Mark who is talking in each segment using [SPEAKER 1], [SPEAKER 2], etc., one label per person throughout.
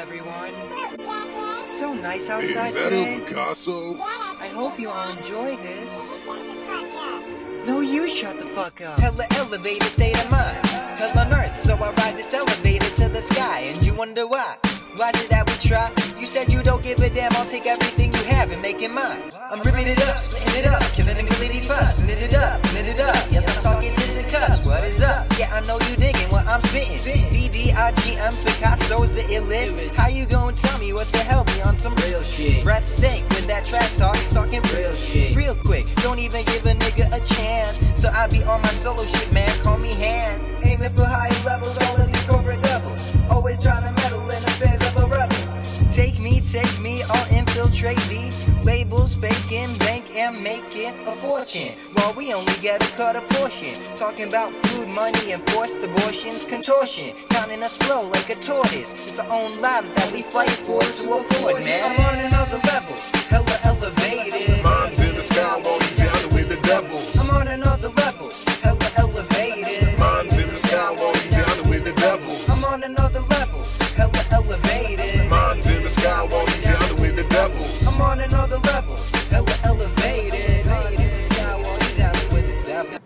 [SPEAKER 1] everyone. It's so nice outside
[SPEAKER 2] Is that
[SPEAKER 1] today.
[SPEAKER 2] a Picasso?
[SPEAKER 1] I hope you all enjoy this. No, you shut the fuck up.
[SPEAKER 3] Hella elevated state of mind. Hell on earth, so I ride this elevator to the sky. And you wonder why? Why did that we try? You said you don't give a damn, I'll take everything you have and make it mine. I'm ripping it up, splitting it up, killing and killing these vibes. Lit it up, lit it up. Yes, I'm talking tits and cups. What is up? Yeah, I know you digging what I'm spitting. DDIGM Picasso's the illest. How you gonna tell me what the hell be on some real shit? Breath stink with that trash talk, talking real shit. Real quick, don't even give a nigga a chance. So I be on my solo shit, man, call me hand. Aiming for higher levels, all of these corporate devils. Always trying to meddle in affairs of a rebel. Take me, I'll infiltrate the labels, faking, bank, and make it a fortune. While we only get a cut a portion. Talking about food, money, and forced abortions, contortion. Counting us slow like a tortoise. It's our own lives that we fight for to afford, man. I'm on another level, hella elevated.
[SPEAKER 2] Minds in the sky while you down with the devils.
[SPEAKER 3] I'm on another level, hella elevated.
[SPEAKER 2] Minds in the sky while you down with the devils.
[SPEAKER 3] I'm on another level, hella elevated.
[SPEAKER 2] Minds in the sky while you down with the devils.
[SPEAKER 3] I'm on another level, hella elevated. Minds in the sky while you down with the devil.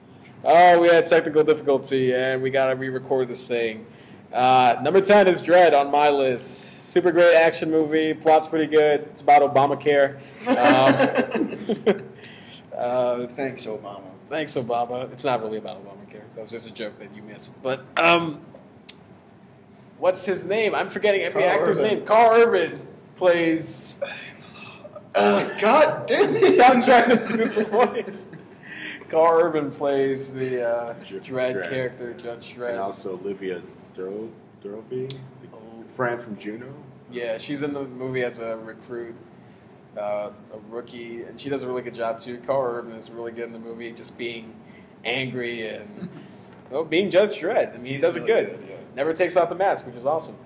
[SPEAKER 4] Oh, we had technical difficulty, and we gotta re-record this thing. Number 10 is Dread on my list. Super great action movie. Plot's pretty good. It's about Obamacare.
[SPEAKER 5] Thanks, Obama.
[SPEAKER 4] Thanks, Obama. It's not really about Obamacare. That was just a joke that you missed. But what's his name? I'm forgetting every
[SPEAKER 5] Carl
[SPEAKER 4] actor's
[SPEAKER 5] Urban.
[SPEAKER 4] name. Carl Urban plays.
[SPEAKER 5] God damn it!
[SPEAKER 4] Stop trying to do the voice. Carl Urban plays the Dredd character, Judge Dredd.
[SPEAKER 6] And also Olivia Thirlby, the friend from Juno.
[SPEAKER 4] Yeah, she's in the movie as a recruit, a rookie, and she does a really good job too. Carl Urban is really good in the movie, just being angry and being Judge Dredd. I mean, he does it
[SPEAKER 5] really
[SPEAKER 4] good.
[SPEAKER 5] good, yeah.
[SPEAKER 4] Never takes off the mask, which is awesome.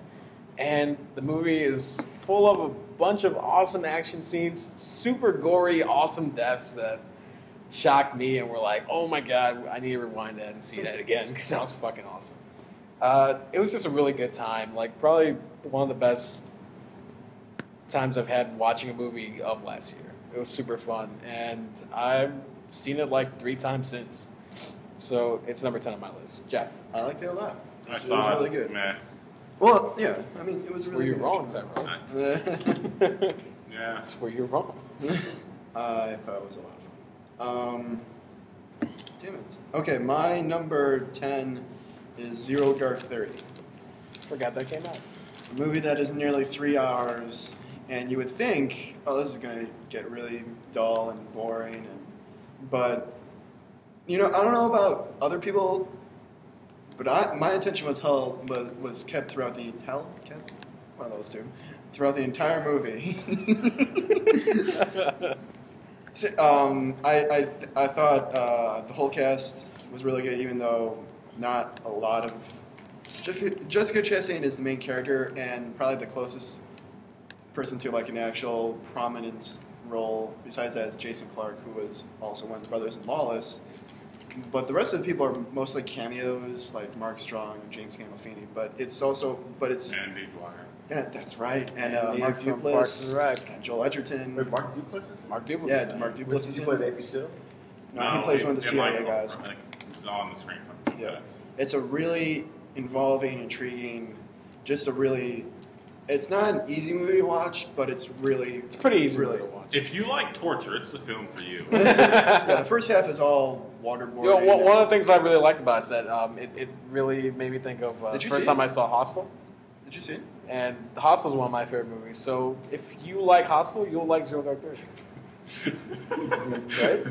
[SPEAKER 4] And the movie is full of a bunch of awesome action scenes, super gory, awesome deaths that shocked me and were like, oh my god, I need to rewind that and see that again because that was fucking awesome. It was just a really good time, like probably one of the best times I've had watching a movie of last year. It was super fun, and I've seen it like 3 times since. So it's number 10 on my list. Jeff.
[SPEAKER 5] I liked it a lot.
[SPEAKER 7] I
[SPEAKER 5] It
[SPEAKER 7] saw
[SPEAKER 5] was really
[SPEAKER 7] it.
[SPEAKER 5] good.
[SPEAKER 7] Man.
[SPEAKER 5] Well, yeah. I mean, it was
[SPEAKER 4] Were
[SPEAKER 5] really
[SPEAKER 4] you
[SPEAKER 5] good.
[SPEAKER 4] wrong, Tyrone?
[SPEAKER 7] Yeah.
[SPEAKER 4] That's where you're wrong.
[SPEAKER 5] I thought it was a lot of fun. Damn it. Okay, my number 10 is Zero Dark 30.
[SPEAKER 4] Forgot that came out.
[SPEAKER 5] A movie that is nearly 3 hours, and you would think, oh, this is going to get really dull and boring, but, you know, I don't know about other people, but my attention was kept throughout the, one of those two, throughout the entire movie. I thought the whole cast was really good, even though not a lot of... Jessica Chastain is the main character and probably the closest person to like an actual prominent role. Besides that is Jason Clarke, who was also one of the brothers in Lawless. But the rest of the people are mostly cameos, like Mark Strong and James Gandolfini. But it's
[SPEAKER 7] Andy Dwyer.
[SPEAKER 5] yeah, that's right. And
[SPEAKER 4] Andy
[SPEAKER 5] Mark
[SPEAKER 4] from Parks and
[SPEAKER 5] Duplass
[SPEAKER 4] Rec.
[SPEAKER 5] and Joel Edgerton.
[SPEAKER 6] Wait, Mark Duplass is
[SPEAKER 4] Mark Duplass.
[SPEAKER 5] Yeah, Mark Duplass
[SPEAKER 6] Does
[SPEAKER 5] is
[SPEAKER 6] he
[SPEAKER 5] in
[SPEAKER 6] play
[SPEAKER 5] it.
[SPEAKER 6] Navy SEAL?
[SPEAKER 5] No, he plays one of the
[SPEAKER 7] he's in,
[SPEAKER 5] CIA
[SPEAKER 7] like,
[SPEAKER 5] guys.
[SPEAKER 7] I think he's on the screen.
[SPEAKER 5] Yeah, it's a really involving, intriguing, just a really. It's not an easy movie to watch, but it's
[SPEAKER 4] pretty easy
[SPEAKER 5] really.
[SPEAKER 4] to watch.
[SPEAKER 7] If you like torture, it's the film for you.
[SPEAKER 5] Yeah, the first half is all waterboarding.
[SPEAKER 4] You know, one of the things I really liked about it is that it really made me think of the
[SPEAKER 5] Did you
[SPEAKER 4] first
[SPEAKER 5] see
[SPEAKER 4] time
[SPEAKER 5] it?
[SPEAKER 4] I saw Hostel.
[SPEAKER 5] Did you see it?
[SPEAKER 4] And Hostel is one of my favorite movies. So if you like Hostel, you'll like Zero Dark 30. Right?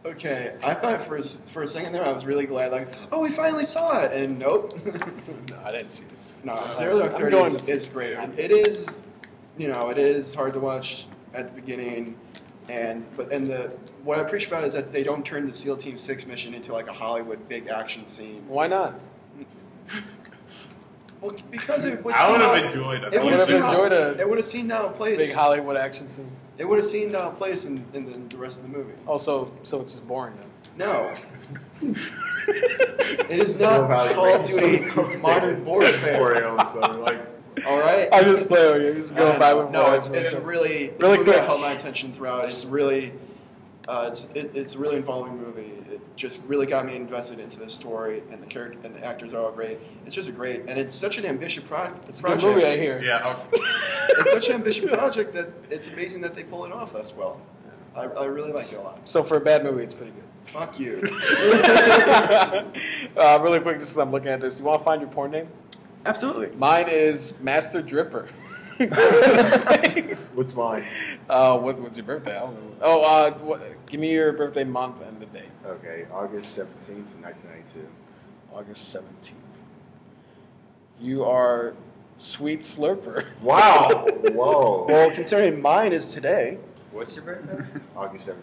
[SPEAKER 5] Okay, I thought for a second there I was really glad, like, oh, we finally saw it, and nope.
[SPEAKER 4] No, I didn't see this.
[SPEAKER 5] No, Zero Dark
[SPEAKER 4] I'm
[SPEAKER 5] 30
[SPEAKER 4] going to see
[SPEAKER 5] is
[SPEAKER 4] it.
[SPEAKER 5] great. It is, it is hard to watch at the beginning, what I appreciate about it is that they don't turn the SEAL Team 6 mission into like a Hollywood big action scene.
[SPEAKER 4] Why not?
[SPEAKER 5] Well, because it would
[SPEAKER 7] I would have
[SPEAKER 5] seem
[SPEAKER 7] enjoyed it.
[SPEAKER 5] It would
[SPEAKER 4] would've
[SPEAKER 5] have
[SPEAKER 4] enjoyed
[SPEAKER 5] It would have seen now place.
[SPEAKER 4] Big Hollywood action scene.
[SPEAKER 5] It would have seen now place in the rest of the movie.
[SPEAKER 4] Oh, so it's just boring then.
[SPEAKER 5] No. It is not
[SPEAKER 6] So
[SPEAKER 5] Call of Duty Modern Warfare.
[SPEAKER 6] So like
[SPEAKER 5] All right.
[SPEAKER 4] I just play with you. Just go by with
[SPEAKER 5] no, it's really
[SPEAKER 4] quick.
[SPEAKER 5] That held my attention throughout. It's really it's a really involving movie. It just really got me invested into this story, and the character and the actors are all great. It's just and it's such an ambitious project.
[SPEAKER 4] It's a good movie, I hear.
[SPEAKER 7] Yeah.
[SPEAKER 5] It's such an ambitious project that it's amazing that they pull it off as well. I really like it a lot.
[SPEAKER 4] So for a bad movie, it's pretty good.
[SPEAKER 5] Fuck you.
[SPEAKER 4] Really quick, just because I'm looking at this, do you want to find your porn name?
[SPEAKER 5] Absolutely.
[SPEAKER 4] Mine is Master Dripper.
[SPEAKER 6] What's mine?
[SPEAKER 4] What's your birthday? I don't know. Give me your birthday month and the day.
[SPEAKER 6] Okay, August 17th, 1992.
[SPEAKER 4] August 17th. You are Sweet Slurper.
[SPEAKER 6] Wow! Whoa!
[SPEAKER 5] Well, considering mine is today.
[SPEAKER 8] What's your birthday?
[SPEAKER 6] August 17th.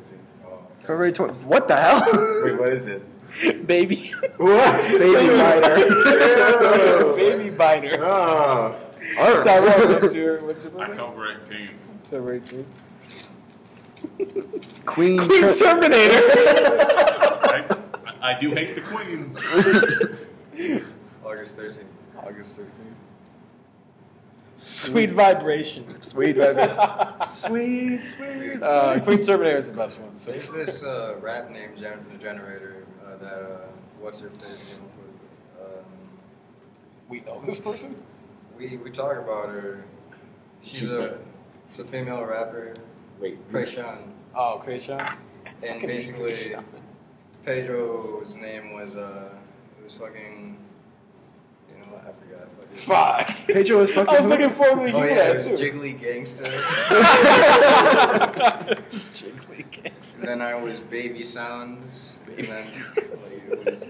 [SPEAKER 5] February 20. What the hell?
[SPEAKER 6] Wait, what is it?
[SPEAKER 4] Baby.
[SPEAKER 6] What?
[SPEAKER 5] Baby biter.
[SPEAKER 4] Baby biter.
[SPEAKER 6] Oh.
[SPEAKER 4] Tyrone, what's your birthday?
[SPEAKER 7] October 18th.
[SPEAKER 4] October 18th.
[SPEAKER 5] Queen
[SPEAKER 4] Terminator.
[SPEAKER 7] I do hate the Queen.
[SPEAKER 8] August 13th.
[SPEAKER 4] August 13th. Sweet vibration.
[SPEAKER 5] Sweet vibration. Sweet.
[SPEAKER 4] Queen Terminator is the best one. So.
[SPEAKER 8] There's this rap named Generator that what's her face came up with.
[SPEAKER 4] We know this person?
[SPEAKER 8] We talk about her. It's a female rapper.
[SPEAKER 6] Wait.
[SPEAKER 8] Kreishan.
[SPEAKER 4] Oh, Kreishan.
[SPEAKER 8] And basically, Pedro's name was it was fucking. You know what? I forgot.
[SPEAKER 4] Fuck.
[SPEAKER 5] Pedro was fucking.
[SPEAKER 4] I was looking forward to
[SPEAKER 8] Oh
[SPEAKER 4] you
[SPEAKER 8] yeah,
[SPEAKER 4] that
[SPEAKER 8] it was
[SPEAKER 4] too.
[SPEAKER 8] Jiggly Gangster.
[SPEAKER 4] Jiggly Gangster.
[SPEAKER 8] And then I was Baby Sounds.
[SPEAKER 4] Baby
[SPEAKER 8] and then,
[SPEAKER 4] Sounds.
[SPEAKER 8] Like, it was,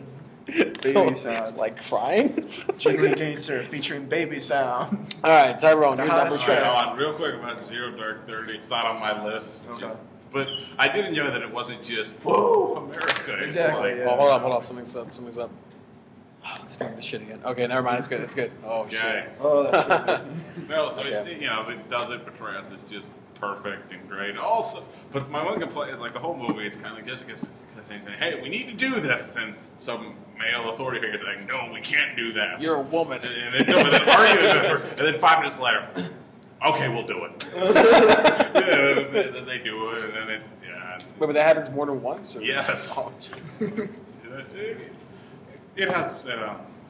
[SPEAKER 5] Baby Sounds.
[SPEAKER 4] Like crying?
[SPEAKER 5] Jiggly Gangster featuring Baby Sound.
[SPEAKER 4] Alright, Tyrone, your number
[SPEAKER 5] hottest
[SPEAKER 4] track.
[SPEAKER 7] Hold on, real quick about Zero Dark 30. It's not on my list.
[SPEAKER 5] Okay.
[SPEAKER 7] But I did enjoy that it wasn't just, whoa, America. It's
[SPEAKER 5] Exactly,
[SPEAKER 7] like,
[SPEAKER 5] yeah.
[SPEAKER 4] Oh, hold up. Something's up. Oh, it's doing this shit again. Okay, never mind. It's good. Oh,
[SPEAKER 7] yeah.
[SPEAKER 4] shit.
[SPEAKER 5] Oh, that's good.
[SPEAKER 7] No, so
[SPEAKER 4] Okay.
[SPEAKER 7] it's, it doesn't portray us as just perfect and great. Also, but my one complaint is like the whole movie, it's kind of like Jessica's saying, hey, we need to do this. And some male authority figure is like, no, we can't do that.
[SPEAKER 4] You're a woman.
[SPEAKER 7] And then argue with it, and then 5 minutes later, okay, we'll do it. Then they do it, and then it, yeah.
[SPEAKER 4] Wait, but that happens more than once? Or?
[SPEAKER 7] Yes.
[SPEAKER 4] Oh, jeez.
[SPEAKER 7] It has,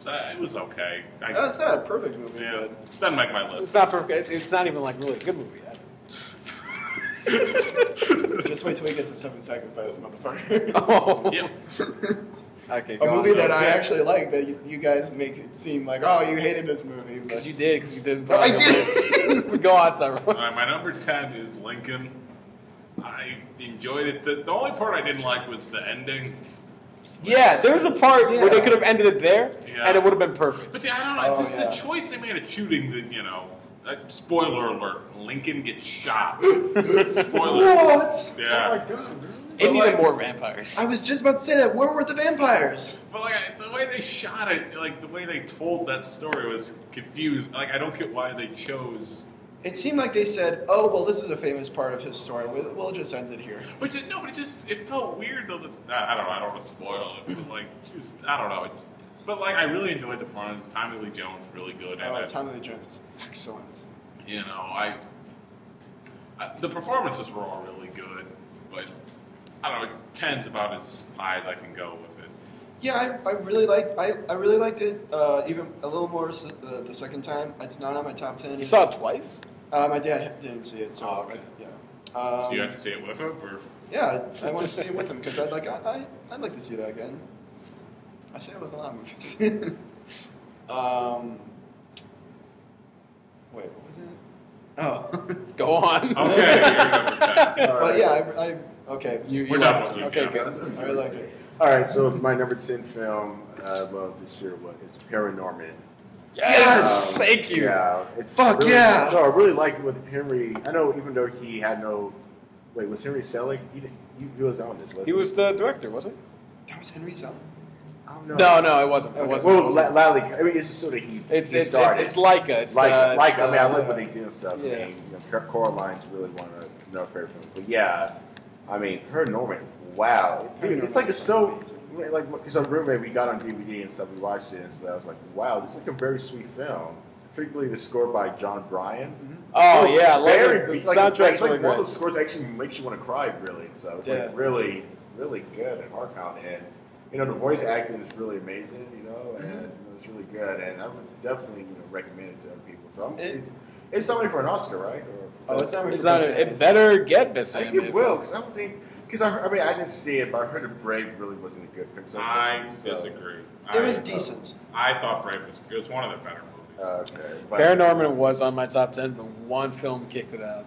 [SPEAKER 7] so it was okay.
[SPEAKER 5] It's not a perfect movie,
[SPEAKER 7] Yeah,
[SPEAKER 5] but
[SPEAKER 7] it doesn't make my list.
[SPEAKER 4] It's not perfect. It's not even like really a good movie yet.
[SPEAKER 5] just wait till we get to 7 Seconds by this motherfucker.
[SPEAKER 4] Oh.
[SPEAKER 7] Yep.
[SPEAKER 4] Okay,
[SPEAKER 5] A
[SPEAKER 4] go
[SPEAKER 5] movie
[SPEAKER 4] on.
[SPEAKER 5] that I actually like that you guys make it seem like, oh, you hated this movie.
[SPEAKER 4] Because
[SPEAKER 5] But
[SPEAKER 4] you didn't put
[SPEAKER 5] I
[SPEAKER 4] it on your list. Go on, Tyrone.
[SPEAKER 7] My number 10 is Lincoln. I enjoyed it. The only part I didn't like was the ending.
[SPEAKER 4] Yeah, there was a part where they
[SPEAKER 5] Yeah.
[SPEAKER 4] could have ended it there,
[SPEAKER 7] Yeah.
[SPEAKER 4] and it would have been perfect.
[SPEAKER 7] But I don't know,
[SPEAKER 5] Oh,
[SPEAKER 7] just
[SPEAKER 5] yeah.
[SPEAKER 7] the choice they made of shooting the, spoiler alert, Lincoln gets shot. Spoiler.
[SPEAKER 5] What?
[SPEAKER 7] Yeah.
[SPEAKER 5] Oh my god.
[SPEAKER 4] It needed
[SPEAKER 7] like-
[SPEAKER 4] more vampires.
[SPEAKER 5] I was just about to say that. Where were the vampires?
[SPEAKER 7] But the way they shot it, the way they told that story was confused. I don't get why they chose.
[SPEAKER 5] It seemed like they said, oh, well, this is a famous part of his story. We'll just end it here.
[SPEAKER 7] But it felt weird though. I don't know. I don't want to spoil it. But I don't know. I really enjoyed the performance. Tommy Lee Jones really good. And
[SPEAKER 5] Tommy Lee Jones is excellent.
[SPEAKER 7] The performances were all really good, but I don't know. 10's about as high as I can go with it.
[SPEAKER 5] Yeah, I really liked it even a little more the second time. It's not on my top 10.
[SPEAKER 4] You saw it twice?
[SPEAKER 5] My dad didn't see it, so
[SPEAKER 4] Oh, okay.
[SPEAKER 7] So
[SPEAKER 5] yeah.
[SPEAKER 7] you have to see it with him, or
[SPEAKER 5] Yeah, I want to see it with him because I'd like to see that again. I say it with a lot of movies. Wait, what was it? Oh,
[SPEAKER 4] Go on.
[SPEAKER 7] okay, you're number 10.
[SPEAKER 5] but yeah, okay.
[SPEAKER 7] We're done with it.
[SPEAKER 4] Okay,
[SPEAKER 7] yeah.
[SPEAKER 4] good.
[SPEAKER 5] I really liked it.
[SPEAKER 6] All right, so my number 10 film I love this year is Paranorman.
[SPEAKER 4] Yes! Thank you.
[SPEAKER 6] Yeah, it's
[SPEAKER 5] Fuck
[SPEAKER 6] really,
[SPEAKER 5] yeah!
[SPEAKER 6] No, I really like it with Henry. I know, even though he had no. Wait, was Henry Selick? He was on this. Wasn't
[SPEAKER 4] He was the director, wasn't
[SPEAKER 5] That was Henry Selick.
[SPEAKER 6] I don't know.
[SPEAKER 4] No, it wasn't. It
[SPEAKER 5] Okay.
[SPEAKER 4] wasn't.
[SPEAKER 6] Well, Lally. I mean, it's just sort of
[SPEAKER 4] It's
[SPEAKER 6] started.
[SPEAKER 4] Leica. It's
[SPEAKER 6] Leica.
[SPEAKER 4] the,
[SPEAKER 6] Leica. I mean, I
[SPEAKER 4] the-
[SPEAKER 6] like what they do and stuff.
[SPEAKER 4] Yeah.
[SPEAKER 6] I mean, Coraline's really one of my favorite films. But yeah, I mean, Paranorman. Wow, dude, it's like because our roommate, we got on DVD and stuff. We watched it and stuff. I was like, wow, this is like a very sweet film. particularly the score by John Bryan.
[SPEAKER 4] Oh yeah, I love it. The
[SPEAKER 6] It's like,
[SPEAKER 4] soundtrack's
[SPEAKER 6] it's like
[SPEAKER 4] really
[SPEAKER 6] one of
[SPEAKER 4] great.
[SPEAKER 6] those scores that actually makes you want to cry, really. So it's like really, really good and heart pounding. And the voice acting is really amazing. And it's really good. And I would definitely recommend it to other people. So it's nominated for an Oscar, right?
[SPEAKER 5] It's nominated
[SPEAKER 4] It's
[SPEAKER 5] for
[SPEAKER 4] not.
[SPEAKER 5] Best
[SPEAKER 4] It
[SPEAKER 5] Animated.
[SPEAKER 4] better get Best
[SPEAKER 6] I think
[SPEAKER 4] Animated.
[SPEAKER 6] it will, because I don't think. Because I didn't see it, but I heard that Brave really wasn't a good Pixar film.
[SPEAKER 7] I
[SPEAKER 6] so-
[SPEAKER 7] disagree.
[SPEAKER 5] It was decent.
[SPEAKER 7] I thought Brave was good. It's one of the better movies.
[SPEAKER 6] Okay. But,
[SPEAKER 4] Paranorman was on my top 10, but one film kicked it out.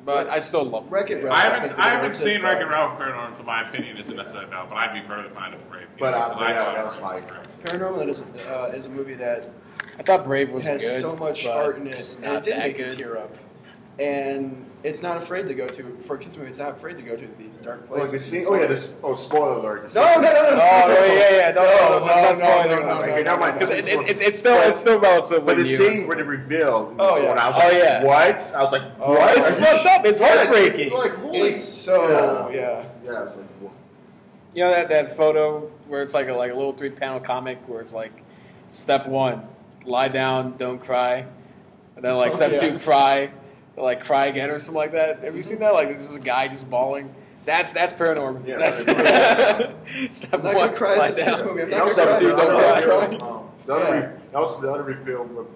[SPEAKER 4] But I still love it.
[SPEAKER 5] Wreck-It Ralph.
[SPEAKER 7] I haven't seen Wreck-It Ralph and Paranorman, so my opinion isn't necessarily valid, but I'd be perfectly fine if Brave.
[SPEAKER 6] But
[SPEAKER 7] because I thought
[SPEAKER 6] that was
[SPEAKER 7] Brave
[SPEAKER 6] my.
[SPEAKER 5] Paranorman is a movie that
[SPEAKER 4] I thought Brave was
[SPEAKER 5] has
[SPEAKER 4] good.
[SPEAKER 5] so much
[SPEAKER 4] but
[SPEAKER 5] art in it,
[SPEAKER 4] just
[SPEAKER 5] and
[SPEAKER 4] not
[SPEAKER 5] it did
[SPEAKER 4] that
[SPEAKER 5] make
[SPEAKER 4] good.
[SPEAKER 5] me tear up. And it's not afraid to go to, for a kids movie, it's not afraid to go to these dark
[SPEAKER 6] Like
[SPEAKER 5] places.
[SPEAKER 6] the scene, spoiler alert. The
[SPEAKER 5] No.
[SPEAKER 4] Oh, no, yeah, no, let's not spoil it.
[SPEAKER 6] Okay, never mind.
[SPEAKER 4] Because it's still relatively
[SPEAKER 6] But the
[SPEAKER 4] new.
[SPEAKER 6] scene when it revealed,
[SPEAKER 5] Oh, yeah.
[SPEAKER 6] when I was like,
[SPEAKER 4] yeah.
[SPEAKER 6] what? I was like, what?
[SPEAKER 4] It's fucked up. It's heartbreaking.
[SPEAKER 6] It's like, holy.
[SPEAKER 5] It's so, yeah.
[SPEAKER 6] Yeah, it's like, what?
[SPEAKER 4] You know that photo where it's like a little 3-panel comic where it's like, step 1, lie down, don't cry, and then step 2, cry, cry again or something like that. Have you seen that? Like this is a guy just bawling. That's Paranorman.
[SPEAKER 6] Yeah,
[SPEAKER 4] That's step
[SPEAKER 5] I'm not
[SPEAKER 4] 1,
[SPEAKER 5] gonna cry at
[SPEAKER 4] lie
[SPEAKER 5] this kids
[SPEAKER 4] down.
[SPEAKER 5] movie. I'm
[SPEAKER 6] That
[SPEAKER 5] not
[SPEAKER 6] was
[SPEAKER 5] gonna cry.
[SPEAKER 4] Step 2, don't cry.
[SPEAKER 6] That was the other reveal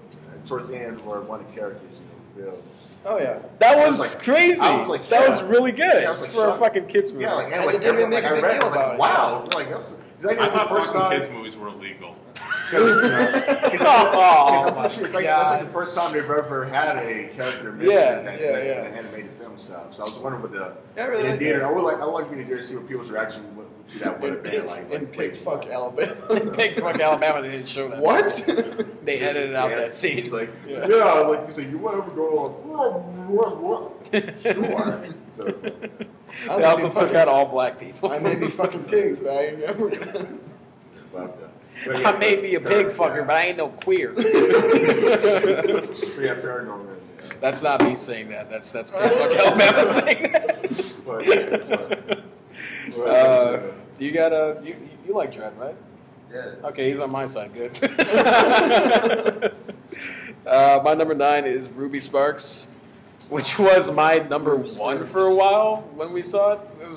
[SPEAKER 6] towards the end where one of the characters reveals.
[SPEAKER 5] Oh, yeah.
[SPEAKER 4] That
[SPEAKER 6] I
[SPEAKER 4] was
[SPEAKER 6] was like-
[SPEAKER 4] crazy.
[SPEAKER 6] I was like,
[SPEAKER 4] that
[SPEAKER 6] yeah.
[SPEAKER 4] was really good
[SPEAKER 6] Yeah, I was like,
[SPEAKER 4] for a
[SPEAKER 6] shocked.
[SPEAKER 4] fucking kids movie.
[SPEAKER 6] Yeah,
[SPEAKER 5] And they didn't even make a big deal about it.
[SPEAKER 6] Wow, like that's
[SPEAKER 7] I
[SPEAKER 6] the
[SPEAKER 7] thought
[SPEAKER 6] first
[SPEAKER 7] fucking
[SPEAKER 6] time.
[SPEAKER 7] kids movies were illegal.
[SPEAKER 4] Oh, my
[SPEAKER 6] It's like
[SPEAKER 4] God.
[SPEAKER 6] that's like the first time they've ever had a character mentioned
[SPEAKER 4] Yeah,
[SPEAKER 6] in an animated film stuff. So I was wondering what
[SPEAKER 5] really
[SPEAKER 6] in the
[SPEAKER 5] like
[SPEAKER 6] theater.
[SPEAKER 5] that.
[SPEAKER 6] I would like to be in the theater to see what people's reaction to that would have been like.
[SPEAKER 5] In Pig Fuck Alabama.
[SPEAKER 4] Big fuck Alabama, they didn't show that.
[SPEAKER 5] What?
[SPEAKER 4] They edited out
[SPEAKER 6] Yeah,
[SPEAKER 4] that scene.
[SPEAKER 6] He's like, like you said, you want to go sure. So it's like,
[SPEAKER 4] They also took out all black people.
[SPEAKER 5] I may be fucking pigs, but I ain't never.
[SPEAKER 6] but
[SPEAKER 4] I may be a pig fucker, but I ain't no queer.
[SPEAKER 6] Paranorman.
[SPEAKER 4] That's not me saying that. That's Big Fuck Alabama saying that. You got you like Dread, right?
[SPEAKER 8] Yeah.
[SPEAKER 4] Okay, he's on my side. Good. My number 9 is Ruby Sparks, which was my number 1 for a while when we saw it. It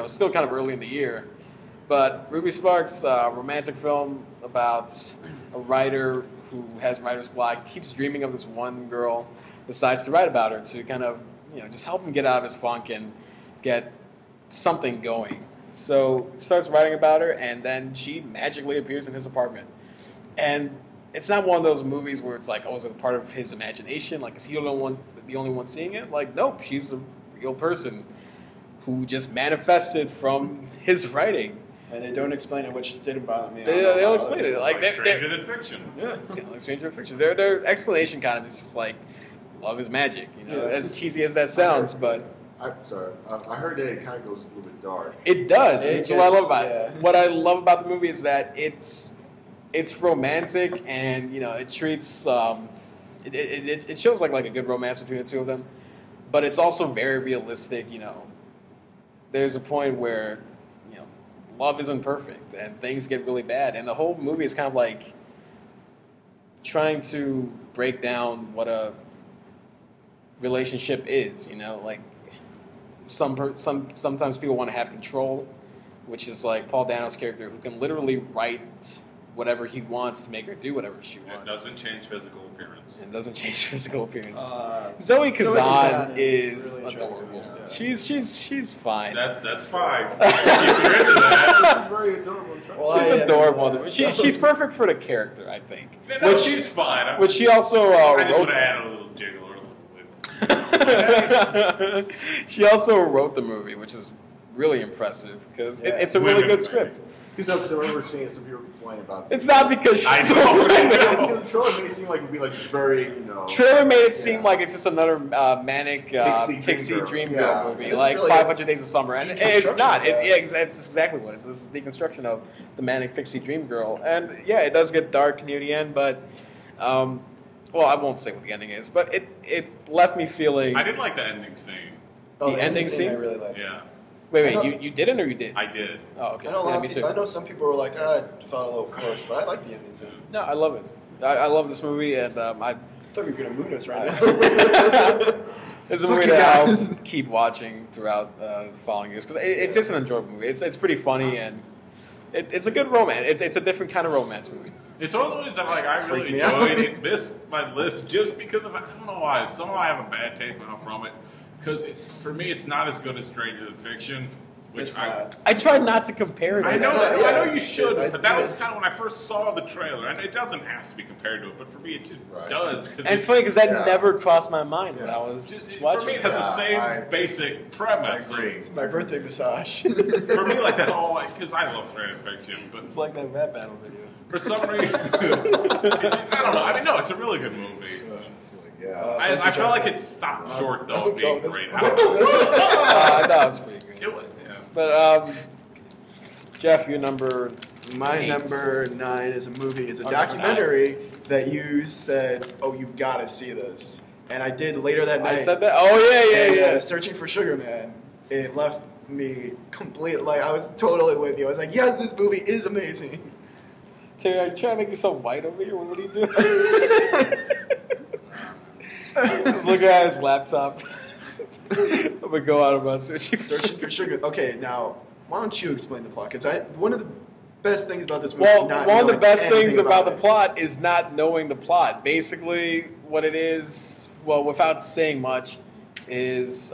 [SPEAKER 4] was still kind of early in the year, but Ruby Sparks, a romantic film about a writer who has writer's block, keeps dreaming of this one girl, decides to write about her to kind of just help him get out of his funk and get something going. So he starts writing about her, and then she magically appears in his apartment. And it's not one of those movies where it's like, oh, is it a part of his imagination? Like, is he the only one seeing it? Like, nope, she's a real person who just manifested from his writing.
[SPEAKER 5] And they don't explain it, which didn't bother me.
[SPEAKER 4] They don't explain it. Like,
[SPEAKER 7] Stranger Than Fiction.
[SPEAKER 5] Yeah.
[SPEAKER 4] like Stranger Fiction. Their explanation kind of is just like, love is magic. As cheesy as that sounds, but
[SPEAKER 6] I'm sorry. I heard that it kind of goes a little bit dark.
[SPEAKER 4] it does.
[SPEAKER 5] It
[SPEAKER 4] That's what I love
[SPEAKER 5] gets-
[SPEAKER 4] about
[SPEAKER 5] yeah.
[SPEAKER 4] it. What I love about the movie is that it's romantic, and it treats it shows like a good romance between the two of them, but it's also very realistic. There's a point where love isn't perfect and things get really bad, and the whole movie is kind of like trying to break down what a relationship is. Like sometimes people want to have control, which is like Paul Dano's character, who can literally write whatever he wants to make her do whatever she
[SPEAKER 7] It
[SPEAKER 4] wants.
[SPEAKER 7] doesn't change physical appearance.
[SPEAKER 4] And doesn't change physical appearance.
[SPEAKER 5] Zoe
[SPEAKER 4] Zoe Kazan
[SPEAKER 5] Kazan
[SPEAKER 4] is
[SPEAKER 5] really attractive,
[SPEAKER 4] adorable.
[SPEAKER 5] yeah.
[SPEAKER 4] She's fine.
[SPEAKER 7] That's fine. If you're into that.
[SPEAKER 6] It's very adorable.
[SPEAKER 5] Well,
[SPEAKER 4] She's
[SPEAKER 5] I-
[SPEAKER 4] adorable.
[SPEAKER 5] yeah.
[SPEAKER 4] She's perfect for the character, I think.
[SPEAKER 7] No, she's fine.
[SPEAKER 4] Which she also
[SPEAKER 7] I just
[SPEAKER 4] wrote.
[SPEAKER 7] want to add a little jiggle or a little whip.
[SPEAKER 4] She also wrote the movie, which is really impressive because
[SPEAKER 5] Yeah.
[SPEAKER 4] it's a really
[SPEAKER 7] Women,
[SPEAKER 4] good script.
[SPEAKER 6] Because I remember seeing some people complain about.
[SPEAKER 4] It's not because she's
[SPEAKER 7] I
[SPEAKER 4] a
[SPEAKER 7] know.
[SPEAKER 4] woman.
[SPEAKER 6] Because the trailer made it seem like it'd be like very,
[SPEAKER 4] Trailer made it seem
[SPEAKER 6] Yeah.
[SPEAKER 4] like it's just another manic
[SPEAKER 6] Pixie
[SPEAKER 4] dream
[SPEAKER 6] Dream
[SPEAKER 4] girl
[SPEAKER 6] Girl.
[SPEAKER 4] movie,
[SPEAKER 5] It's
[SPEAKER 4] like
[SPEAKER 5] really
[SPEAKER 4] 500 Days of Summer, and it's not.
[SPEAKER 5] deconstruction,
[SPEAKER 4] That's exactly what it is. This is deconstruction of the manic pixie dream girl, and yeah, it does get dark near the end, but well, I won't say what the ending is, but it left me feeling.
[SPEAKER 7] I did like the ending scene.
[SPEAKER 5] Oh,
[SPEAKER 4] The ending scene?
[SPEAKER 5] I really liked.
[SPEAKER 7] Yeah,
[SPEAKER 4] Wait,
[SPEAKER 5] I
[SPEAKER 4] you didn't or you did?
[SPEAKER 7] I did.
[SPEAKER 4] Oh, okay.
[SPEAKER 5] I know,
[SPEAKER 4] Yeah, me too.
[SPEAKER 5] I know some people were like, it felt a little forced, but I like the ending scene.
[SPEAKER 4] No, I love it. I love this movie, and I
[SPEAKER 5] thought you were gonna moon us right now.
[SPEAKER 4] it's a movie that I'll keep watching throughout the following years because it's just an enjoyable movie. It's pretty funny and it's a good romance. It's a different kind of romance movie.
[SPEAKER 7] It's one of the movies that like I really enjoyed. It missed my list just because of I don't know why. Somehow I have a bad taste now from it because for me it's not as good as Stranger Than Fiction. Which
[SPEAKER 4] I try not to compare it to
[SPEAKER 7] I know you should, but that was kind of when I first saw the trailer. And it doesn't have to be compared to it, but for me it just does.
[SPEAKER 4] And it's funny because that never crossed my mind when I was watching.
[SPEAKER 7] For me, it has the same basic premise.
[SPEAKER 6] I agree.
[SPEAKER 5] It's my birthday massage.
[SPEAKER 7] For me, like that whole because I love Stranger Than Fiction, but
[SPEAKER 4] it's like that rap battle video.
[SPEAKER 7] For some reason, I don't know. I mean, no, it's a really good movie. I felt like it stopped short though of being great.
[SPEAKER 4] I thought it was pretty great.
[SPEAKER 7] It was.
[SPEAKER 4] But Jeff, your number.
[SPEAKER 5] My
[SPEAKER 4] 8.
[SPEAKER 5] number 9 is a movie. It's a documentary that you said, "Oh, you gotta see this," and I did later that night.
[SPEAKER 4] I said that. Oh yeah.
[SPEAKER 5] Searching for Sugar Man. It left me completely like I was totally with you. I was like, "Yes, this movie is amazing."
[SPEAKER 4] Terry, are you trying to make yourself white over here? What are you doing? Just look at his laptop. I'm gonna go out about searching
[SPEAKER 5] for Sugar. Okay, now why don't you explain the plot? Because one of the best things about this movie.
[SPEAKER 4] Well,
[SPEAKER 5] is not
[SPEAKER 4] one of the best things about the
[SPEAKER 5] it.
[SPEAKER 4] plot is not knowing the plot. Basically, what it is, well, without saying much, is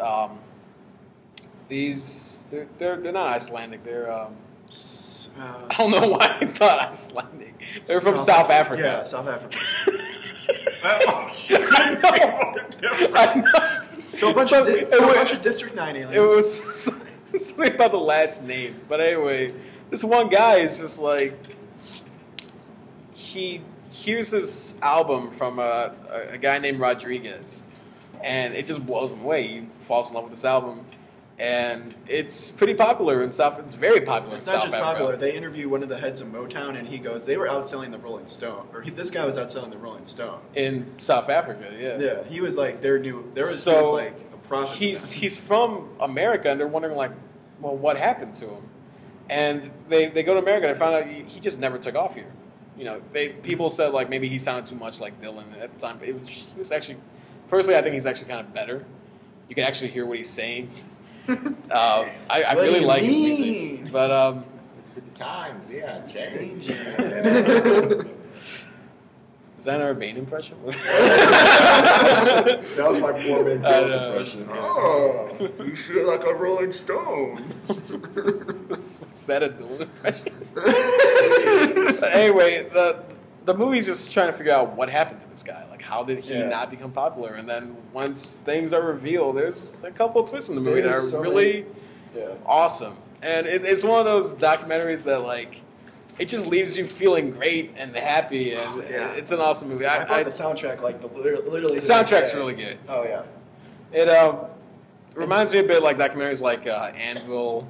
[SPEAKER 4] they're not Icelandic. They're I don't know why I thought Icelandic. They're from South Africa.
[SPEAKER 5] Yeah, South Africa.
[SPEAKER 4] I know.
[SPEAKER 5] So a bunch of District 9 aliens.
[SPEAKER 4] It was something about the last name. But anyway, this one guy is just like, he hears this album from a guy named Rodriguez. And it just blows him away. He falls in love with this album. And it's pretty popular in South. It's very popular in South Africa.
[SPEAKER 5] It's not just popular. They interview one of the heads of Motown, and he goes, "They were outselling the Rolling Stone, this guy was outselling the Rolling Stones
[SPEAKER 4] in South Africa." Yeah.
[SPEAKER 5] Yeah, he was like their new. He was like a prophet.
[SPEAKER 4] He's from America, and they're wondering like, well, what happened to him? And they go to America and find out he just never took off here. You know, people said like maybe he sounded too much like Dylan at the time. But he was actually, personally, I think he's actually kind of better. You can actually hear what he's saying. I really like his music, but
[SPEAKER 6] the times, change.
[SPEAKER 4] Is that an Urbane impression?
[SPEAKER 6] That was my poor man impression.
[SPEAKER 5] Oh, you feel like a Rolling Stone.
[SPEAKER 4] Was that a Dylan impression? But anyway, the movie's just trying to figure out what happened to this guy. Like, how did he not become popular? And then once things are revealed, there's a couple of twists in the movie that are really awesome. And it's one of those documentaries that, like, it just leaves you feeling great and happy, and it's an awesome movie.
[SPEAKER 5] I bought the soundtrack, like, literally.
[SPEAKER 4] The soundtrack's really good.
[SPEAKER 5] Oh, yeah.
[SPEAKER 4] It reminds me a bit like documentaries like Anvil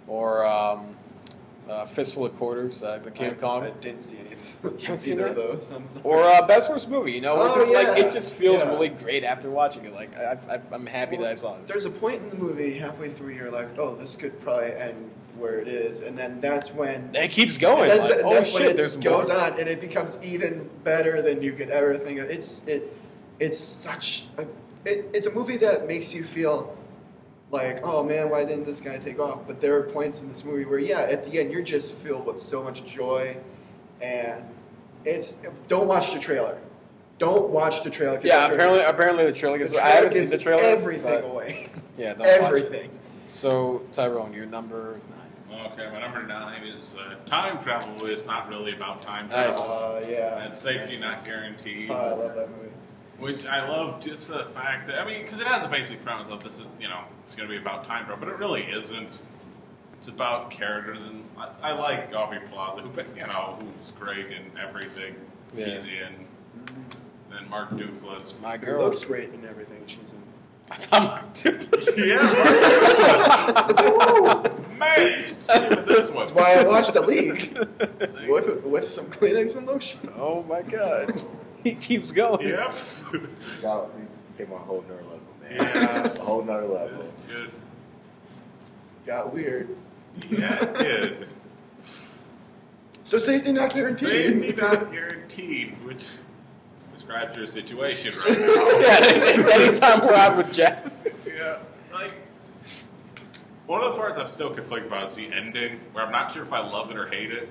[SPEAKER 4] or Fistful of Quarters, the King of Kong.
[SPEAKER 5] I didn't see any
[SPEAKER 4] either
[SPEAKER 5] of those.
[SPEAKER 4] Or Best Worst Movie, you know, it just feels really great after watching it. Like I'm happy that I saw this.
[SPEAKER 5] There's a point in the movie halfway through you're like, oh, this could probably end where it is, and then that's when
[SPEAKER 4] it keeps going.
[SPEAKER 5] That's when it
[SPEAKER 4] there's
[SPEAKER 5] goes
[SPEAKER 4] more.
[SPEAKER 5] on, and it becomes even better than you could ever think of. It's such it's a movie that makes you feel like, oh man, why didn't this guy take off? But there are points in this movie where, at the end, you're just filled with so much joy, and don't watch the trailer. Don't watch the trailer.
[SPEAKER 4] Yeah, apparently the trailer gets. I haven't seen the trailer.
[SPEAKER 5] Everything away.
[SPEAKER 4] Yeah, don't
[SPEAKER 5] everything.
[SPEAKER 4] Watch it. So Tyrone, your number 9.
[SPEAKER 7] Okay, my number 9 is time travel. Is not really about time travel.
[SPEAKER 4] Nice.
[SPEAKER 7] And safety not guaranteed.
[SPEAKER 5] Oh, I love that movie.
[SPEAKER 7] Which I love just for the fact that, because it has a basic premise of this is, it's going to be about time travel, but it really isn't. It's about characters, and I like Aubrey Plaza, who's great in everything she's in. And Mark Duplass.
[SPEAKER 4] My girl.
[SPEAKER 5] Looks great in everything she's in.
[SPEAKER 4] Mark Duplass.
[SPEAKER 7] Yeah, Mark Duplass. Man, this one.
[SPEAKER 5] That's why I watched The League with some Kleenex and lotion.
[SPEAKER 4] Oh my God. He keeps going.
[SPEAKER 7] Yep.
[SPEAKER 6] He came on a whole nother level, man.
[SPEAKER 7] Yeah.
[SPEAKER 6] A whole nother level.
[SPEAKER 7] Just
[SPEAKER 5] got weird.
[SPEAKER 7] Yeah, it did.
[SPEAKER 5] So safety not guaranteed.
[SPEAKER 7] Safety not guaranteed, which describes your situation right now.
[SPEAKER 4] Yeah, it's anytime we're out with Jeff.
[SPEAKER 7] Yeah, like one of the parts I'm still conflicted about is the ending, where I'm not sure if I love it or hate it.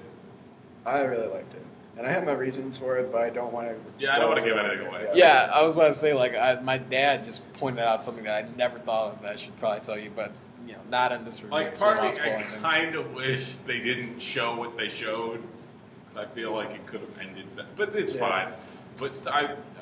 [SPEAKER 5] I really liked it, and I have my reasons for it, but I don't want to.
[SPEAKER 7] Yeah, I don't want to give anything away.
[SPEAKER 4] Yeah, I was about to say, like, my dad just pointed out something that I never thought of that I should probably tell you, but, you know, not in this review.
[SPEAKER 7] Like, part of me, I kind of wish they didn't show what they showed, because I feel like it could have ended better. But it's fine. But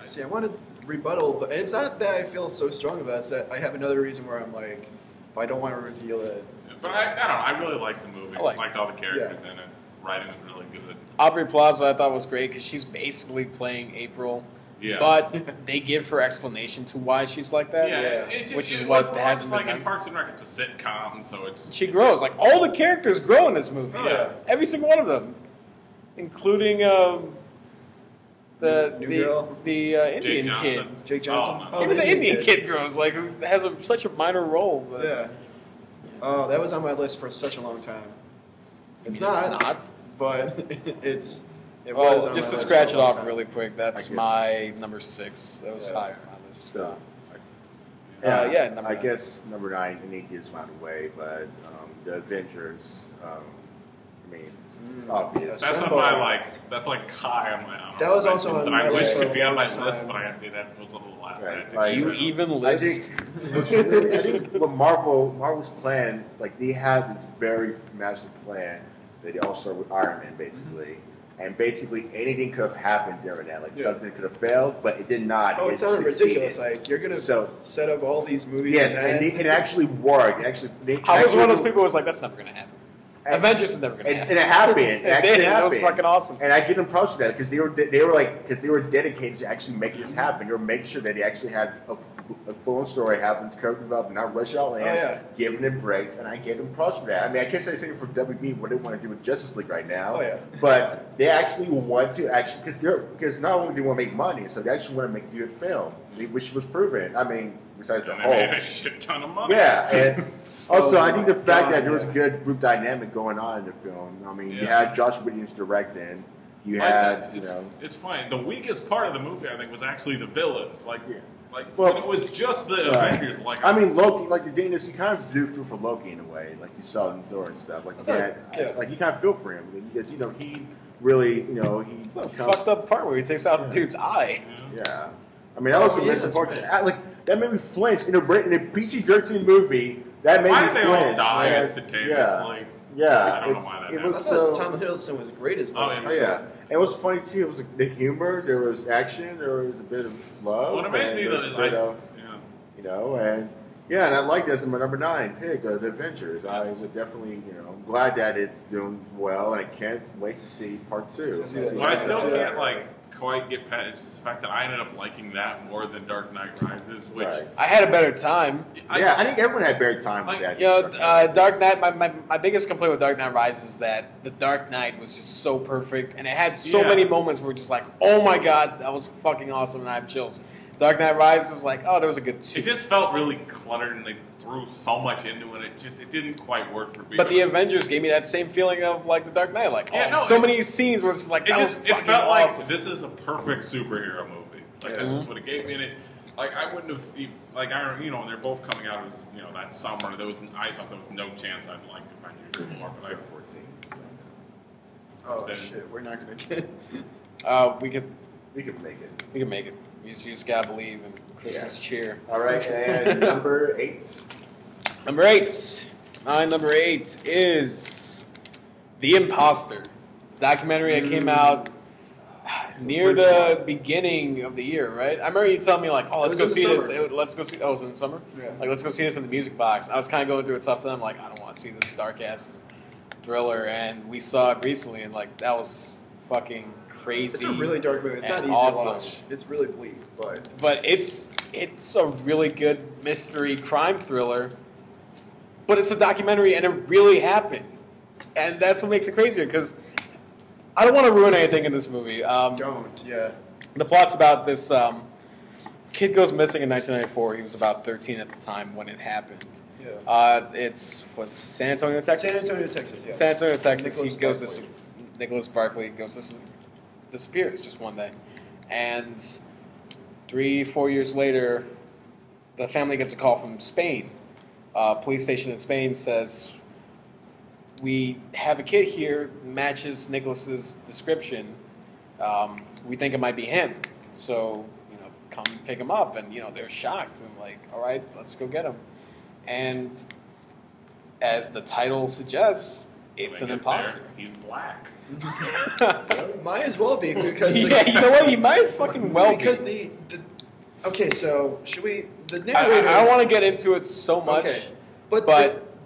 [SPEAKER 5] See, I wanted to rebuttal, but it's not that I feel so strong about it, it's that I have another reason where I'm like, if I don't want to reveal it.
[SPEAKER 7] But I don't know, I really liked the movie. I
[SPEAKER 4] liked
[SPEAKER 7] all the characters in it. Writing was really good.
[SPEAKER 4] Aubrey Plaza I thought was great because she's basically playing April.
[SPEAKER 7] Yeah.
[SPEAKER 4] But they give her explanation to why she's like that.
[SPEAKER 7] Yeah.
[SPEAKER 4] Which is what hasn't been
[SPEAKER 7] like
[SPEAKER 4] done.
[SPEAKER 7] in Parks and Rec, it's a sitcom, so it's...
[SPEAKER 4] She grows. Like, all the characters grow in this movie.
[SPEAKER 7] Yeah.
[SPEAKER 4] Every single one of them. Including the Indian
[SPEAKER 7] Jake
[SPEAKER 4] kid.
[SPEAKER 7] Johnson.
[SPEAKER 5] Jake Johnson?
[SPEAKER 7] Oh, no.
[SPEAKER 4] Even the Indian kid grows. Like, who has such a minor role. But
[SPEAKER 5] Yeah. Oh, that was on my list for such a long time. It's not. But it was on
[SPEAKER 4] just
[SPEAKER 5] my
[SPEAKER 4] to
[SPEAKER 5] list
[SPEAKER 4] scratch
[SPEAKER 5] for
[SPEAKER 4] it
[SPEAKER 5] a long
[SPEAKER 4] off
[SPEAKER 5] time.
[SPEAKER 4] really quick, that's my number 6. That was higher on this.
[SPEAKER 6] So,
[SPEAKER 4] Number
[SPEAKER 6] I
[SPEAKER 4] 9.
[SPEAKER 6] guess number 9, and it gets found away, but the Avengers. I mean, it's obvious.
[SPEAKER 7] That's on my, that's like high on my
[SPEAKER 5] That was also on my
[SPEAKER 7] I wish
[SPEAKER 5] list
[SPEAKER 7] could be on my
[SPEAKER 5] for
[SPEAKER 7] list,
[SPEAKER 5] time.
[SPEAKER 7] but that was on the last.
[SPEAKER 6] Right.
[SPEAKER 7] I
[SPEAKER 4] You
[SPEAKER 7] think.
[SPEAKER 4] even
[SPEAKER 6] I
[SPEAKER 4] list.
[SPEAKER 6] think what Marvel's plan, like they have this very massive plan that they all start with Iron Man, basically. And basically anything could have happened during that. Like something could have failed, but it did not.
[SPEAKER 5] Oh, it sounded
[SPEAKER 6] succeeded.
[SPEAKER 5] ridiculous. Like, you're going to set up all these movies.
[SPEAKER 6] Yes,
[SPEAKER 5] and
[SPEAKER 6] and it actually worked.
[SPEAKER 4] I was one of those people who was like, that's never going to happen. Avengers is never going to
[SPEAKER 6] And
[SPEAKER 4] happen.
[SPEAKER 6] it happened. It actually happened.
[SPEAKER 4] It was fucking awesome.
[SPEAKER 6] And I give them props for that because they were dedicated to actually making this happen. They were making sure that they actually had a full story, having character development, not rush out and giving it breaks. And I give them props for that. I mean, I can't say the same for WB what they want to do with Justice League right now. But they actually want to because not only do they want to make money, so they actually want to make a good film, which was proven. I mean, besides the
[SPEAKER 7] They
[SPEAKER 6] whole.
[SPEAKER 7] made a shit ton of money.
[SPEAKER 6] Yeah, and also I think the fact that there was a good group dynamic going on in the film. I mean, you had Josh Williams directing. You had,
[SPEAKER 7] it's fine. The weakest part of the movie, I think, was actually the villains.
[SPEAKER 6] Well,
[SPEAKER 7] it was just the Avengers. Like,
[SPEAKER 6] I mean, Loki. Like the thing is, you kind of do feel for Loki in a way, like you saw in Thor and stuff. Like like you kind of feel for him because he really, he
[SPEAKER 4] fucked up part where he takes out the dude's eye.
[SPEAKER 6] Yeah, I mean that was the missing part. Like that made me flinch in a PG-13 movie. That made
[SPEAKER 7] why
[SPEAKER 6] me
[SPEAKER 7] did they
[SPEAKER 6] flinch.
[SPEAKER 7] all die instantaneously?
[SPEAKER 6] Yeah,
[SPEAKER 7] I don't know why that
[SPEAKER 6] it was
[SPEAKER 5] I
[SPEAKER 6] so.
[SPEAKER 5] thought Tom Hiddleston was great as Loki.
[SPEAKER 6] Oh yeah, and it was funny too. It was like the humor. There was action. There was a bit of love.
[SPEAKER 7] Well, it made me
[SPEAKER 6] and I like that as my number 9 pick, the Avengers. I would definitely, I'm glad that it's doing well, and I can't wait to see part 2.
[SPEAKER 7] But I still can't quite get past it's just the fact that I ended up liking that more than Dark Knight Rises, which
[SPEAKER 4] I had a better time.
[SPEAKER 6] I think everyone had better time with that.
[SPEAKER 4] Dark Knight. My biggest complaint with Dark Knight Rises is that the Dark Knight was just so perfect, and it had so many moments where just like, oh my god, that was fucking awesome, and I have chills. Dark Knight Rises is like, oh, there was a good 2.
[SPEAKER 7] It just felt really cluttered, and they threw so much into it. It didn't quite work for me.
[SPEAKER 4] But the Avengers gave me that same feeling of like the Dark Knight, like so many scenes where it's just like that was fucking
[SPEAKER 7] it felt
[SPEAKER 4] awesome.
[SPEAKER 7] like this is a perfect superhero movie. Like that's just what it gave me. And I wouldn't have when they're both coming out as that summer. I thought there was no chance I'd like Avengers more. But
[SPEAKER 6] 14. So.
[SPEAKER 5] Oh shit, we're not gonna get.
[SPEAKER 4] We could
[SPEAKER 6] make it.
[SPEAKER 4] We can make it. You just gotta believe in Christmas cheer.
[SPEAKER 6] All right, and number 8.
[SPEAKER 4] Number 8. My number 8 is The Imposter, documentary that came out near the beginning of the year, right? I remember you telling me like, "Oh, let's go see this. Let's go see." Oh, it was in the summer.
[SPEAKER 5] Yeah.
[SPEAKER 4] Like, let's go see this in the music box. I was kind of going through a tough time. Like, I don't want to see this dark ass thriller, and we saw it recently, and like that was fucking crazy.
[SPEAKER 5] It's a really dark movie. It's not easy to watch. It's really bleak, but
[SPEAKER 4] it's a really good mystery crime thriller. But it's a documentary, and it really happened, and that's what makes it crazier. Because I don't want to ruin anything in this movie. The plot's about this kid goes missing in 1994. He was about 13 at the time when it happened. It's San Antonio, Texas.
[SPEAKER 5] San Antonio, Texas. Yeah.
[SPEAKER 4] San Antonio, Texas. He goes this. Nicholas Barkley disappears just one day, and 3-4 years later, the family gets a call from Spain. Police station in Spain says, "We have a kid here, matches Nicholas's description. We think it might be him. So, come pick him up." And, they're shocked and like, "All right, let's go get him." And as the title suggests, it's an imposter.
[SPEAKER 7] He's black.
[SPEAKER 5] Might as well be because
[SPEAKER 4] yeah, you know what? He might as fucking well
[SPEAKER 5] because
[SPEAKER 4] be.
[SPEAKER 5] Okay, so should we? The
[SPEAKER 4] I
[SPEAKER 5] narrator.
[SPEAKER 4] don't want to get into it so much,
[SPEAKER 5] Okay,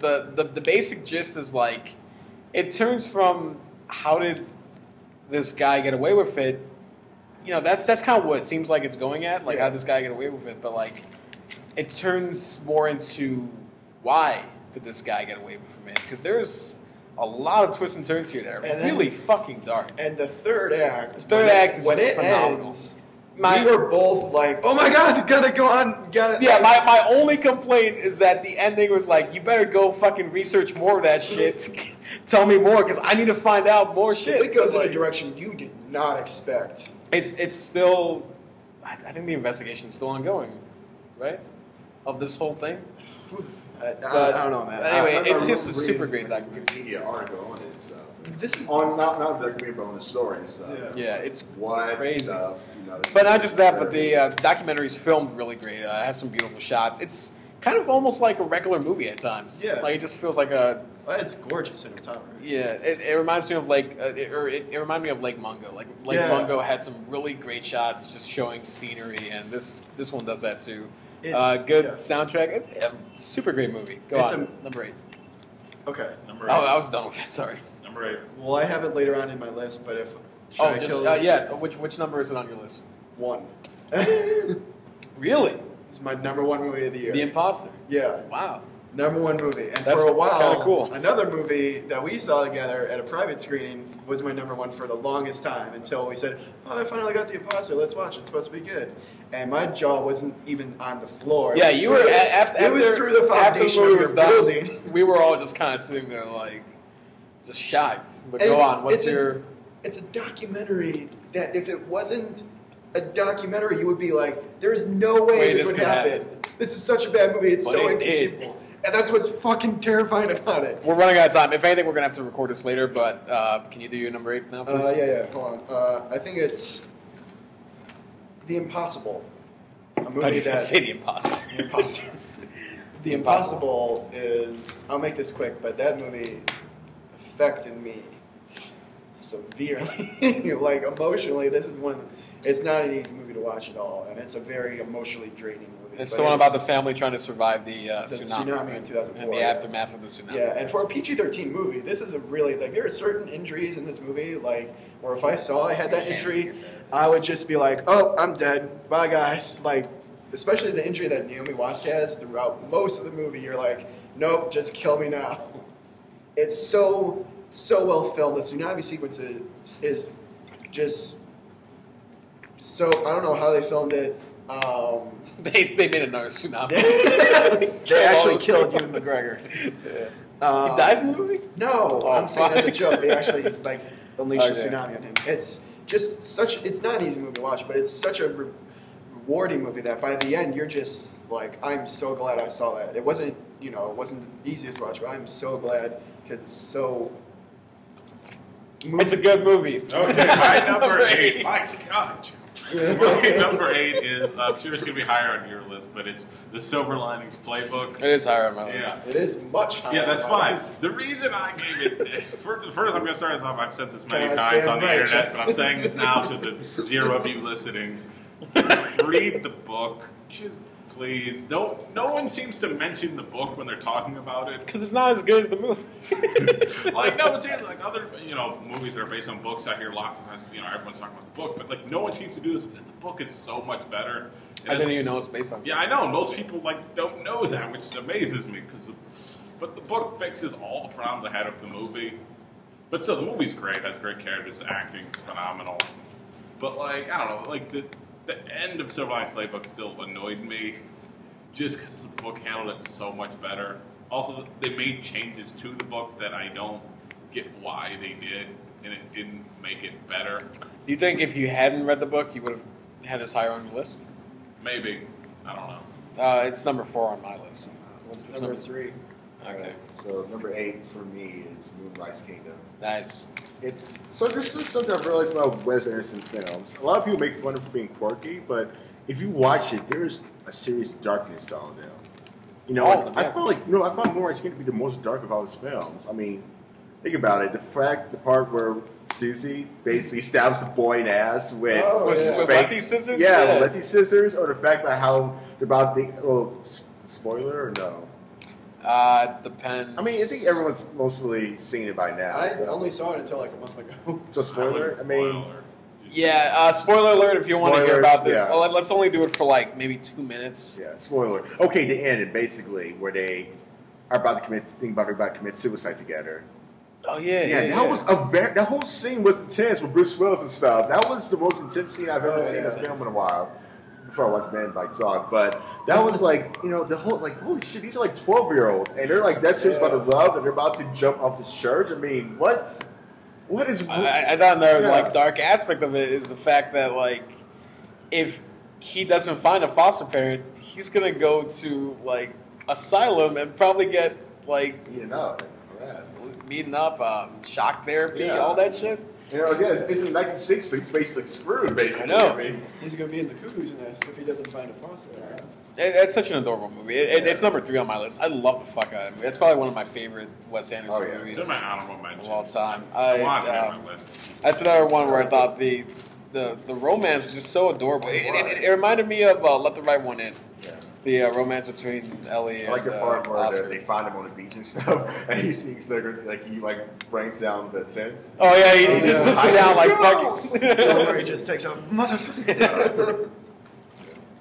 [SPEAKER 4] but the basic gist is like, it turns from how did this guy get away with it? That's kind of what it seems like it's going at. Like, how did this guy get away with it? But like, it turns more into why did this guy get away with it? Because there's a lot of twists and turns here that are really fucking dark.
[SPEAKER 5] And the third act.
[SPEAKER 4] The third act is
[SPEAKER 5] when
[SPEAKER 4] just
[SPEAKER 5] it
[SPEAKER 4] phenomenal.
[SPEAKER 5] ends. We were both like, "Oh my god, gotta go on, gotta."
[SPEAKER 4] Yeah, my only complaint is that the ending was like, you better go fucking research more of that shit. Tell me more, because I need to find out more shit.
[SPEAKER 5] It goes in a direction you did not expect.
[SPEAKER 4] It's still, I think the investigation's still ongoing, right? Of this whole thing.
[SPEAKER 5] I don't know, man.
[SPEAKER 4] Anyway, it's just a
[SPEAKER 6] reading
[SPEAKER 4] super great
[SPEAKER 6] the
[SPEAKER 4] documentary.
[SPEAKER 6] Wikipedia article on it. So.
[SPEAKER 5] This is
[SPEAKER 6] on not the documentary, but on the story and stuff.
[SPEAKER 4] Yeah, it's
[SPEAKER 6] What
[SPEAKER 4] crazy.
[SPEAKER 6] It's
[SPEAKER 4] But not just that, but the documentary's filmed really great. It has some beautiful shots. It's kind of almost like a regular movie at times.
[SPEAKER 5] Yeah.
[SPEAKER 4] Like, it just feels like a...
[SPEAKER 5] It's gorgeous cinematography.
[SPEAKER 4] Yeah, it reminds me of it reminded me of Lake Mungo. Like Mungo had some really great shots just showing scenery, and this one does that too. Good soundtrack. Super great movie. Go on. Number 8.
[SPEAKER 5] Okay.
[SPEAKER 7] Number 8.
[SPEAKER 4] Oh, I was done with that. Sorry.
[SPEAKER 7] Number 8.
[SPEAKER 5] Well, I have it later on in my list, but if
[SPEAKER 4] Which number is it on your list?
[SPEAKER 5] 1.
[SPEAKER 4] Really?
[SPEAKER 5] It's my number 1 movie of the year.
[SPEAKER 4] The Imposter.
[SPEAKER 5] Yeah.
[SPEAKER 4] Wow.
[SPEAKER 5] Number 1 movie. And
[SPEAKER 4] That's
[SPEAKER 5] for a while,
[SPEAKER 4] kinda cool.
[SPEAKER 5] another movie that we saw together at a private screening was my number 1 for the longest time until we said, "Oh, I finally got The Imposter. Let's watch it. It's supposed to be good." And my jaw wasn't even on the floor.
[SPEAKER 4] Yeah, you were after
[SPEAKER 5] it was through the foundation of your building.
[SPEAKER 4] We were all just kind of sitting there like, just shocked. But go on. What's your...
[SPEAKER 5] It's a documentary that if it wasn't a documentary, you would be like, there's no way this would happen. This is such a bad movie. It's so inconceivable. And that's what's fucking terrifying about it.
[SPEAKER 4] We're running out of time. If anything, we're going to have to record this later, but can you do your number 8 now, please?
[SPEAKER 5] Yeah. Hold on. I think it's The Impossible. A movie that...
[SPEAKER 4] say The Imposter.
[SPEAKER 5] The Imposter. The Impossible is... I'll make this quick, but that movie affected me severely. Like, emotionally, this is one of the... It's not an easy movie to watch at all, and it's a very emotionally draining movie.
[SPEAKER 4] It's the one about the family trying to survive the
[SPEAKER 5] tsunami in 2004.
[SPEAKER 4] And the aftermath of the tsunami.
[SPEAKER 5] Yeah, and for a PG-13 movie, this is a really, like, there are certain injuries in this movie, like, where if I saw I had that injury, I would just be like, "Oh, I'm dead. Bye, guys." Like, especially the injury that Naomi Watts has throughout most of the movie, you're like, "Nope, just kill me now." It's so well filmed. The tsunami sequence is just so, I don't know how they filmed it.
[SPEAKER 4] They made another tsunami.
[SPEAKER 5] They actually killed Ewan McGregor.
[SPEAKER 4] He dies in the movie?
[SPEAKER 5] No, I'm saying as a joke. They actually like unleash a tsunami on him. It's just such. It's not an easy movie to watch, but it's such a rewarding movie that by the end you're just like, I'm so glad I saw that. It wasn't it wasn't the easiest to watch, but I'm so glad because it's so.
[SPEAKER 4] It's a good movie.
[SPEAKER 7] Okay, my number 8. My God. My number 8 is, I'm sure it's going to be higher on your list, but it's The Silver Linings Playbook.
[SPEAKER 4] It is higher on my list.
[SPEAKER 7] Yeah.
[SPEAKER 5] It is much higher.
[SPEAKER 7] Yeah, that's
[SPEAKER 5] on my
[SPEAKER 7] fine.
[SPEAKER 5] list.
[SPEAKER 7] The reason I gave it, first I'm going to start this off, I've said this many
[SPEAKER 5] God
[SPEAKER 7] times
[SPEAKER 5] damn
[SPEAKER 7] on the
[SPEAKER 5] right,
[SPEAKER 7] internet,
[SPEAKER 5] Justin.
[SPEAKER 7] but I'm saying this now to the 0 of you listening. Read the book. Just please. No one seems to mention the book when they're talking about it.
[SPEAKER 4] Because it's not as good as the movie.
[SPEAKER 7] Like, no one's here. Like, other, movies that are based on books, I hear lots of times, everyone's talking about the book, but, like, no one seems to do this. The book is so much better.
[SPEAKER 4] I didn't even know it's based on.
[SPEAKER 7] Yeah, I know. Most people, like, don't know that, which amazes me. But the book fixes all the problems I had with the movie. But still, the movie's great. Has great characters. Acting's phenomenal. But, like, I don't know. Like, the end of Silver Linings Playbook still annoyed me. Just because the book handled it so much better. Also, they made changes to the book that I don't get why they did. and it didn't make it better.
[SPEAKER 4] Do you think if you hadn't read the book, you would have had this higher on your list?
[SPEAKER 7] Maybe. I don't know.
[SPEAKER 4] It's number 4 on my list.
[SPEAKER 5] It's number 3.
[SPEAKER 4] Okay.
[SPEAKER 6] So number 8 for me is Moonrise Kingdom.
[SPEAKER 4] Nice.
[SPEAKER 6] It's so there's just something I've realized about Wes Anderson's films. A lot of people make fun of it for being quirky, but if you watch it, there's a serious darkness to all of them. You know, I find Moonrise Kingdom to be the most dark of all his films. I mean, think about it. The part where Susie basically stabs the boy in the ass with
[SPEAKER 4] lefty scissors.
[SPEAKER 6] Yeah, with lefty scissors, or the fact about how they're about to be. Well, spoiler or no?
[SPEAKER 4] Depends.
[SPEAKER 6] I mean, I think everyone's mostly seen it by now.
[SPEAKER 5] I only saw it until like a month ago.
[SPEAKER 6] So spoiler? I mean,
[SPEAKER 4] yeah. Spoiler alert! If you want to hear about this,
[SPEAKER 6] yeah.
[SPEAKER 4] let's only do it for like maybe 2 minutes.
[SPEAKER 6] Yeah, spoiler. Okay, the end, and basically where they are about to commit suicide together.
[SPEAKER 4] Oh yeah.
[SPEAKER 6] That was that whole scene was intense with Bruce Willis and stuff. That was the most intense scene I've ever seen in this film in a while. Before I watched Man Like Dog, but that was like, you know, the whole like, holy shit, these are like 12-year-olds, and they're like that serious about the love, and they're about to jump off this church. I mean, what is?
[SPEAKER 4] I thought another like dark aspect of it is the fact that like, if he doesn't find a foster parent, he's gonna go to like asylum and probably get like beaten up, shock therapy, all that shit.
[SPEAKER 6] You know, it's in 1960, so he's basically screwed, basically.
[SPEAKER 4] I know.
[SPEAKER 6] I mean,
[SPEAKER 5] he's going to be in the cuckoo's nest if he doesn't find a foster parent.
[SPEAKER 4] It's such an adorable movie. It's number 3 on my list. I love the fuck out of that movie. It's probably one of my favorite Wes Anderson movies
[SPEAKER 7] It's in my honorable mention
[SPEAKER 4] of all time.
[SPEAKER 7] I want it on my list.
[SPEAKER 4] That's another one where I thought the romance was just so adorable. It reminded me of Let the Right One In. Yeah. The romance between Ellie and
[SPEAKER 6] I like the part where
[SPEAKER 4] Oscar.
[SPEAKER 6] they find him on the beach and stuff, and he sees he brings down the tent.
[SPEAKER 4] Oh yeah, he just sits it down like fucking.
[SPEAKER 5] Where he just takes out motherfucker.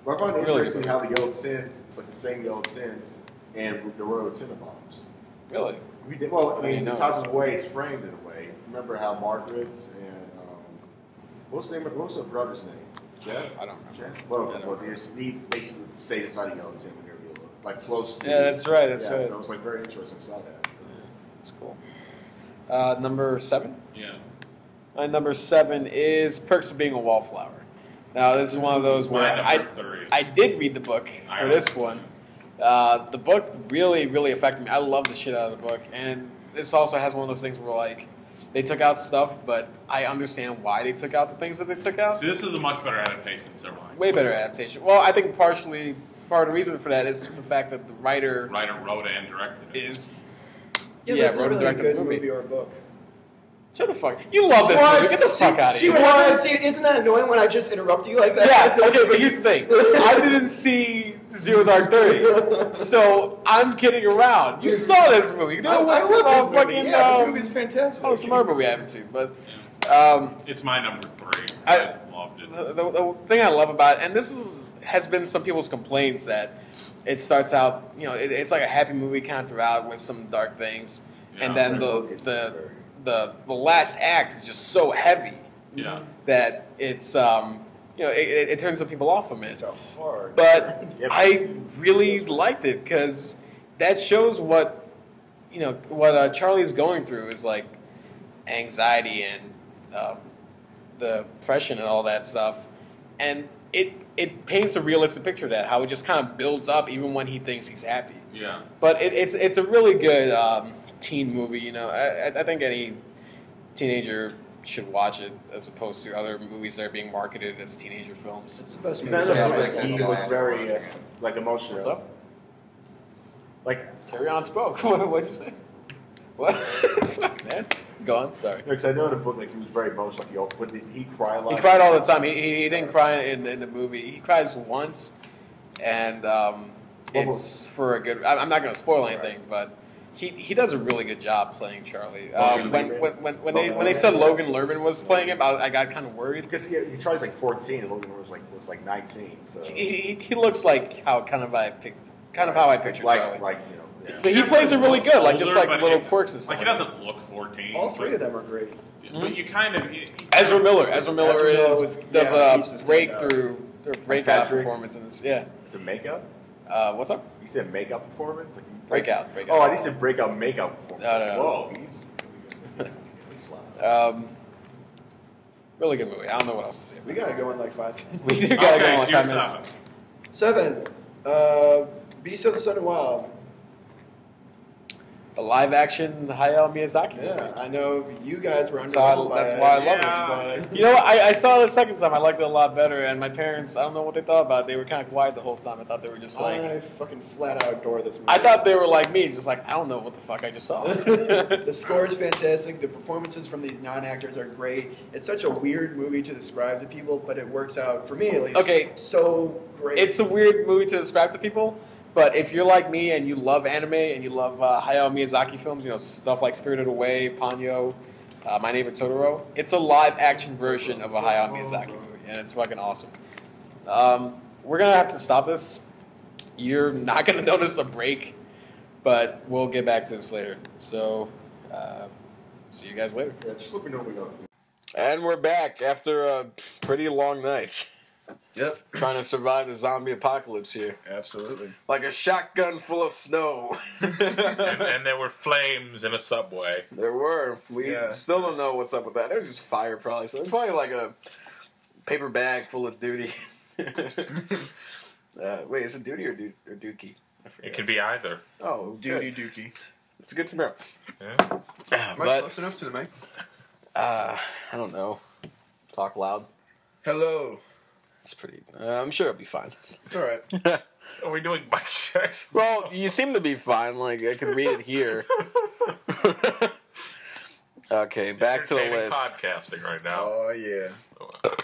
[SPEAKER 6] Well, I find it interesting how the yellow tin, it's like the same yellow tins, and the Royal Tenenbaums.
[SPEAKER 4] Really?
[SPEAKER 6] We did well. I mean,
[SPEAKER 4] know.
[SPEAKER 6] the type of way it's framed in a way. Remember how Margaret and what's the brother's name? Jeff?
[SPEAKER 4] I don't remember.
[SPEAKER 6] Jeff? Well, he basically stayed inside the yellow tin when they were yellow, like close to.
[SPEAKER 4] Yeah, that's right. That's
[SPEAKER 6] yeah,
[SPEAKER 4] right.
[SPEAKER 6] So it was like very interesting. I saw that. So.
[SPEAKER 4] That's cool. Number 7.
[SPEAKER 7] Yeah.
[SPEAKER 4] My number 7 is Perks of Being a Wallflower. Now, this is one of those where I did read the book for this one. The book really, really affected me. I love the shit out of the book. And this also has one of those things where, like, they took out stuff, but I understand why they took out the things that they took out.
[SPEAKER 7] So this is a much better adaptation than Silverline.
[SPEAKER 4] Way better adaptation. Well, I think part of the reason for that is the fact that the writer
[SPEAKER 7] wrote and directed it.
[SPEAKER 5] That's not really a good movie or a book.
[SPEAKER 4] Shut the fuck. You love this movie. Get the fuck out of here.
[SPEAKER 5] Isn't that annoying when I just interrupt you like that?
[SPEAKER 4] Yeah, okay, but here's the thing. I didn't see Zero Dark 30, so I'm kidding around. You saw this movie.
[SPEAKER 5] I love this movie. This movie is fantastic.
[SPEAKER 4] Oh, some other movie I haven't seen, but...
[SPEAKER 7] it's my number 3.
[SPEAKER 4] I
[SPEAKER 7] loved it.
[SPEAKER 4] The thing I love about it, and this has been some people's complaints, that it starts out, it's like a happy movie kind of throughout with some dark things, and then the last act is just so heavy that it's it turns some people off from it.
[SPEAKER 5] It's so hard.
[SPEAKER 4] But I really liked it because that shows what Charlie's going through is like anxiety and the depression and all that stuff, and it paints a realistic picture of that, how it just kind of builds up even when he thinks he's happy.
[SPEAKER 7] Yeah.
[SPEAKER 4] But it's a really good teen movie. I think any teenager should watch it as opposed to other movies that are being marketed as teenager films.
[SPEAKER 5] It's the best
[SPEAKER 6] He
[SPEAKER 5] movie.
[SPEAKER 6] was very emotional.
[SPEAKER 4] What's up?
[SPEAKER 6] Like
[SPEAKER 4] Terry on spoke. What'd you say? What? Fuck, man. Go on. Sorry.
[SPEAKER 6] Because I know in the book, like he was very emotional. But did he cry a lot?
[SPEAKER 4] He cried all the time. He didn't cry in the movie. He cries once, and it's for a good. I'm not going to spoil anything, but he does a really good job playing Charlie. When they said Logan Lerman was playing him, I got kind of worried
[SPEAKER 6] because Charlie's like 14, and Logan was like 19. So
[SPEAKER 4] he looks like how I pictured Charlie. But he plays it really good, just like little quirks and stuff.
[SPEAKER 7] Like he doesn't look 14.
[SPEAKER 5] All 3 of them are great.
[SPEAKER 7] But you kind of
[SPEAKER 4] Ezra Miller does a breakout performance in this. Yeah.
[SPEAKER 6] It's a makeup.
[SPEAKER 4] What's up?
[SPEAKER 6] You said makeup performance? Like
[SPEAKER 4] breakout.
[SPEAKER 6] Oh, I said breakout makeup performance.
[SPEAKER 4] No.
[SPEAKER 6] Whoa, he's
[SPEAKER 4] Really good movie. I don't know what else to say.
[SPEAKER 5] We gotta go in like 5.
[SPEAKER 4] We do gotta go
[SPEAKER 7] Okay,
[SPEAKER 4] in like 5
[SPEAKER 7] cheers
[SPEAKER 4] minutes.
[SPEAKER 7] up.
[SPEAKER 5] 7. Beast of the Southern Wild.
[SPEAKER 4] The live action Hayao Miyazaki.
[SPEAKER 5] Yeah, I know you guys were
[SPEAKER 4] That's why I love
[SPEAKER 7] Yeah.
[SPEAKER 4] it. You know what? I saw it the second time. I liked it a lot better. And my parents, I don't know what they thought about it. They were kind of quiet the whole time. I thought they were just like.
[SPEAKER 5] I fucking flat out adore this movie.
[SPEAKER 4] I thought they were like me, just like, I don't know what the fuck I just saw.
[SPEAKER 5] The score is fantastic. The performances from these non-actors are great. It's such a weird movie to describe to people, but it works out, for me at least,
[SPEAKER 4] Okay.
[SPEAKER 5] so great.
[SPEAKER 4] It's a weird movie to describe to people, but if you're like me and you love anime and you love Hayao Miyazaki films, you know, stuff like Spirited Away, Ponyo, My Neighbor Totoro, it's a live-action version of a Hayao Miyazaki movie, and it's fucking awesome. We're going to have to stop this. You're not going to notice a break, but we'll get back to this later. So, see you guys later.
[SPEAKER 6] Yeah, just let me know when we go.
[SPEAKER 4] And we're back after a pretty long night.
[SPEAKER 5] Yep.
[SPEAKER 4] Trying to survive the zombie apocalypse here.
[SPEAKER 5] Absolutely.
[SPEAKER 4] Like a shotgun full of snow.
[SPEAKER 7] And there were flames in a subway.
[SPEAKER 4] There were. We still don't know what's up with that. There's just fire probably. So it's probably like a paper bag full of duty. Wait, is it duty or dookie?
[SPEAKER 7] It could be either.
[SPEAKER 4] Oh,
[SPEAKER 5] Duty
[SPEAKER 4] good.
[SPEAKER 5] dookie.
[SPEAKER 4] It's good to know.
[SPEAKER 7] Yeah.
[SPEAKER 5] Am I
[SPEAKER 4] But,
[SPEAKER 5] close enough to the mic?
[SPEAKER 4] I don't know. Talk loud.
[SPEAKER 5] Hello.
[SPEAKER 4] It's pretty. I'm sure it'll be fine.
[SPEAKER 5] It's alright.
[SPEAKER 7] Are we doing mic checks?
[SPEAKER 4] Well, you seem to be fine. Like, I can read it here. Okay, back to the
[SPEAKER 7] Entertaining
[SPEAKER 4] list.
[SPEAKER 7] Podcasting right now.
[SPEAKER 5] Oh, yeah.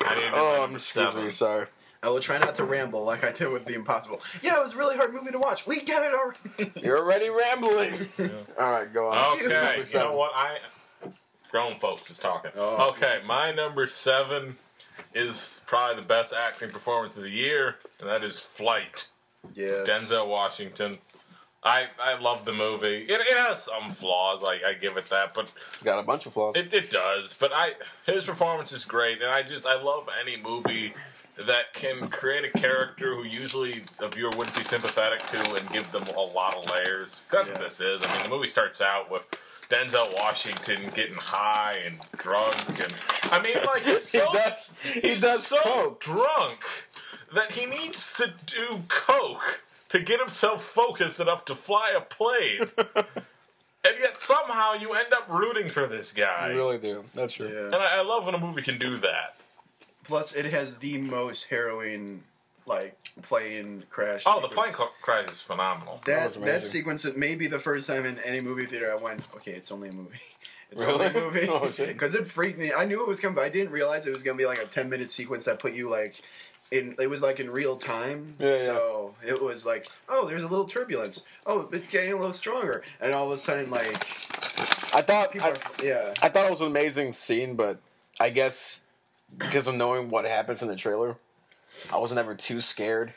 [SPEAKER 7] I need to do my
[SPEAKER 4] Oh,
[SPEAKER 7] number
[SPEAKER 4] excuse
[SPEAKER 7] 7.
[SPEAKER 4] me, sorry.
[SPEAKER 5] I will try not to ramble like I did with The Impossible. Yeah, it was a really hard movie to watch. We get it already.
[SPEAKER 4] You're already rambling. All right, go on.
[SPEAKER 7] Okay,
[SPEAKER 4] Number
[SPEAKER 7] you
[SPEAKER 4] 7.
[SPEAKER 7] know what? Grown folks is talking.
[SPEAKER 5] Oh.
[SPEAKER 7] Okay, my number 7 is probably the best acting performance of the year, and that is Flight.
[SPEAKER 5] Yes.
[SPEAKER 7] Denzel Washington. I love the movie. It has some flaws, I give it that, but
[SPEAKER 4] Got a bunch of flaws.
[SPEAKER 7] it does. But his performance is great, and I love any movie that can create a character who usually a viewer wouldn't be sympathetic to and give them a lot of layers. That's what this is. I mean, the movie starts out with Denzel Washington getting high and drunk, and I mean, like he's so
[SPEAKER 4] coke.
[SPEAKER 7] drunk that he needs to do coke to get himself focused enough to fly a plane. And yet somehow you end up rooting for this guy.
[SPEAKER 4] You really do. That's true.
[SPEAKER 5] Yeah.
[SPEAKER 7] And I love when a movie can do that.
[SPEAKER 5] Plus, it has the most harrowing, like, plane crash.
[SPEAKER 7] Oh, the
[SPEAKER 5] sequence.
[SPEAKER 7] plane crash is phenomenal.
[SPEAKER 4] was
[SPEAKER 5] That
[SPEAKER 4] amazing.
[SPEAKER 5] sequence, it may be the first time in any movie theater I went, okay, it's only a movie. It's
[SPEAKER 4] Really?
[SPEAKER 5] only a movie.
[SPEAKER 4] Oh, shit.
[SPEAKER 5] Because it freaked me. I knew it was coming, but I didn't realize it was going to be like a 10-minute sequence that put you, like, it was like in real time.
[SPEAKER 4] Yeah, yeah.
[SPEAKER 5] So it was like, oh, there's a little turbulence. Oh, it's getting a little stronger. And all of a sudden, like,
[SPEAKER 4] I thought
[SPEAKER 5] people are, yeah.
[SPEAKER 4] I thought it was an amazing scene, but I guess because of knowing what happens in the trailer, I wasn't ever too scared.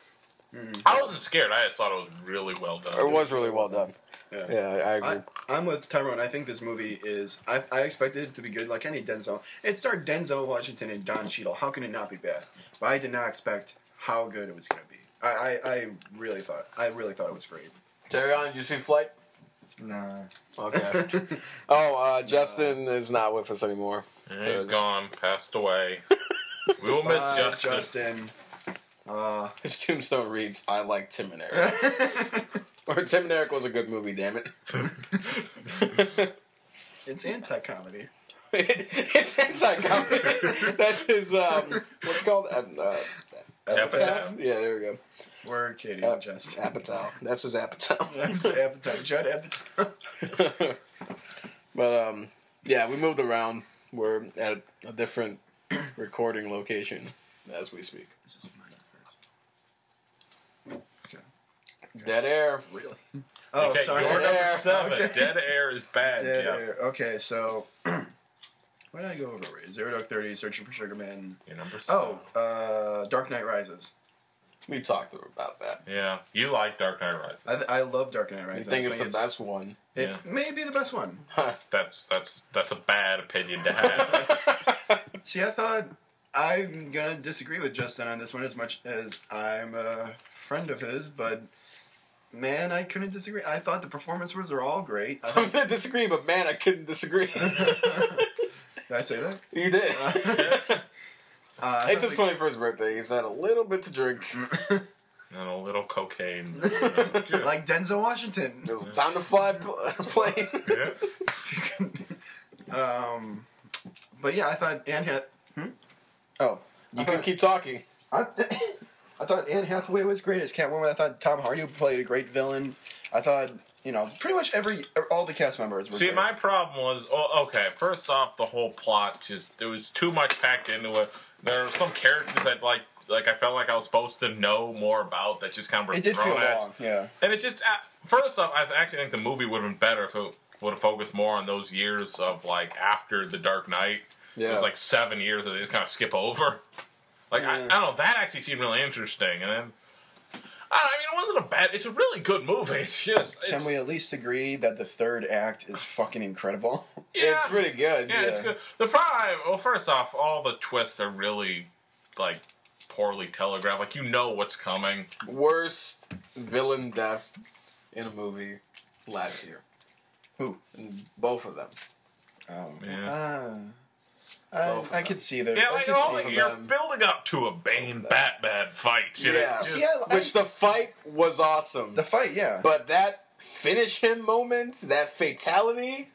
[SPEAKER 7] I wasn't scared. I just thought it was really well done.
[SPEAKER 4] It was really well done.
[SPEAKER 5] Yeah.
[SPEAKER 4] Yeah, I agree.
[SPEAKER 5] I'm with Tyrone. I think this movie is. I expected it to be good, like any Denzel. It starred Denzel Washington and Don Cheadle. How can it not be bad? But I did not expect how good it was going to be. I really thought. I really thought it was great.
[SPEAKER 4] Terry, did you see Flight?
[SPEAKER 8] Nah.
[SPEAKER 4] Okay. Justin is not with us anymore.
[SPEAKER 7] He's gone, passed away. We will miss
[SPEAKER 5] Bye,
[SPEAKER 7] Justin.
[SPEAKER 5] Justin.
[SPEAKER 4] His tombstone reads, "I like Tim and Eric." Or Tim and Eric was a good movie. Damn it.
[SPEAKER 5] It's anti-comedy.
[SPEAKER 4] It's anti-comedy. That's his. What's it called?
[SPEAKER 7] Epitaph?
[SPEAKER 4] Yeah, there we go.
[SPEAKER 5] We're kidding, Justin.
[SPEAKER 4] Apatow. That's his Apatow.
[SPEAKER 5] That's Apatow. Judd Apatow.
[SPEAKER 4] But yeah, we moved around. We're at a different recording location as we speak. Dead air.
[SPEAKER 5] Really? Oh,
[SPEAKER 7] Okay,
[SPEAKER 5] sorry.
[SPEAKER 7] your
[SPEAKER 4] Dead
[SPEAKER 7] number
[SPEAKER 4] air.
[SPEAKER 7] 7.
[SPEAKER 5] Okay.
[SPEAKER 7] Dead air is bad,
[SPEAKER 5] Dead
[SPEAKER 7] Jeff.
[SPEAKER 5] air. Okay, so what did I go over? Zero Dark 30, Searching for Sugar Man.
[SPEAKER 7] Your number 7.
[SPEAKER 5] Oh, Dark Knight Rises.
[SPEAKER 4] We talked about that.
[SPEAKER 7] Yeah, you like Dark Knight Rises.
[SPEAKER 5] I love Dark Knight
[SPEAKER 4] You
[SPEAKER 5] Rises.
[SPEAKER 4] think
[SPEAKER 5] I
[SPEAKER 4] it's the best one?
[SPEAKER 5] It
[SPEAKER 7] Yeah.
[SPEAKER 5] may be the best one.
[SPEAKER 7] That's a bad opinion to have.
[SPEAKER 5] See, I thought I'm gonna disagree with Justin on this one as much as I'm a friend of his, but man, I couldn't disagree. I thought the performances were all great. I
[SPEAKER 4] I'm
[SPEAKER 5] thought,
[SPEAKER 4] gonna disagree, but man, I couldn't disagree.
[SPEAKER 5] Did I say that?
[SPEAKER 4] You did. It's his 21st birthday. He's had a little bit to drink.
[SPEAKER 7] And a little cocaine.
[SPEAKER 5] Like Denzel Washington.
[SPEAKER 4] It was time to fly plane.
[SPEAKER 7] Yeah.
[SPEAKER 5] But yeah, I thought Anne Oh.
[SPEAKER 4] You can keep talking.
[SPEAKER 5] I thought Anne Hathaway was great as Catwoman. I thought Tom Hardy played a great villain. I thought, pretty much all the cast members were great.
[SPEAKER 7] My problem was, okay, first off, the whole plot, there was too much packed into it. There were some characters that, like I felt like I was supposed to know more about that just kind of were
[SPEAKER 5] It did feel
[SPEAKER 7] thrown at.
[SPEAKER 5] long, yeah.
[SPEAKER 7] And it just, first off, I actually think the movie would have been better if it would have focused more on those years of, after The Dark Knight.
[SPEAKER 4] Yeah.
[SPEAKER 7] It was 7 years that they just kind of skip over. I don't know, that actually seemed really interesting. And then, it wasn't a bad, it's a really good movie. It's just...
[SPEAKER 5] Can we at least agree that the third act is fucking incredible?
[SPEAKER 7] Yeah.
[SPEAKER 4] It's pretty good.
[SPEAKER 7] Yeah, it's good. The problem, first off, all the twists are really, poorly telegraphed. You know what's coming.
[SPEAKER 4] Worst villain death in a movie last year.
[SPEAKER 5] Who?
[SPEAKER 4] Both of them.
[SPEAKER 7] Yeah.
[SPEAKER 5] I could see that.
[SPEAKER 7] Yeah, you're building up to a Bane-Batman fight.
[SPEAKER 4] Yeah. Which the fight was awesome.
[SPEAKER 5] The fight, yeah.
[SPEAKER 4] But that finish him moment, that fatality,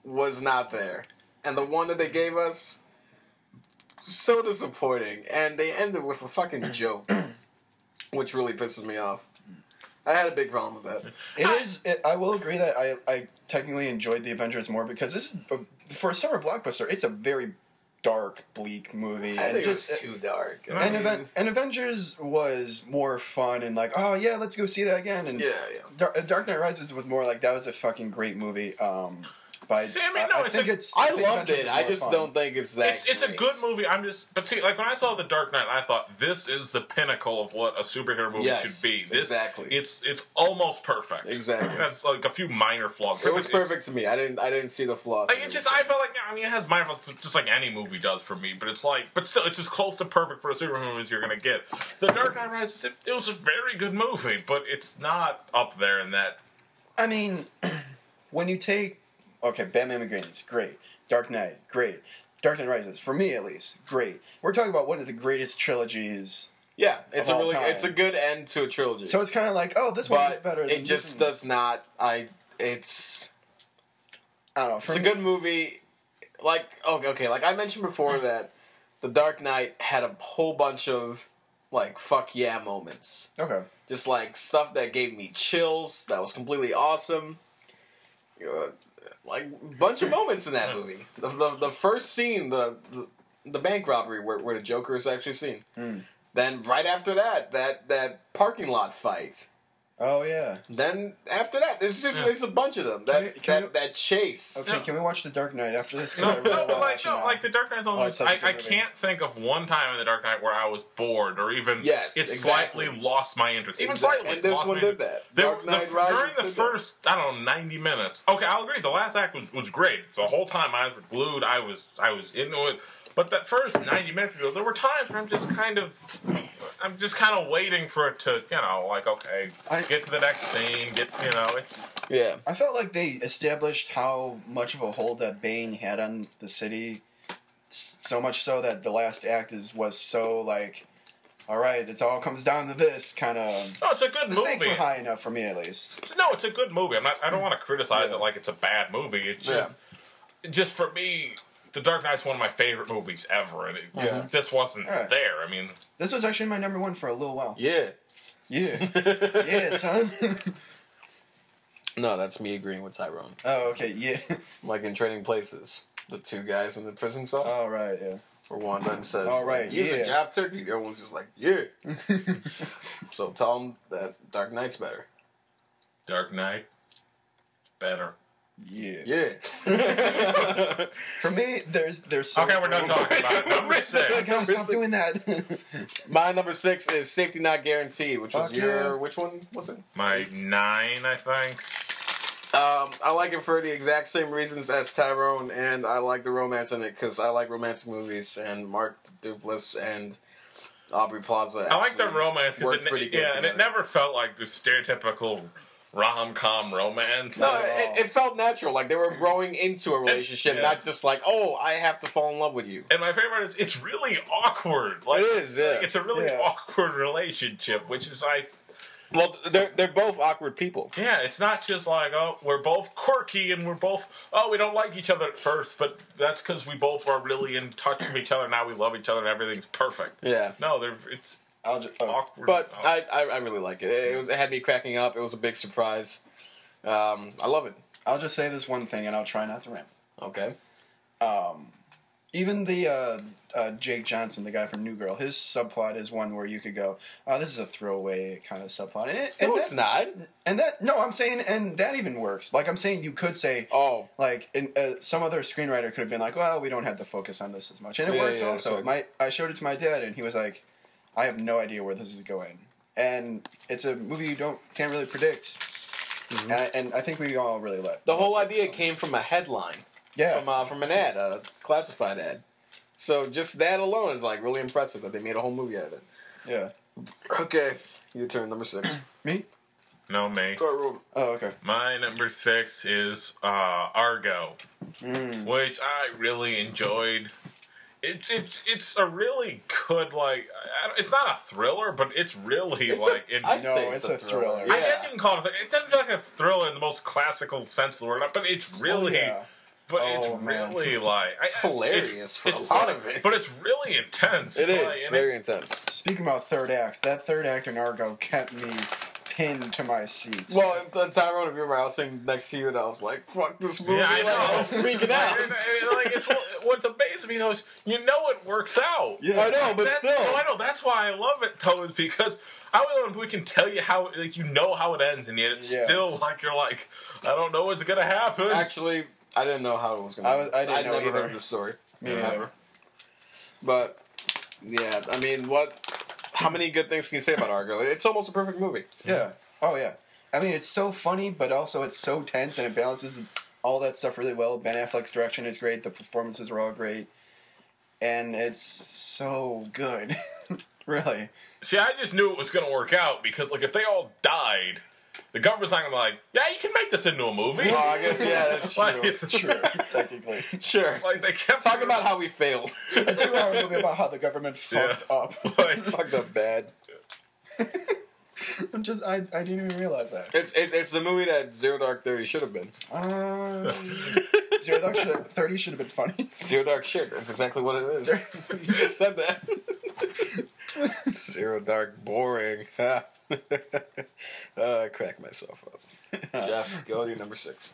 [SPEAKER 4] was not there. And the one that they gave us, so disappointing. And they ended with a fucking joke, which really pisses me off. I had a big problem with that.
[SPEAKER 5] I will agree that I technically enjoyed The Avengers more because this is, for a summer blockbuster, it's a very dark, bleak movie.
[SPEAKER 4] I think it was too dark.
[SPEAKER 5] And Avengers was more fun and let's go see that again. And Dark Knight Rises was more like, that was a fucking great movie. I
[SPEAKER 4] loved it. I just don't think it's that.
[SPEAKER 7] It's a good movie. But see, when I saw The Dark Knight, I thought this is the pinnacle of what a superhero movie should be.
[SPEAKER 4] Exactly.
[SPEAKER 7] It's almost perfect.
[SPEAKER 4] Exactly.
[SPEAKER 7] That's a few minor flaws.
[SPEAKER 4] It was perfect to me. I didn't see the flaws.
[SPEAKER 7] I felt like it has minor flaws, just like any movie does for me. But but still, it's as close to perfect for a superhero movie as you're gonna get. The Dark Knight Rises, it was a very good movie, but it's not up there in that.
[SPEAKER 5] When you take Batman Begins, great. Dark Knight, great. Dark Knight Rises, for me at least, great. We're talking about one of the greatest trilogies.
[SPEAKER 4] Yeah, it's a good end to a trilogy.
[SPEAKER 5] So it's kind of like, this one is better.
[SPEAKER 4] It just does not. I don't know. It's a good movie. Like I mentioned before that The Dark Knight had a whole bunch of fuck yeah moments.
[SPEAKER 5] Okay. Just
[SPEAKER 4] stuff that gave me chills. That was completely awesome. Bunch of moments in that movie. The first scene, the bank robbery where the Joker is actually seen. Then right after that parking lot fight.
[SPEAKER 5] Oh yeah.
[SPEAKER 4] Then after that, there's a bunch of them. That chase.
[SPEAKER 5] Okay, can we watch The Dark Knight after this?
[SPEAKER 7] The Dark Knight's only. I can't think of one time in The Dark Knight where I was bored or even slightly lost my interest. Even slightly.
[SPEAKER 4] And this one did that. Dark Knight Rises
[SPEAKER 7] during the first 90 minutes. Okay, I'll agree. The last act was great. The whole time I was glued. I was into it. But that first 90 minutes ago, there were times where I'm just kind of waiting for it to, get to the next scene,
[SPEAKER 4] Yeah.
[SPEAKER 5] I felt like they established how much of a hold that Bane had on the city, so much so that the last act was so all right, it all comes down to this kind of.
[SPEAKER 7] No, it's a good movie.
[SPEAKER 5] The stakes were high enough for me, at least.
[SPEAKER 7] No, it's a good movie. I don't want to criticize it like it's a bad movie. It's just for me. The Dark Knight's one of my favorite movies ever, and it just wasn't there.
[SPEAKER 5] This was actually my number one for a little while.
[SPEAKER 4] Yeah.
[SPEAKER 5] Yeah, son.
[SPEAKER 4] No, that's me agreeing with Tyrone.
[SPEAKER 5] Oh, okay, yeah.
[SPEAKER 4] Like in Trading Places, the two guys in the prison cell.
[SPEAKER 5] Oh, right, yeah.
[SPEAKER 4] Where one of them says,
[SPEAKER 5] "All right,
[SPEAKER 4] he's a job turkey." The other one's just like, "Yeah." So tell him that Dark Knight's better.
[SPEAKER 7] Dark Knight, better.
[SPEAKER 5] Yeah. For me, there's so
[SPEAKER 7] okay, we're done talking about it. Number 6.
[SPEAKER 5] I gotta stop doing that.
[SPEAKER 4] My number 6 is Safety Not Guaranteed, which was which one was it?
[SPEAKER 7] My 9, I think.
[SPEAKER 4] I like it for the exact same reasons as Tyrone, and I like the romance in it because I like romantic movies, and Mark Duplass and Aubrey Plaza.
[SPEAKER 7] I like the romance because
[SPEAKER 4] it never
[SPEAKER 7] felt like the stereotypical rom-com romance.
[SPEAKER 4] No, it felt natural. Like they were growing into a relationship,
[SPEAKER 7] Yeah.
[SPEAKER 4] not just like, oh, I have to fall in love with you.
[SPEAKER 7] And my favorite is it's really awkward. Like,
[SPEAKER 4] It is, yeah.
[SPEAKER 7] Like, it's a really
[SPEAKER 5] Yeah.
[SPEAKER 7] awkward relationship, which is like,
[SPEAKER 4] Well, they're both awkward people.
[SPEAKER 7] yeah, it's not just like, oh, we're both quirky and we're both, oh, we don't like each other at first, but that's because we both are really in touch with each other. Now we love each other and everything's perfect.
[SPEAKER 4] Yeah.
[SPEAKER 7] No, it's awkward.
[SPEAKER 4] But I really like it. It had me cracking up. It was a big surprise. I love it.
[SPEAKER 5] I'll just say this one thing, and I'll try not to ramble.
[SPEAKER 4] Okay.
[SPEAKER 5] Even the Jake Johnson, the guy from New Girl, his subplot is one where you could go, "Oh, this is a throwaway kind of subplot."
[SPEAKER 4] No, it's not.
[SPEAKER 5] And I'm saying, and that even works. Like I'm saying, you could say,
[SPEAKER 4] Oh,
[SPEAKER 5] like, some other screenwriter could have been like, "Well, we don't have to focus on this as much," and it
[SPEAKER 4] Yeah,
[SPEAKER 5] works
[SPEAKER 4] yeah,
[SPEAKER 5] also.
[SPEAKER 4] so-
[SPEAKER 5] I showed it to my dad, and he was like, "I have no idea where this is going," and it's a movie you can't really predict. And I think we all really like
[SPEAKER 4] the whole idea came from a headline.
[SPEAKER 5] Yeah.
[SPEAKER 4] From an ad, a classified ad. So just that alone is like really impressive that they made a whole movie out of it.
[SPEAKER 5] Yeah.
[SPEAKER 4] Okay, your turn, number 6.
[SPEAKER 5] Me?
[SPEAKER 7] no, me.
[SPEAKER 5] Oh, okay.
[SPEAKER 7] My number 6 is Argo, which I really enjoyed. It's a really good, like, it's not a thriller, but it's really
[SPEAKER 4] I'd say
[SPEAKER 5] it's a thriller.
[SPEAKER 7] I guess you can call it. It doesn't feel like a thriller in the most classical sense of the word, but it's really,
[SPEAKER 5] yeah.
[SPEAKER 7] but
[SPEAKER 5] Oh,
[SPEAKER 7] it's
[SPEAKER 5] man.
[SPEAKER 7] really like
[SPEAKER 4] It's hilarious for a lot
[SPEAKER 7] funny,
[SPEAKER 4] of it.
[SPEAKER 7] but it's really intense.
[SPEAKER 4] It
[SPEAKER 7] Like,
[SPEAKER 4] is
[SPEAKER 7] and
[SPEAKER 4] very intense.
[SPEAKER 5] Speaking about third acts, that third act in Argo kept me pinned to my seats.
[SPEAKER 4] Well, Tyrone, if you remember, I was sitting next to you and I was like, fuck this movie.
[SPEAKER 7] Yeah, I
[SPEAKER 4] Like, I
[SPEAKER 7] know.
[SPEAKER 4] was freaking out.
[SPEAKER 7] Like, what's amazing me though is you know it works out.
[SPEAKER 5] Yeah.
[SPEAKER 4] I know, but still.
[SPEAKER 7] Oh, I know. That's why I love it though, is because we can tell you how, like, you know how it ends, and yet it's still like you're like, I don't know what's gonna happen.
[SPEAKER 4] Actually, I didn't know how it was going to end.
[SPEAKER 5] I didn't know
[SPEAKER 4] never
[SPEAKER 5] either.
[SPEAKER 4] heard the story.
[SPEAKER 5] Me
[SPEAKER 4] Never.
[SPEAKER 5] neither.
[SPEAKER 4] But, yeah, I mean, how many good things can you say about Argo? It's almost a perfect movie.
[SPEAKER 5] Yeah. Oh, yeah. I mean, it's so funny, but also it's so tense, and it balances all that stuff really well. Ben Affleck's direction is great. The performances are all great. And it's so good. Really.
[SPEAKER 7] See, I just knew it was gonna work out because, like, if they all died, the government's not gonna be like, yeah, you can make this into a movie.
[SPEAKER 4] Oh, I guess, yeah, that's
[SPEAKER 7] Like,
[SPEAKER 4] true.
[SPEAKER 7] it's
[SPEAKER 5] True, technically.
[SPEAKER 4] Sure.
[SPEAKER 7] Like, they kept
[SPEAKER 4] Talk about how we failed.
[SPEAKER 5] A 2-hour movie about how the government fucked up.
[SPEAKER 7] Like,
[SPEAKER 4] Fucked up bad.
[SPEAKER 5] I didn't even realize that.
[SPEAKER 4] It's the movie that Zero Dark 30 should have been.
[SPEAKER 5] Zero Dark 30 should have been funny.
[SPEAKER 4] Zero Dark shit. That's exactly what it is. You just said that. Zero Dark boring. I crack myself up. Jeff, go to your number 6.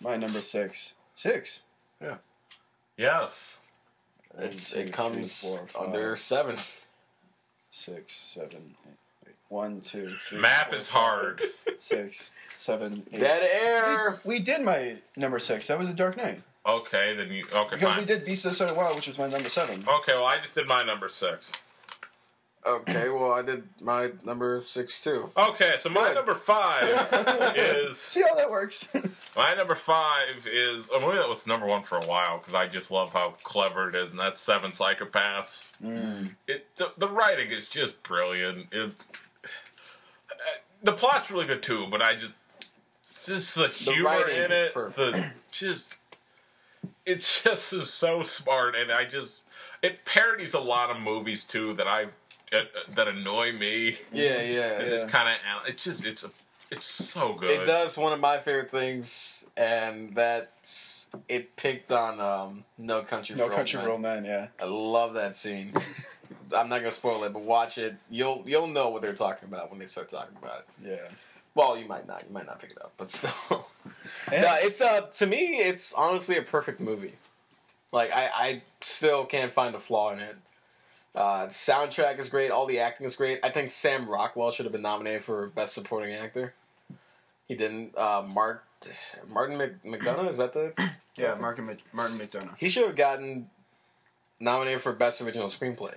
[SPEAKER 5] My number 6. 6?
[SPEAKER 4] Yeah.
[SPEAKER 7] yes.
[SPEAKER 4] It comes under 7.
[SPEAKER 5] 6, 7, 8. Wait, 1, 2, 3.
[SPEAKER 7] Math
[SPEAKER 5] 4,
[SPEAKER 7] is hard.
[SPEAKER 5] 6, 7, 8.
[SPEAKER 4] Dead air.
[SPEAKER 5] We did my number 6. That was The Dark Knight.
[SPEAKER 7] Okay, then you. Okay,
[SPEAKER 5] Because
[SPEAKER 7] fine.
[SPEAKER 5] we did Beast of the Wild, which was my number 7.
[SPEAKER 7] Okay, well, I just did my number 6.
[SPEAKER 4] Okay, well, I did my number 6 too.
[SPEAKER 7] Okay, so my
[SPEAKER 4] Good.
[SPEAKER 7] number 5 is.
[SPEAKER 5] See how that works?
[SPEAKER 7] My number 5 is a movie that was number 1 for a while because I just love how clever it is, and that's Seven Psychopaths. The writing is just brilliant. The plot's really good too, but just the humor
[SPEAKER 4] writing
[SPEAKER 7] in
[SPEAKER 4] is
[SPEAKER 7] it,
[SPEAKER 4] perfect.
[SPEAKER 7] it just is so smart, and it parodies a lot of movies too that annoy me.
[SPEAKER 4] Yeah.
[SPEAKER 7] It just kind of it's so good.
[SPEAKER 4] It does one of my favorite things, and that's it picked on No Country for
[SPEAKER 5] No
[SPEAKER 4] Old
[SPEAKER 5] Country
[SPEAKER 4] Men.
[SPEAKER 5] for Old Men, yeah.
[SPEAKER 4] I love that scene. I'm not gonna spoil it, but watch it. You'll know what they're talking about when they start talking about it.
[SPEAKER 5] Yeah.
[SPEAKER 4] Well, you might not pick it up, but still.
[SPEAKER 5] It's-
[SPEAKER 4] Yeah, it's to me, it's honestly a perfect movie. Like I still can't find a flaw in it. Soundtrack is great. All the acting is great. I think Sam Rockwell should have been nominated for Best Supporting Actor. He didn't. Martin McDonough, is that the?
[SPEAKER 5] Yeah, Martin McDonough.
[SPEAKER 4] He should have gotten nominated for Best Original Screenplay.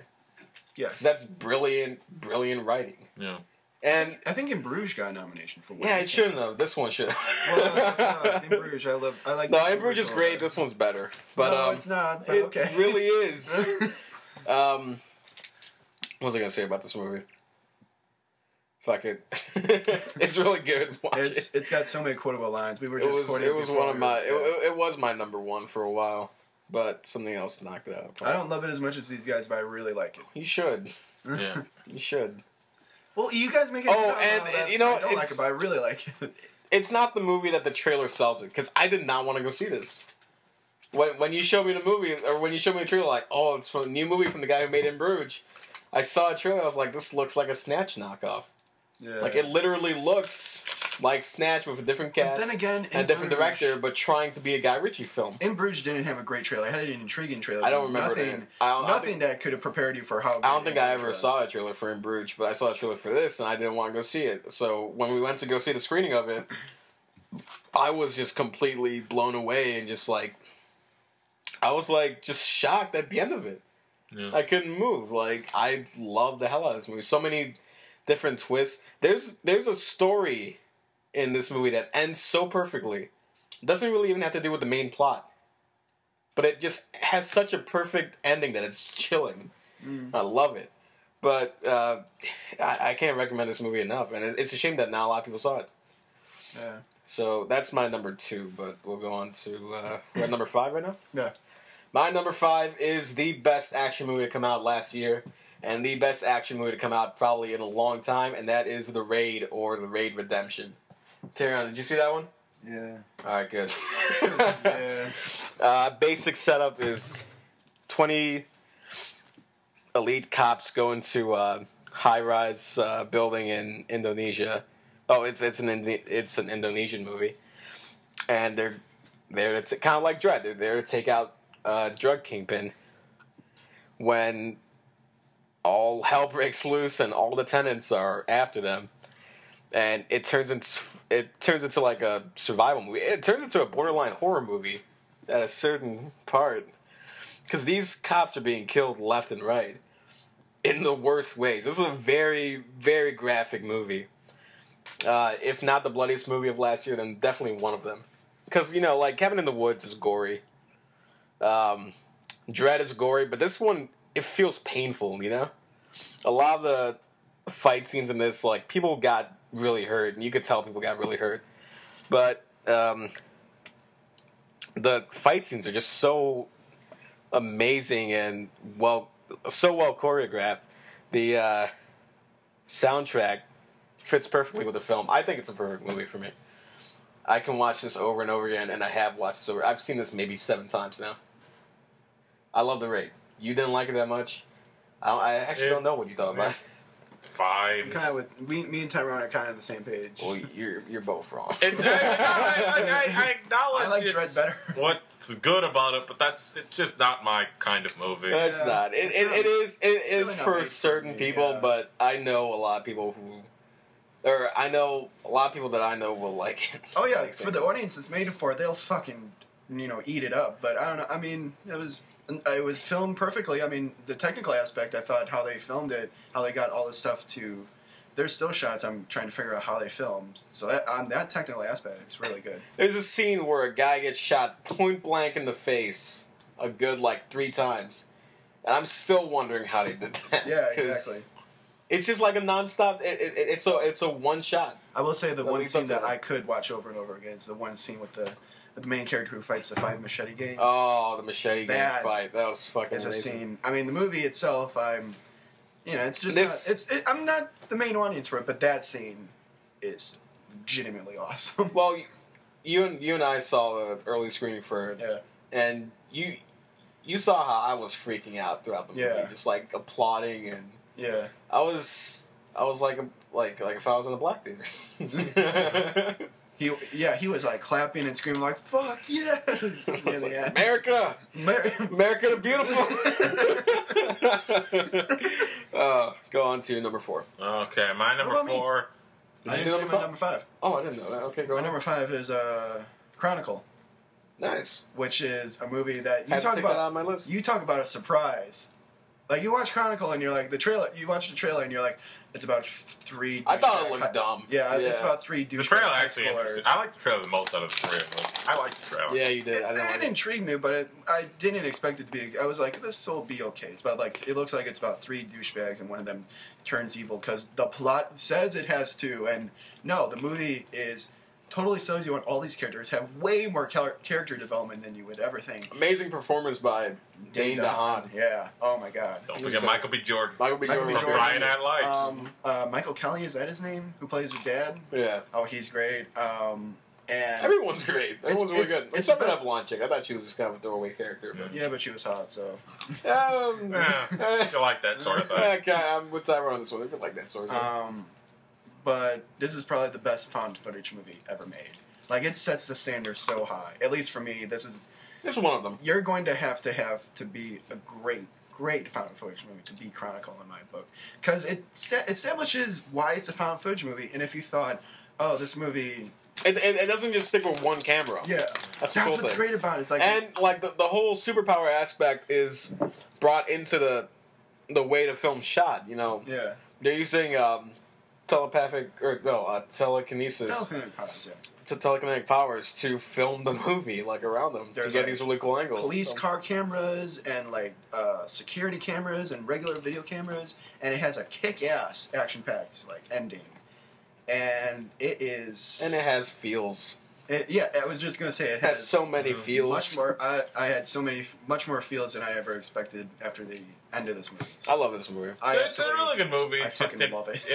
[SPEAKER 5] Yes.
[SPEAKER 4] That's brilliant writing.
[SPEAKER 7] Yeah.
[SPEAKER 4] And
[SPEAKER 5] I think In Bruges got a nomination for one.
[SPEAKER 4] yeah, it shouldn't have. This one should.
[SPEAKER 5] Well, In Bruges, I like.
[SPEAKER 4] No, In Bruges is great. This one's better. But
[SPEAKER 5] no, it's not. But
[SPEAKER 4] it
[SPEAKER 5] okay.
[SPEAKER 4] really is. What was I gonna say about this movie?
[SPEAKER 9] Fuck it. It's really good. Watch it.
[SPEAKER 5] It's got so many quotable lines. We were
[SPEAKER 9] It
[SPEAKER 5] just
[SPEAKER 9] was
[SPEAKER 5] quoting
[SPEAKER 9] one of my it was my number one for a while, but something else knocked it out.
[SPEAKER 5] I don't love it as much as these guys, but I really like it.
[SPEAKER 9] You should.
[SPEAKER 7] Yeah.
[SPEAKER 9] You should.
[SPEAKER 5] Well, you guys make it.
[SPEAKER 9] And you know,
[SPEAKER 5] I don't like it, but I really like it.
[SPEAKER 9] It's not the movie that the trailer sells it, because I did not want to go see this. When you showed me the movie, or when you showed me the trailer, like, oh, it's from a new movie from the guy who made In Bruges. I saw a trailer, I was like, this looks like a Snatch knockoff.
[SPEAKER 5] Yeah.
[SPEAKER 9] Like, it literally looks like Snatch with a different cast
[SPEAKER 5] then again,
[SPEAKER 9] and a different director, but trying to be a Guy Ritchie film.
[SPEAKER 5] In Bruges didn't have a great trailer. It had an intriguing trailer.
[SPEAKER 9] I don't remember
[SPEAKER 5] Nothing that could have prepared you for how.
[SPEAKER 9] I don't think I ever saw a trailer for In Bruges, but I saw a trailer for this, and I didn't want to go see it. So when we went to go see the screening of it, I was just completely blown away and just like, I was like just shocked at the end of it.
[SPEAKER 7] Yeah.
[SPEAKER 9] I couldn't move. Like, I love the hell out of this movie. So many different twists. There's a story in this movie that ends so perfectly. It doesn't really even have to do with the main plot. But it just has such a perfect ending that it's chilling. I love it. But I can't recommend this movie enough. And it's a shame that not a lot of people saw it.
[SPEAKER 5] Yeah.
[SPEAKER 9] So that's my number 2. But we'll go on to... we're at number 5 right now?
[SPEAKER 5] Yeah.
[SPEAKER 9] My number 5 is the best action movie to come out last year. And the best action movie to come out probably in a long time. And that is The Raid, or The Raid Redemption. Tyrion, did you see that one?
[SPEAKER 5] Yeah.
[SPEAKER 9] Alright, good.
[SPEAKER 5] Yeah.
[SPEAKER 9] Basic setup is 20 elite cops go into a high-rise building in Indonesia. Oh, it's an Indonesian movie. And they're there to kind of like Dredd. They're there to take out drug kingpin when all hell breaks loose and all the tenants are after them, and it turns into like a survival movie. It turns into a borderline horror movie at a certain part, because these cops are being killed left and right in the worst ways. This is a very, very graphic movie. If not the bloodiest movie of last year, then definitely one of them. Because, you know, like Cabin in the Woods is gory. Dredd is gory, but this one, it feels painful, you know? A lot of the fight scenes in this, like, people got really hurt, and you could tell people got really hurt. But the fight scenes are just so amazing and so well choreographed. The soundtrack fits perfectly with the film. I think it's a perfect movie for me. I can watch this over and over again, and I have watched this over. I've seen this maybe 7 times now. I love The Raid. You didn't like it that much. I actually don't know what you thought about it.
[SPEAKER 7] 5.
[SPEAKER 5] Kind of with me and Tyrone are kind of on the same page.
[SPEAKER 9] Well, you're both wrong.
[SPEAKER 7] I acknowledge
[SPEAKER 5] I like Dredd better.
[SPEAKER 7] What's good about it, but it's just not my kind of movie.
[SPEAKER 9] It's not. It is
[SPEAKER 5] really not
[SPEAKER 9] for
[SPEAKER 5] made
[SPEAKER 9] certain
[SPEAKER 5] for me,
[SPEAKER 9] people,
[SPEAKER 5] yeah.
[SPEAKER 9] but I know a lot of people I know a lot of people that I know will like it.
[SPEAKER 5] Oh yeah, for the audience it's made for, they'll fucking eat it up. But I don't know. I mean, it was filmed perfectly. I mean, the technical aspect, I thought how they filmed it, how they got all this stuff to. There's still shots I'm trying to figure out how they filmed. So on that technical aspect, it's really good.
[SPEAKER 9] There's a scene where a guy gets shot point blank in the face a good 3 times, and I'm still wondering how they did that.
[SPEAKER 5] Yeah, exactly.
[SPEAKER 9] It's just like a nonstop. It's a one shot.
[SPEAKER 5] I will say the one
[SPEAKER 9] leads
[SPEAKER 5] scene
[SPEAKER 9] up to
[SPEAKER 5] that
[SPEAKER 9] that.
[SPEAKER 5] I could watch over and over again is the one scene with the main character who fights the 5 machete gang.
[SPEAKER 9] Oh, the machete gang
[SPEAKER 5] That
[SPEAKER 9] fight. That was fucking
[SPEAKER 5] It's a
[SPEAKER 9] amazing.
[SPEAKER 5] scene. I mean, the movie itself, it's just I'm not the main audience for it, but that scene is legitimately awesome.
[SPEAKER 9] Well, you and I saw the early screening for it,
[SPEAKER 5] Yeah.
[SPEAKER 9] and you saw how I was freaking out throughout the movie,
[SPEAKER 5] Yeah.
[SPEAKER 9] just applauding, and
[SPEAKER 5] Yeah.
[SPEAKER 9] I was like if I was in a black theater.
[SPEAKER 5] He was clapping and screaming fuck yes!
[SPEAKER 9] I
[SPEAKER 5] Near
[SPEAKER 9] was like,
[SPEAKER 5] the end.
[SPEAKER 9] America, America the beautiful. Go on to number 4.
[SPEAKER 7] Okay, my number
[SPEAKER 5] What about me?
[SPEAKER 7] 4.
[SPEAKER 5] I
[SPEAKER 9] you
[SPEAKER 5] didn't
[SPEAKER 9] do
[SPEAKER 5] say my number 5.
[SPEAKER 9] Oh, I didn't know that. Okay, go
[SPEAKER 5] My
[SPEAKER 9] on.
[SPEAKER 5] number 5 is Chronicle,
[SPEAKER 9] Nice.
[SPEAKER 5] which is a movie that you
[SPEAKER 9] Had to
[SPEAKER 5] talk
[SPEAKER 9] take that out
[SPEAKER 5] about.
[SPEAKER 9] of my list.
[SPEAKER 5] You talk about a surprise. Like, you watch Chronicle and you're like, you watch the trailer and you're like, it's about 3
[SPEAKER 9] I thought it
[SPEAKER 5] douchebag
[SPEAKER 9] looked dumb.
[SPEAKER 5] Yeah, it's about 3 douchebags.
[SPEAKER 7] The trailer actually interesting. I like the trailer the most out of the 3 of them. I like the trailer.
[SPEAKER 9] Yeah, you did.
[SPEAKER 5] It intrigued me, but I didn't expect it to be. I was like, this will be okay. It's about it looks like it's about 3 douchebags and one of them turns evil because the plot says it has to. And no, the movie is totally sells you on all these characters have way more character development than you would ever think.
[SPEAKER 9] Amazing performance by Dane DeHaan.
[SPEAKER 5] Yeah. Oh my God.
[SPEAKER 7] Don't forget Michael B. Jordan.
[SPEAKER 9] Michael B. Jordan.
[SPEAKER 7] From Friday Night Lights.
[SPEAKER 5] Michael Kelly, is that his name? Who plays the dad?
[SPEAKER 9] Yeah.
[SPEAKER 5] Oh, he's great. And
[SPEAKER 9] everyone's great. Everyone's really good.
[SPEAKER 5] It's
[SPEAKER 9] Except for that blonde chick. I thought she was just kind of a throwaway character. But.
[SPEAKER 5] Yeah, but she was hot, so.
[SPEAKER 7] You like that sort of thing.
[SPEAKER 9] I'm with Tyrone on this one. I like that sort of thing.
[SPEAKER 5] But this is probably the best found footage movie ever made. Like, it sets the standard so high. At least for me, this is
[SPEAKER 9] one of them.
[SPEAKER 5] You're going to have to be a great found footage movie to be Chronicle in my book. Because it establishes why it's a found footage movie. And if you thought, oh, this movie...
[SPEAKER 9] It doesn't just stick with one camera.
[SPEAKER 5] Yeah.
[SPEAKER 9] That's
[SPEAKER 5] what's
[SPEAKER 9] thing.
[SPEAKER 5] great about it. It's like,
[SPEAKER 9] and, like, the whole superpower aspect is brought into the way the film's shot, you know?
[SPEAKER 5] Yeah.
[SPEAKER 9] They're using telekinesis. Telekinetic powers to film the movie, like, around them.
[SPEAKER 5] There's
[SPEAKER 9] to get these really cool angles.
[SPEAKER 5] Police car cameras and, like, security cameras and regular video cameras. And it has a kick-ass, action-packed, like, ending. And it is...
[SPEAKER 9] And it has feels.
[SPEAKER 5] Yeah, I was just going to say it
[SPEAKER 9] has so many feels.
[SPEAKER 5] Much more. I had much more feels than I ever expected after the end of this movie. So
[SPEAKER 9] I love this movie.
[SPEAKER 7] It's a really good movie.
[SPEAKER 5] I fucking love it.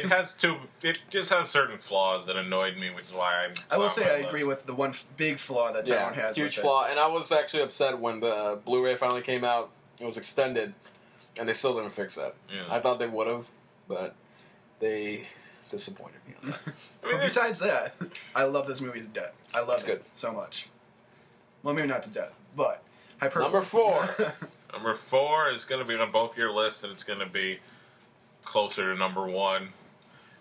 [SPEAKER 7] It just has certain flaws that annoyed me, which is why
[SPEAKER 5] I will say I agree with the one big flaw that Tyrone has.
[SPEAKER 9] Huge flaw. And I was actually upset when the Blu-ray finally came out. It was extended, and they still didn't fix that. Yeah. I thought they would have, but they disappointed me on that.
[SPEAKER 5] Well, besides that, I love this movie to death. I love it so much. Well, maybe not to death, but hyperbole.
[SPEAKER 9] Number 4.
[SPEAKER 7] Number 4 is going to be on both your lists, and it's going to be closer to number 1. And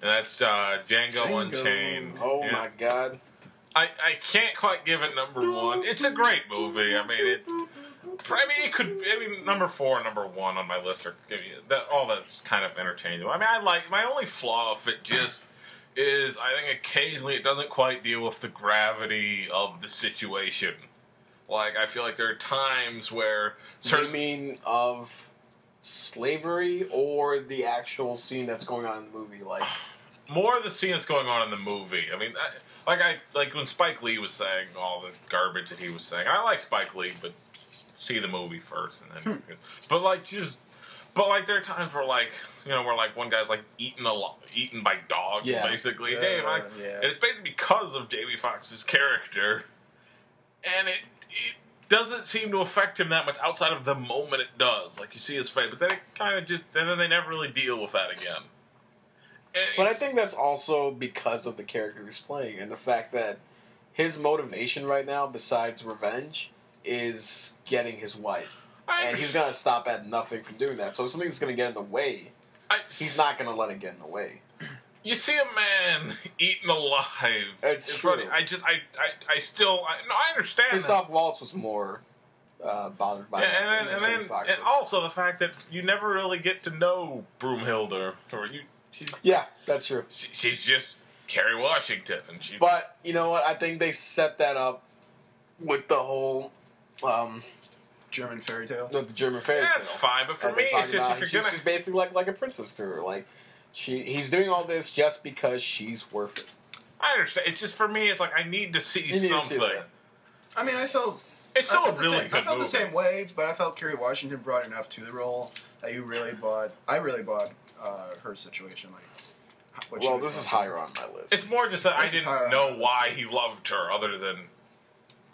[SPEAKER 7] that's Django Unchained.
[SPEAKER 9] Oh, my God.
[SPEAKER 7] I can't quite give it number 1. It's a great movie. Number 4 and number 1 on my list are all that's kind of interchangeable. I mean, my only flaw of it just is I think occasionally it doesn't quite deal with the gravity of the situation. Like, I feel like there are times where
[SPEAKER 9] You mean of slavery or the actual scene that's going on in the movie? Like,
[SPEAKER 7] more of the scene that's going on in the movie. I mean, like when Spike Lee was saying all the garbage that he was saying. I like Spike Lee, but see the movie first, and then. But there are times where where one guy's like eaten by dogs, basically. And it's basically because of Jamie Foxx's character, and it doesn't seem to affect him that much outside of the moment it does. Like, you see his face, but then it kind of and then they never really deal with that again.
[SPEAKER 9] But I think that's also because of the character he's playing and the fact that his motivation right now, besides revenge, is getting his wife. And he's going to stop at nothing from doing that. So if something's going to get in the way, he's not going to let it get in the way.
[SPEAKER 7] You see a man eaten alive.
[SPEAKER 9] It's true.
[SPEAKER 7] Funny. I understand
[SPEAKER 9] Christoph Waltz was more bothered by that.
[SPEAKER 7] And also the fact that you never really get to know Broomhilda.
[SPEAKER 9] Yeah, that's true.
[SPEAKER 7] She's just Kerry Washington.
[SPEAKER 9] But, you know what? I think they set that up with the whole...
[SPEAKER 5] German fairy tale?
[SPEAKER 9] No, the German fairy tale.
[SPEAKER 7] That's fine, but for me, it's just if you're
[SPEAKER 9] she's basically like a princess to her. Like, he's doing all this just because she's worth it.
[SPEAKER 7] I understand. It's just, for me, it's like, I need to see something.
[SPEAKER 5] I mean, I felt...
[SPEAKER 7] It's still a really good movie.
[SPEAKER 5] I felt the same way, but I felt Kerry Washington brought enough to the role that you really bought... I really bought her situation. Like,
[SPEAKER 9] well, this is higher on my list.
[SPEAKER 7] It's more just that I didn't know why he loved her, other than...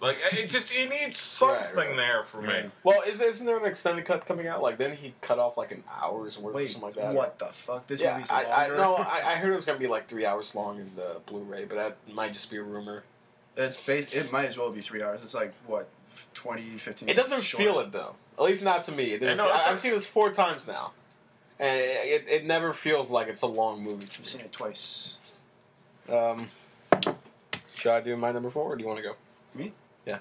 [SPEAKER 7] Like, he needs something there for me.
[SPEAKER 9] Well, isn't there an extended cut coming out? Like, then he cut off like an hour's worth or something like that.
[SPEAKER 5] What the fuck? This movie's longer?
[SPEAKER 9] I heard it was going to be like 3 hours long in the Blu-ray, but that might just be a rumor.
[SPEAKER 5] It might as well be 3 hours. It's like, what, 20, 15
[SPEAKER 9] It doesn't feel it, though. At least not to me. I've seen this 4 times now. And it never feels like it's a long movie to me.
[SPEAKER 5] I've seen it twice.
[SPEAKER 9] Should I do my number 4, or do you want to go?
[SPEAKER 5] Me?
[SPEAKER 9] Yeah.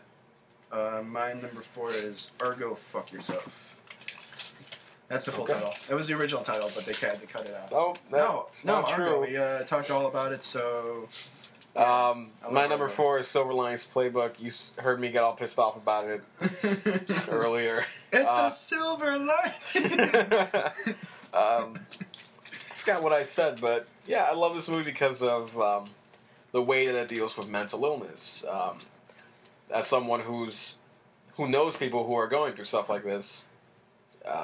[SPEAKER 5] My number 4 is Ergo Fuck Yourself. That's the full title. It was the original title, but they had to cut it out.
[SPEAKER 9] Oh, that's not true.
[SPEAKER 5] We talked all about it, so...
[SPEAKER 9] My number 4 is Silver Linings Playbook. You heard me get all pissed off about it earlier.
[SPEAKER 5] It's a silver lining!
[SPEAKER 9] Forgot what I said, but yeah, I love this movie because of the way that it deals with mental illness. As someone who knows people who are going through stuff like this,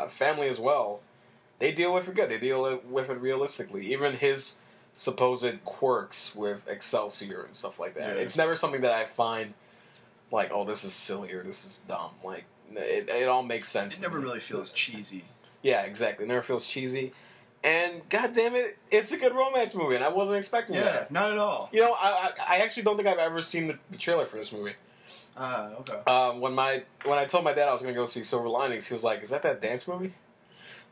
[SPEAKER 9] family as well, they deal with it good. They deal with it realistically. Even his supposed quirks with Excelsior and stuff like that. Yeah. It's never something that I find like, oh, this is silly or this is dumb. Like, it all makes sense.
[SPEAKER 5] It never really feels cheesy.
[SPEAKER 9] Yeah, exactly. It never feels cheesy. And, god damn it, it's a good romance movie, and I wasn't expecting that.
[SPEAKER 5] Yeah, not at all.
[SPEAKER 9] You know, I actually don't think I've ever seen the trailer for this movie.
[SPEAKER 5] Okay.
[SPEAKER 9] When I told my dad I was going to go see Silver Linings, he was like, is that dance movie?